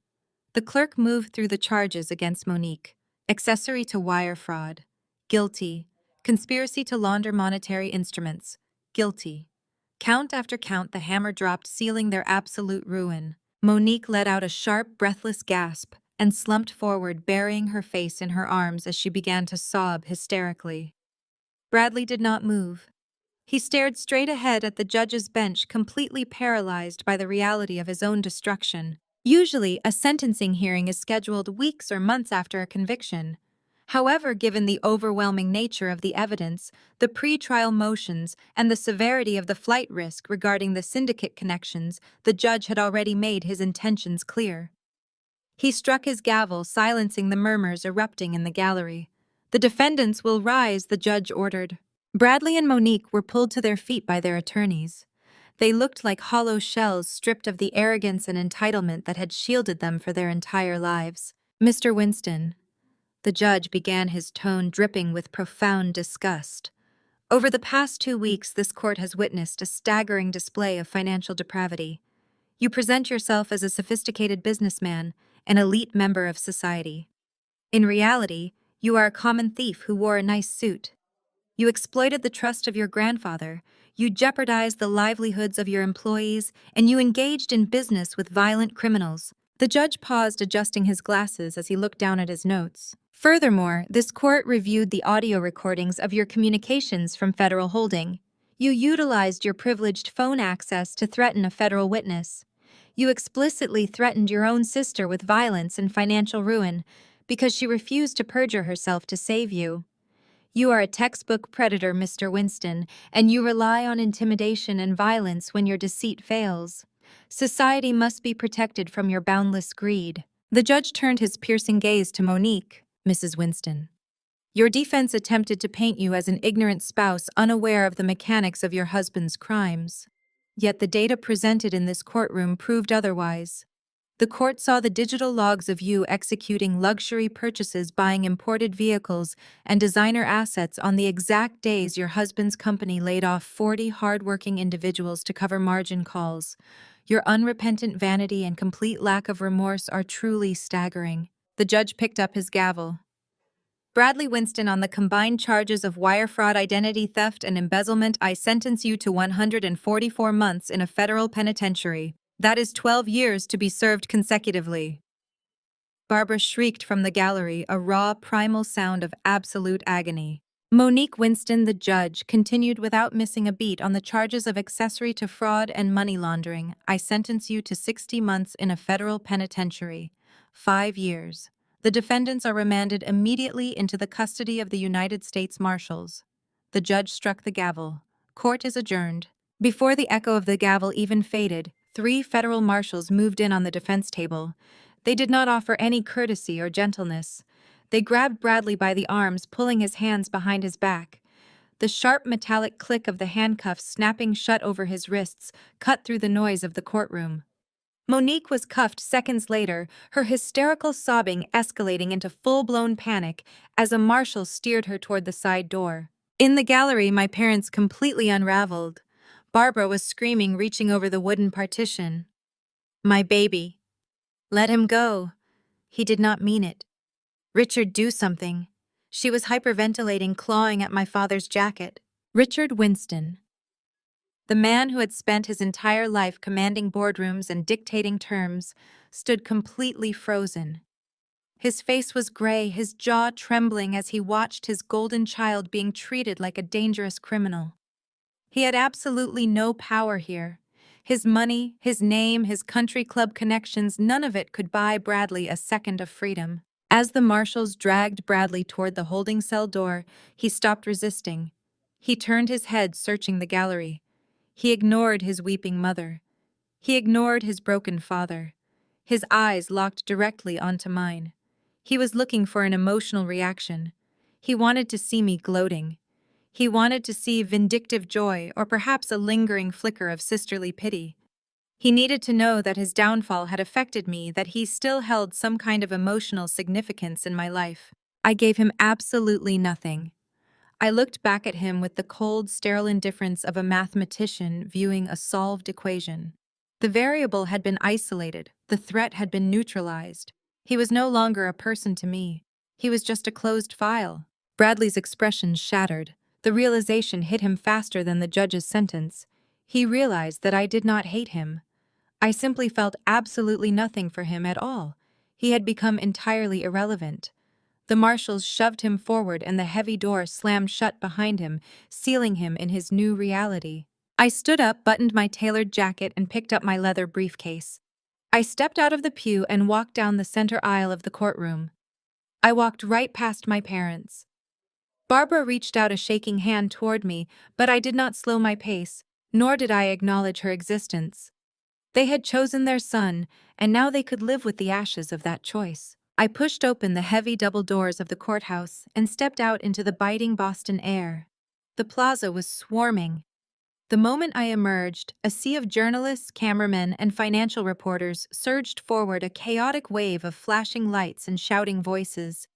The clerk moved through the charges against Monique. Accessory to wire fraud. Guilty. Conspiracy to launder monetary instruments. Guilty. Count after count, the hammer dropped, sealing their absolute ruin. Monique let out a sharp, breathless gasp and slumped forward, burying her face in her arms as she began to sob hysterically. Bradley did not move. He stared straight ahead at the judge's bench, completely paralyzed by the reality of his own destruction. Usually, a sentencing hearing is scheduled weeks or months after a conviction. However, given the overwhelming nature of the evidence, the pre-trial motions, and the severity of the flight risk regarding the syndicate connections, the judge had already made his intentions clear. He struck his gavel, silencing the murmurs erupting in the gallery. "The defendants will rise," the judge ordered. Bradley and Monique were pulled to their feet by their attorneys. They looked like hollow shells, stripped of the arrogance and entitlement that had shielded them for their entire lives. "Mr. Winston," the judge began, his tone dripping with profound disgust. "Over the past 2 weeks, this court has witnessed a staggering display of financial depravity. You present yourself as a sophisticated businessman, an elite member of society. In reality, you are a common thief who wore a nice suit. You exploited the trust of your grandfather, you jeopardized the livelihoods of your employees, and you engaged in business with violent criminals." The judge paused, adjusting his glasses as he looked down at his notes. "Furthermore, this court reviewed the audio recordings of your communications from federal holding. You utilized your privileged phone access to threaten a federal witness. You explicitly threatened your own sister with violence and financial ruin because she refused to perjure herself to save you. You are a textbook predator, Mr. Winston, and you rely on intimidation and violence when your deceit fails. Society must be protected from your boundless greed." The judge turned his piercing gaze to Monique. "Mrs. Winston, your defense attempted to paint you as an ignorant spouse unaware of the mechanics of your husband's crimes. Yet the data presented in this courtroom proved otherwise. The court saw the digital logs of you executing luxury purchases, buying imported vehicles, and designer assets on the exact days your husband's company laid off 40 hardworking individuals to cover margin calls. Your unrepentant vanity and complete lack of remorse are truly staggering." The judge picked up his gavel. "Bradley Winston, on the combined charges of wire fraud, identity theft, and embezzlement, I sentence you to 144 months in a federal penitentiary. That is 12 years to be served consecutively." Barbara shrieked from the gallery, a raw, primal sound of absolute agony. Monique Winston, the judge, continued without missing a beat on the charges of accessory to fraud and money laundering. I sentence you to 60 months in a federal penitentiary. 5 years. The defendants are remanded immediately into the custody of the United States Marshals. The judge struck the gavel. Court is adjourned. Before the echo of the gavel even faded, 3 federal marshals moved in on the defense table. They did not offer any courtesy or gentleness. They grabbed Bradley by the arms, pulling his hands behind his back. The sharp metallic click of the handcuffs snapping shut over his wrists cut through the noise of the courtroom. Monique was cuffed seconds later, her hysterical sobbing escalating into full-blown panic as a marshal steered her toward the side door. In the gallery, my parents completely unraveled. Barbara was screaming, reaching over the wooden partition. "My baby. Let him go." He did not mean it. "Richard, do something." She was hyperventilating, clawing at my father's jacket. Richard Winston. The man who had spent his entire life commanding boardrooms and dictating terms stood completely frozen. His face was gray, his jaw trembling as he watched his golden child being treated like a dangerous criminal. He had absolutely no power here. His money, his name, his country club connections, none of it could buy Bradley a second of freedom. As the marshals dragged Bradley toward the holding cell door, he stopped resisting. He turned his head, searching the gallery. He ignored his weeping mother. He ignored his broken father. His eyes locked directly onto mine. He was looking for an emotional reaction. He wanted to see me gloating. He wanted to see vindictive joy or perhaps a lingering flicker of sisterly pity. He needed to know that his downfall had affected me, that he still held some kind of emotional significance in my life. I gave him absolutely nothing. I looked back at him with the cold, sterile indifference of a mathematician viewing a solved equation. The variable had been isolated, the threat had been neutralized. He was no longer a person to me. He was just a closed file. Bradley's expression shattered. The realization hit him faster than the judge's sentence. He realized that I did not hate him. I simply felt absolutely nothing for him at all. He had become entirely irrelevant. The marshals shoved him forward and the heavy door slammed shut behind him, sealing him in his new reality. I stood up, buttoned my tailored jacket, and picked up my leather briefcase. I stepped out of the pew and walked down the center aisle of the courtroom. I walked right past my parents. Barbara reached out a shaking hand toward me, but I did not slow my pace, nor did I acknowledge her existence. They had chosen their son, and now they could live with the ashes of that choice. I pushed open the heavy double doors of the courthouse and stepped out into the biting Boston air. The plaza was swarming. The moment I emerged, a sea of journalists, cameramen, and financial reporters surged forward, a chaotic wave of flashing lights and shouting voices.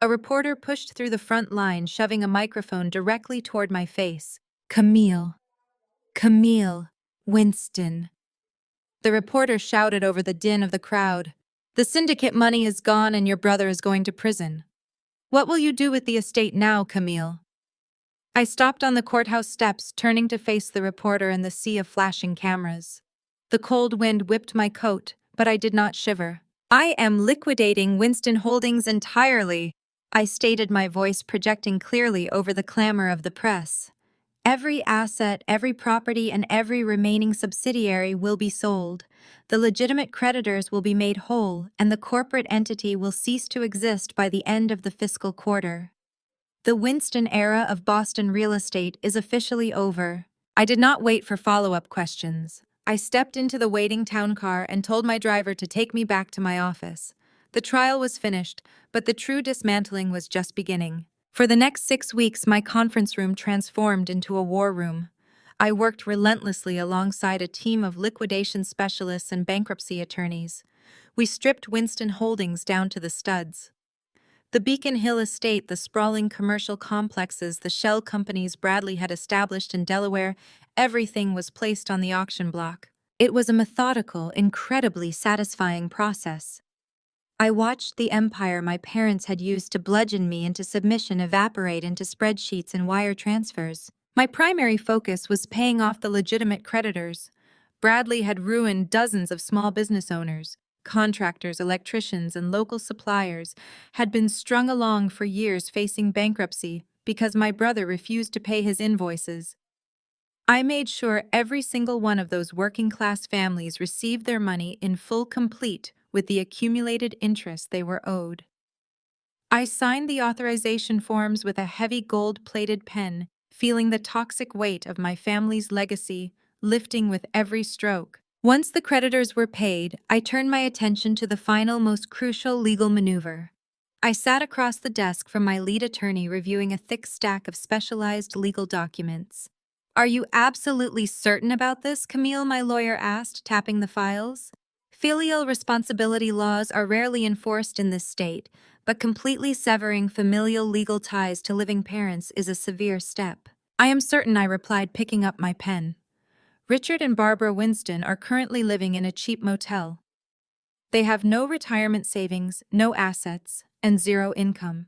A reporter pushed through the front line, shoving a microphone directly toward my face. "Camille. Camille. Winston." The reporter shouted over the din of the crowd. "The syndicate money is gone and your brother is going to prison. What will you do with the estate now, Camille?" I stopped on the courthouse steps, turning to face the reporter and the sea of flashing cameras. The cold wind whipped my coat, but I did not shiver. "I am liquidating Winston Holdings entirely," I stated, my voice projecting clearly over the clamor of the press. "Every asset, every property, and every remaining subsidiary will be sold. The legitimate creditors will be made whole, and the corporate entity will cease to exist by the end of the fiscal quarter. The Winston era of Boston real estate is officially over." I did not wait for follow-up questions. I stepped into the waiting town car and told my driver to take me back to my office. The trial was finished, but the true dismantling was just beginning. For the next 6 weeks, my conference room transformed into a war room. I worked relentlessly alongside a team of liquidation specialists and bankruptcy attorneys. We stripped Winston Holdings down to the studs. The Beacon Hill estate, the sprawling commercial complexes, the shell companies Bradley had established in Delaware, everything was placed on the auction block. It was a methodical, incredibly satisfying process. I watched the empire my parents had used to bludgeon me into submission evaporate into spreadsheets and wire transfers. My primary focus was paying off the legitimate creditors. Bradley had ruined dozens of small business owners. Contractors, electricians, and local suppliers had been strung along for years facing bankruptcy, because my brother refused to pay his invoices. I made sure every single one of those working-class families received their money in full complete with the accumulated interest they were owed. I signed the authorization forms with a heavy gold-plated pen, feeling the toxic weight of my family's legacy lifting with every stroke. Once the creditors were paid, I turned my attention to the final, most crucial legal maneuver. I sat across the desk from my lead attorney reviewing a thick stack of specialized legal documents. "Are you absolutely certain about this?" Camille, my lawyer, asked, tapping the files. Filial responsibility laws are rarely enforced in this state, but completely severing familial legal ties to living parents is a severe step. "I am certain," I replied, picking up my pen. "Richard and Barbara Winston are currently living in a cheap motel. They have no retirement savings, no assets, and zero income.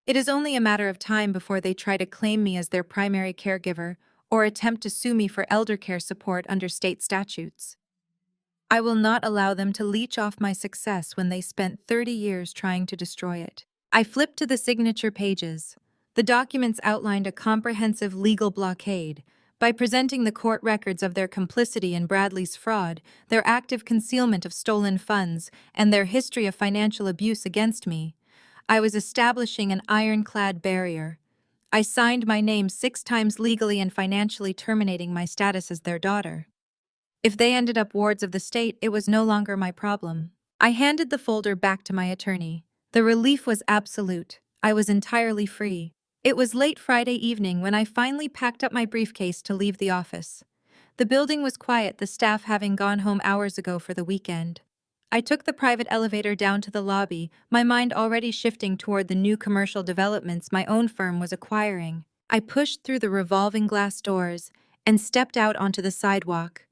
It is only a matter of time before they try to claim me as their primary caregiver or attempt to sue me for elder care support under state statutes. I will not allow them to leech off my success when they spent 30 years trying to destroy it." I flipped to the signature pages. The documents outlined a comprehensive legal blockade. By presenting the court records of their complicity in Bradley's fraud, their active concealment of stolen funds, and their history of financial abuse against me, I was establishing an ironclad barrier. I signed my name 6 times legally and financially terminating my status as their daughter. If they ended up wards of the state, it was no longer my problem. I handed the folder back to my attorney. The relief was absolute. I was entirely free. It was late Friday evening when I finally packed up my briefcase to leave the office. The building was quiet, the staff having gone home hours ago for the weekend. I took the private elevator down to the lobby, my mind already shifting toward the new commercial developments my own firm was acquiring. I pushed through the revolving glass doors and stepped out onto the sidewalk.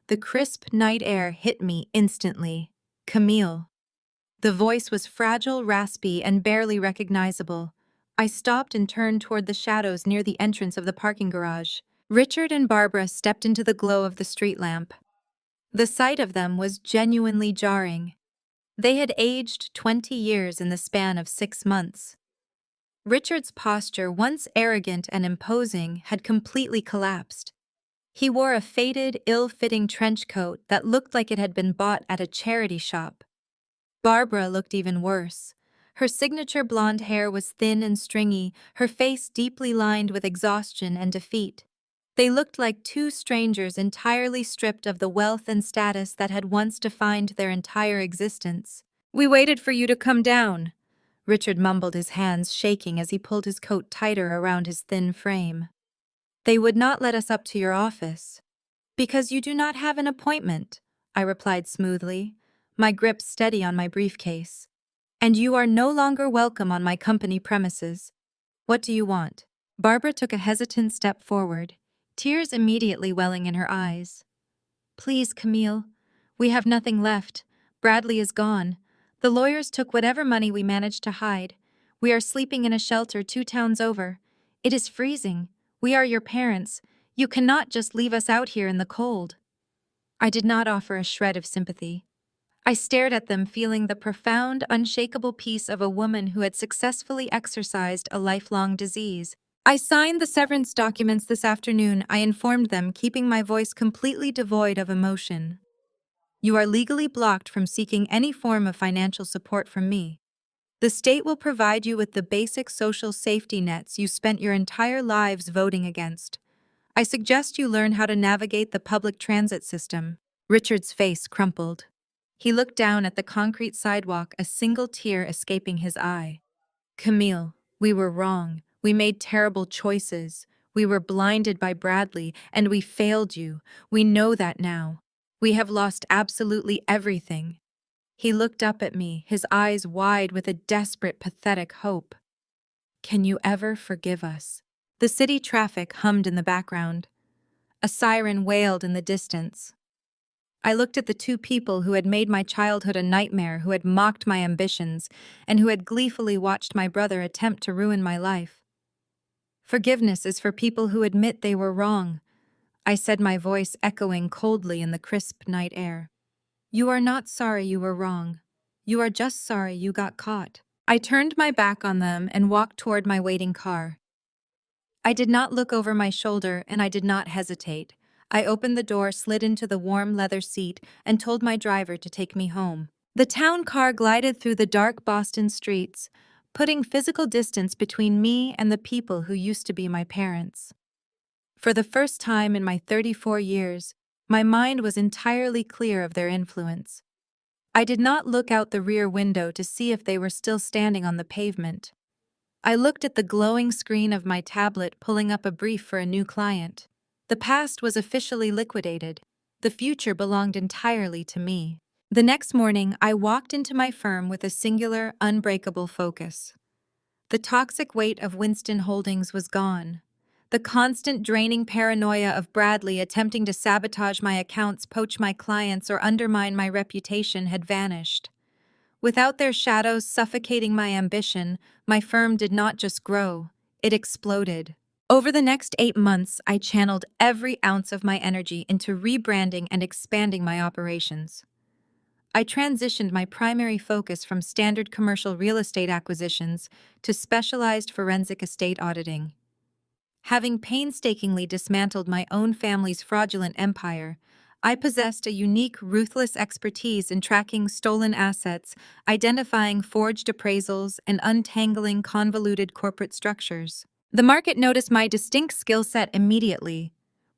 The crisp night air hit me instantly. "Camille." The voice was fragile, raspy, and barely recognizable. I stopped and turned toward the shadows near the entrance of the parking garage. Richard and Barbara stepped into the glow of the street lamp. The sight of them was genuinely jarring. They had aged 20 years in the span of 6 months. Richard's posture, once arrogant and imposing, had completely collapsed. He wore a faded, ill-fitting trench coat that looked like it had been bought at a charity shop. Barbara looked even worse. Her signature blonde hair was thin and stringy, her face deeply lined with exhaustion and defeat. They looked like two strangers entirely stripped of the wealth and status that had once defined their entire existence. "We waited for you to come down," Richard mumbled, his hands shaking as he pulled his coat tighter around his thin frame. "They would not let us up to your office." "Because you do not have an appointment," I replied smoothly, my grip steady on my briefcase. "And you are no longer welcome on my company premises. What do you want?" Barbara took a hesitant step forward, tears immediately welling in her eyes. "Please, Camille. We have nothing left. Bradley is gone. The lawyers took whatever money we managed to hide. We are sleeping in a shelter 2 towns over. It is freezing. We are your parents. You cannot just leave us out here in the cold." I did not offer a shred of sympathy. I stared at them, feeling the profound, unshakable peace of a woman who had successfully exorcised a lifelong disease. "I signed the severance documents this afternoon," I informed them, keeping my voice completely devoid of emotion. "You are legally blocked from seeking any form of financial support from me. The state will provide you with the basic social safety nets you spent your entire lives voting against. I suggest you learn how to navigate the public transit system." Richard's face crumpled. He looked down at the concrete sidewalk, a single tear escaping his eye. "Camille, we were wrong. We made terrible choices. We were blinded by Bradley, and we failed you. We know that now. We have lost absolutely everything." He looked up at me, his eyes wide with a desperate, pathetic hope. "Can you ever forgive us?" The city traffic hummed in the background. A siren wailed in the distance. I looked at the 2 people who had made my childhood a nightmare, who had mocked my ambitions, and who had gleefully watched my brother attempt to ruin my life. "Forgiveness is for people who admit they were wrong," I said, my voice echoing coldly in the crisp night air. "You are not sorry you were wrong. You are just sorry you got caught." I turned my back on them and walked toward my waiting car. I did not look over my shoulder, and I did not hesitate. I opened the door, slid into the warm leather seat, and told my driver to take me home. The town car glided through the dark Boston streets, putting physical distance between me and the people who used to be my parents. For the first time in my 34 years, my mind was entirely clear of their influence. I did not look out the rear window to see if they were still standing on the pavement. I looked at the glowing screen of my tablet, pulling up a brief for a new client. The past was officially liquidated. The future belonged entirely to me. The next morning, I walked into my firm with a singular, unbreakable focus. The toxic weight of Winston Holdings was gone. The constant draining paranoia of Bradley attempting to sabotage my accounts, poach my clients, or undermine my reputation had vanished. Without their shadows suffocating my ambition, my firm did not just grow, it exploded. Over the next 8 months, I channeled every ounce of my energy into rebranding and expanding my operations. I transitioned my primary focus from standard commercial real estate acquisitions to specialized forensic estate auditing. Having painstakingly dismantled my own family's fraudulent empire, I possessed a unique, ruthless expertise in tracking stolen assets, identifying forged appraisals, and untangling convoluted corporate structures. The market noticed my distinct skill set immediately.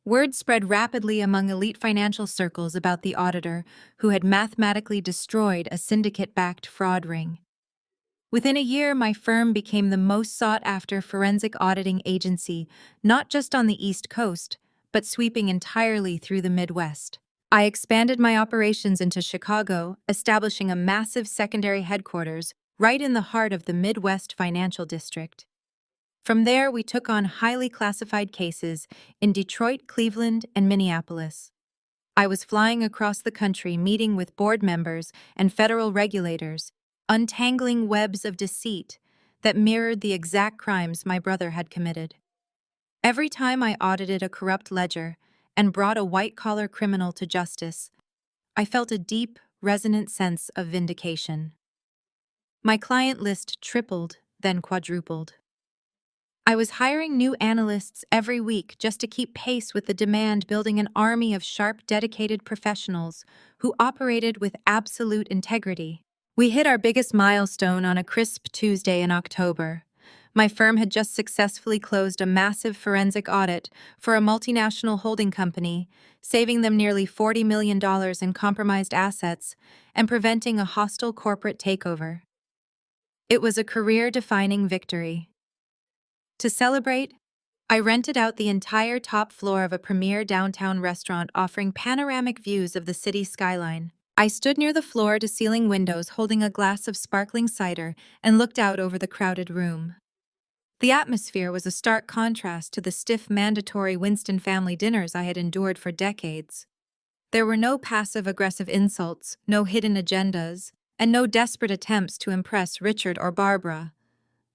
Word spread rapidly among elite financial circles about the auditor who had mathematically destroyed a syndicate-backed fraud ring. Within a year, my firm became the most sought-after forensic auditing agency, not just on the East Coast, but sweeping entirely through the Midwest. I expanded my operations into Chicago, establishing a massive secondary headquarters right in the heart of the Midwest financial district. From there, we took on highly classified cases in Detroit, Cleveland, and Minneapolis. I was flying across the country, meeting with board members and federal regulators, untangling webs of deceit that mirrored the exact crimes my brother had committed. Every time I audited a corrupt ledger and brought a white-collar criminal to justice, I felt a deep, resonant sense of vindication. My client list tripled, then quadrupled. I was hiring new analysts every week just to keep pace with the demand, building an army of sharp, dedicated professionals who operated with absolute integrity. We hit our biggest milestone on a crisp Tuesday in October. My firm had just successfully closed a massive forensic audit for a multinational holding company, saving them nearly $40 million in compromised assets and preventing a hostile corporate takeover. It was a career-defining victory. To celebrate, I rented out the entire top floor of a premier downtown restaurant offering panoramic views of the city skyline. I stood near the floor-to-ceiling windows holding a glass of sparkling cider and looked out over the crowded room. The atmosphere was a stark contrast to the stiff, mandatory Winston family dinners I had endured for decades. There were no passive-aggressive insults, no hidden agendas, and no desperate attempts to impress Richard or Barbara.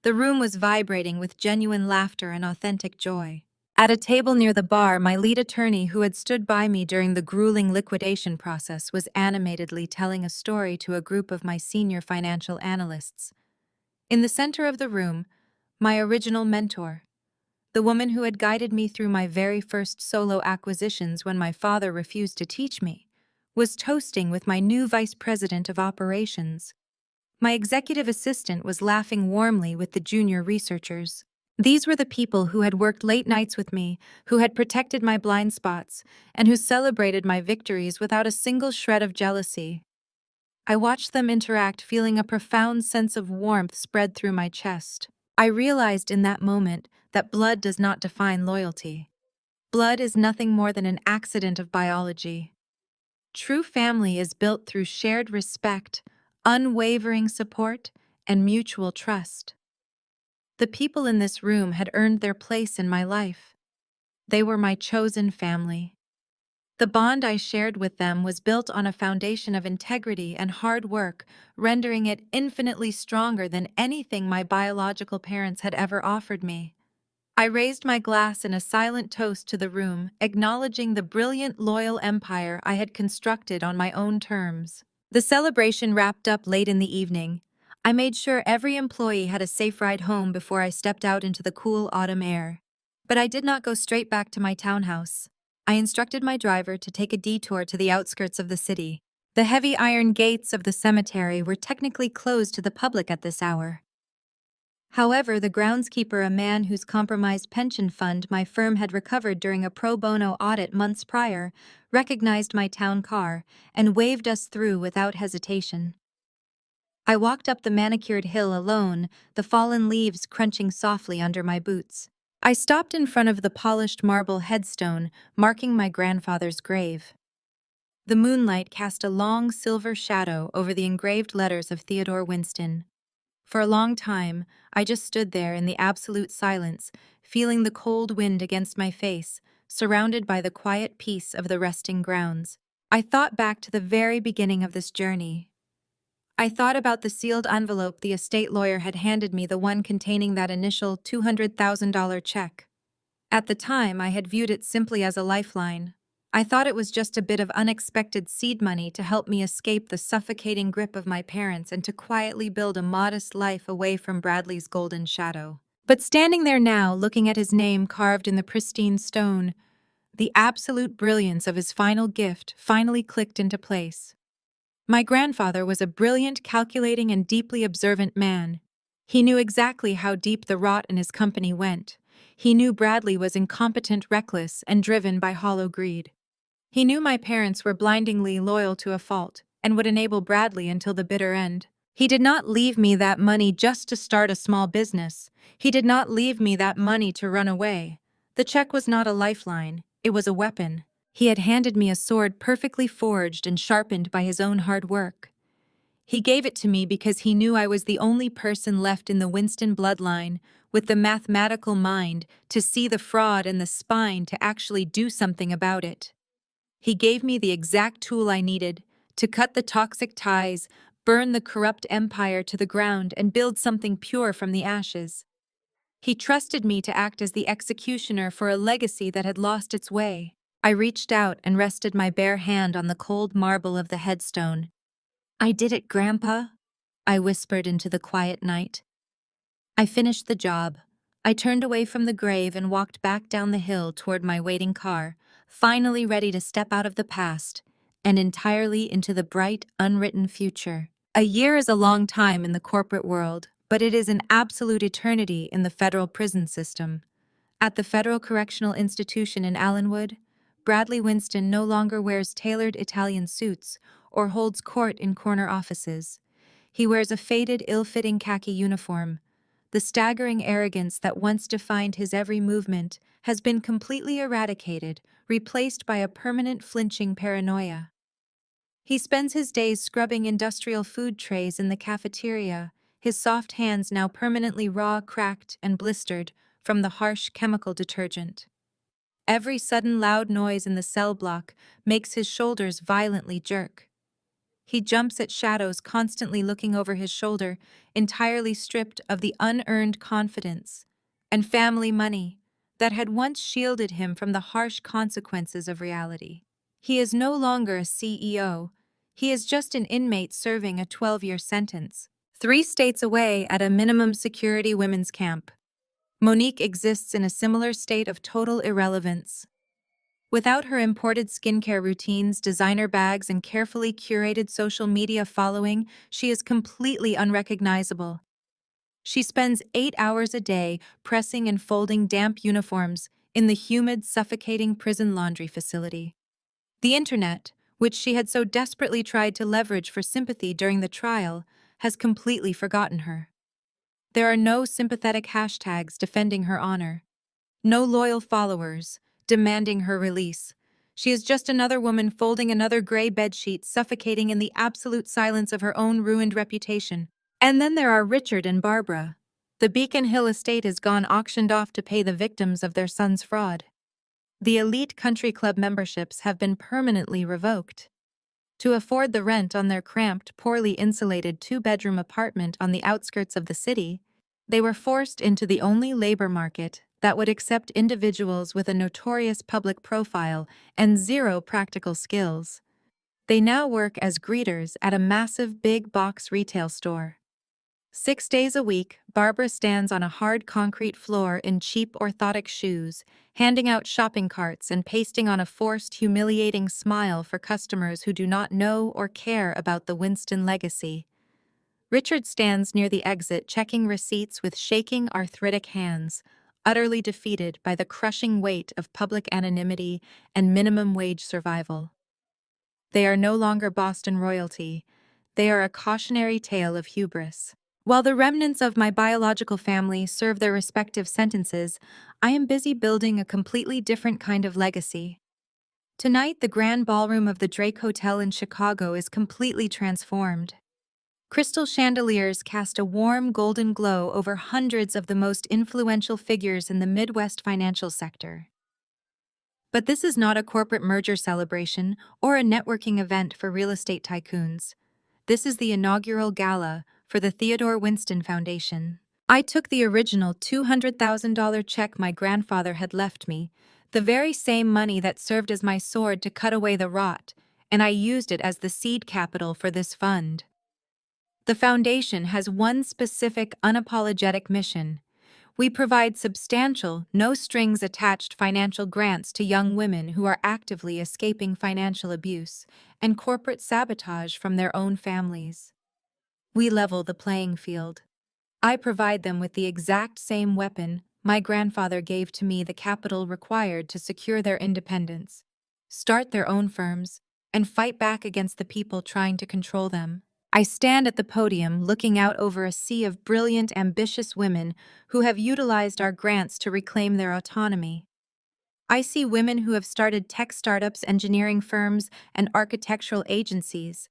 The room was vibrating with genuine laughter and authentic joy. At a table near the bar, my lead attorney, who had stood by me during the grueling liquidation process, was animatedly telling a story to a group of my senior financial analysts. In the center of the room, my original mentor, the woman who had guided me through my very first solo acquisitions when my father refused to teach me, was toasting with my new vice president of operations. My executive assistant was laughing warmly with the junior researchers. These were the people who had worked late nights with me, who had protected my blind spots, and who celebrated my victories without a single shred of jealousy. I watched them interact, feeling a profound sense of warmth spread through my chest. I realized in that moment that blood does not define loyalty. Blood is nothing more than an accident of biology. True family is built through shared respect, unwavering support, and mutual trust. The people in this room had earned their place in my life. They were my chosen family. The bond I shared with them was built on a foundation of integrity and hard work, rendering it infinitely stronger than anything my biological parents had ever offered me. I raised my glass in a silent toast to the room, acknowledging the brilliant, loyal empire I had constructed on my own terms. The celebration wrapped up late in the evening. I made sure every employee had a safe ride home before I stepped out into the cool autumn air. But I did not go straight back to my townhouse. I instructed my driver to take a detour to the outskirts of the city. The heavy iron gates of the cemetery were technically closed to the public at this hour. However, the groundskeeper, a man whose compromised pension fund my firm had recovered during a pro bono audit months prior, recognized my town car and waved us through without hesitation. I walked up the manicured hill alone, the fallen leaves crunching softly under my boots. I stopped in front of the polished marble headstone marking my grandfather's grave. The moonlight cast a long silver shadow over the engraved letters of Theodore Winston. For a long time, I just stood there in the absolute silence, feeling the cold wind against my face, surrounded by the quiet peace of the resting grounds. I thought back to the very beginning of this journey. I thought about the sealed envelope the estate lawyer had handed me, the one containing that initial $200,000 check. At the time, I had viewed it simply as a lifeline. I thought it was just a bit of unexpected seed money to help me escape the suffocating grip of my parents and to quietly build a modest life away from Bradley's golden shadow. But standing there now, looking at his name carved in the pristine stone, the absolute brilliance of his final gift finally clicked into place. My grandfather was a brilliant, calculating, and deeply observant man. He knew exactly how deep the rot in his company went. He knew Bradley was incompetent, reckless, and driven by hollow greed. He knew my parents were blindingly loyal to a fault and would enable Bradley until the bitter end. He did not leave me that money just to start a small business. He did not leave me that money to run away. The check was not a lifeline, it was a weapon. He had handed me a sword perfectly forged and sharpened by his own hard work. He gave it to me because he knew I was the only person left in the Winston bloodline with the mathematical mind to see the fraud and the spine to actually do something about it. He gave me the exact tool I needed to cut the toxic ties, burn the corrupt empire to the ground, and build something pure from the ashes. He trusted me to act as the executioner for a legacy that had lost its way. I reached out and rested my bare hand on the cold marble of the headstone. "I did it, Grandpa," I whispered into the quiet night. I finished the job. I turned away from the grave and walked back down the hill toward my waiting car, finally ready to step out of the past and entirely into the bright, unwritten future. A year is a long time in the corporate world, but it is an absolute eternity in the federal prison system. At the Federal Correctional Institution in Allenwood, Bradley Winston no longer wears tailored Italian suits or holds court in corner offices. He wears a faded, ill-fitting khaki uniform. The staggering arrogance that once defined his every movement has been completely eradicated, replaced by a permanent flinching paranoia. He spends his days scrubbing industrial food trays in the cafeteria, his soft hands now permanently raw, cracked, and blistered from the harsh chemical detergent. Every sudden loud noise in the cell block makes his shoulders violently jerk. He jumps at shadows, constantly looking over his shoulder, entirely stripped of the unearned confidence and family money that had once shielded him from the harsh consequences of reality. He is no longer a CEO. He is just an inmate serving a 12-year sentence, 3 states away at a minimum security women's camp. Monique exists in a similar state of total irrelevance. Without her imported skincare routines, designer bags, and carefully curated social media following, she is completely unrecognizable. She spends 8 hours a day pressing and folding damp uniforms in the humid, suffocating prison laundry facility. The internet, which she had so desperately tried to leverage for sympathy during the trial, has completely forgotten her. There are no sympathetic hashtags defending her honor. No loyal followers demanding her release. She is just another woman folding another gray bedsheet, suffocating in the absolute silence of her own ruined reputation. And then there are Richard and Barbara. The Beacon Hill estate has gone auctioned off to pay the victims of their son's fraud. The elite country club memberships have been permanently revoked. To afford the rent on their cramped, poorly insulated 2-bedroom apartment on the outskirts of the city, they were forced into the only labor market that would accept individuals with a notorious public profile and 0 practical skills. They now work as greeters at a massive big box retail store. 6 days a week, Barbara stands on a hard concrete floor in cheap orthotic shoes, handing out shopping carts and pasting on a forced, humiliating smile for customers who do not know or care about the Winston legacy. Richard stands near the exit checking receipts with shaking, arthritic hands, utterly defeated by the crushing weight of public anonymity and minimum wage survival. They are no longer Boston royalty. They are a cautionary tale of hubris. While the remnants of my biological family serve their respective sentences, I am busy building a completely different kind of legacy. Tonight, the grand ballroom of the Drake Hotel in Chicago is completely transformed. Crystal chandeliers cast a warm golden glow over hundreds of the most influential figures in the Midwest financial sector. But this is not a corporate merger celebration or a networking event for real estate tycoons. This is the inaugural gala for the Theodore Winston Foundation. I took the original $200,000 check my grandfather had left me, the very same money that served as my sword to cut away the rot, and I used it as the seed capital for this fund. The foundation has one specific, unapologetic mission. We provide substantial, no-strings-attached financial grants to young women who are actively escaping financial abuse and corporate sabotage from their own families. We level the playing field. I provide them with the exact same weapon my grandfather gave to me, the capital required to secure their independence, start their own firms, and fight back against the people trying to control them. I stand at the podium looking out over a sea of brilliant, ambitious women who have utilized our grants to reclaim their autonomy. I see women who have started tech startups, engineering firms, and architectural agencies.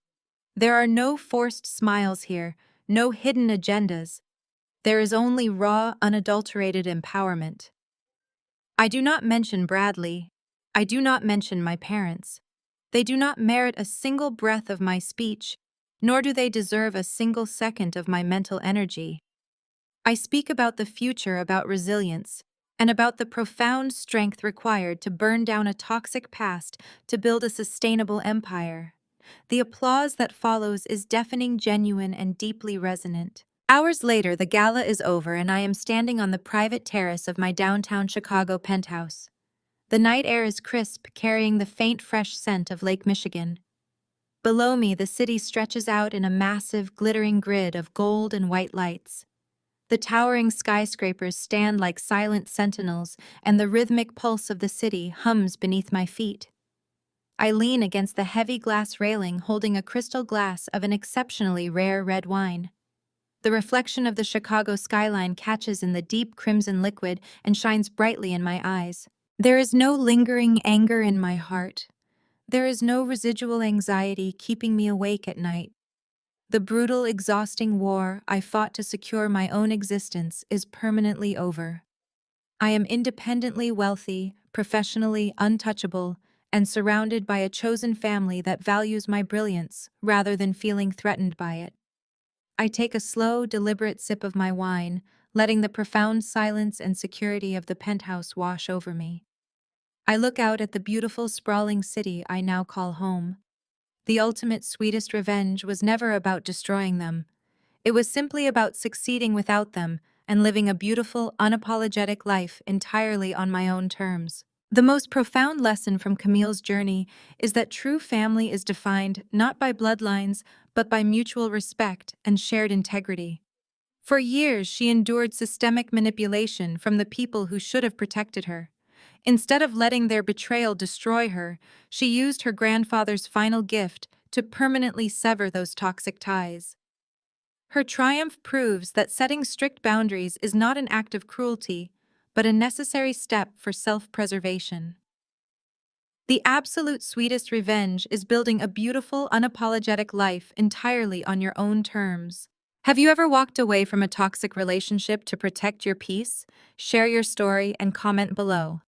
There are no forced smiles here, no hidden agendas. There is only raw, unadulterated empowerment. I do not mention Bradley. I do not mention my parents. They do not merit a single breath of my speech, nor do they deserve a single second of my mental energy. I speak about the future, about resilience, and about the profound strength required to burn down a toxic past to build a sustainable empire. The applause that follows is deafening, genuine, and deeply resonant. Hours later, the gala is over and I am standing on the private terrace of my downtown Chicago penthouse. The night air is crisp, carrying the faint, fresh scent of Lake Michigan. Below me, the city stretches out in a massive, glittering grid of gold and white lights. The towering skyscrapers stand like silent sentinels, and the rhythmic pulse of the city hums beneath my feet. I lean against the heavy glass railing, holding a crystal glass of an exceptionally rare red wine. The reflection of the Chicago skyline catches in the deep crimson liquid and shines brightly in my eyes. There is no lingering anger in my heart. There is no residual anxiety keeping me awake at night. The brutal, exhausting war I fought to secure my own existence is permanently over. I am independently wealthy, professionally untouchable, and surrounded by a chosen family that values my brilliance rather than feeling threatened by it. I take a slow, deliberate sip of my wine, letting the profound silence and security of the penthouse wash over me. I look out at the beautiful, sprawling city I now call home. The ultimate, sweetest revenge was never about destroying them. It was simply about succeeding without them and living a beautiful, unapologetic life entirely on my own terms. The most profound lesson from Camille's journey is that true family is defined not by bloodlines, but by mutual respect and shared integrity. For years, she endured systemic manipulation from the people who should have protected her. Instead of letting their betrayal destroy her, she used her grandfather's final gift to permanently sever those toxic ties. Her triumph proves that setting strict boundaries is not an act of cruelty, but a necessary step for self-preservation. The absolute sweetest revenge is building a beautiful, unapologetic life entirely on your own terms. Have you ever walked away from a toxic relationship to protect your peace? Share your story and comment below.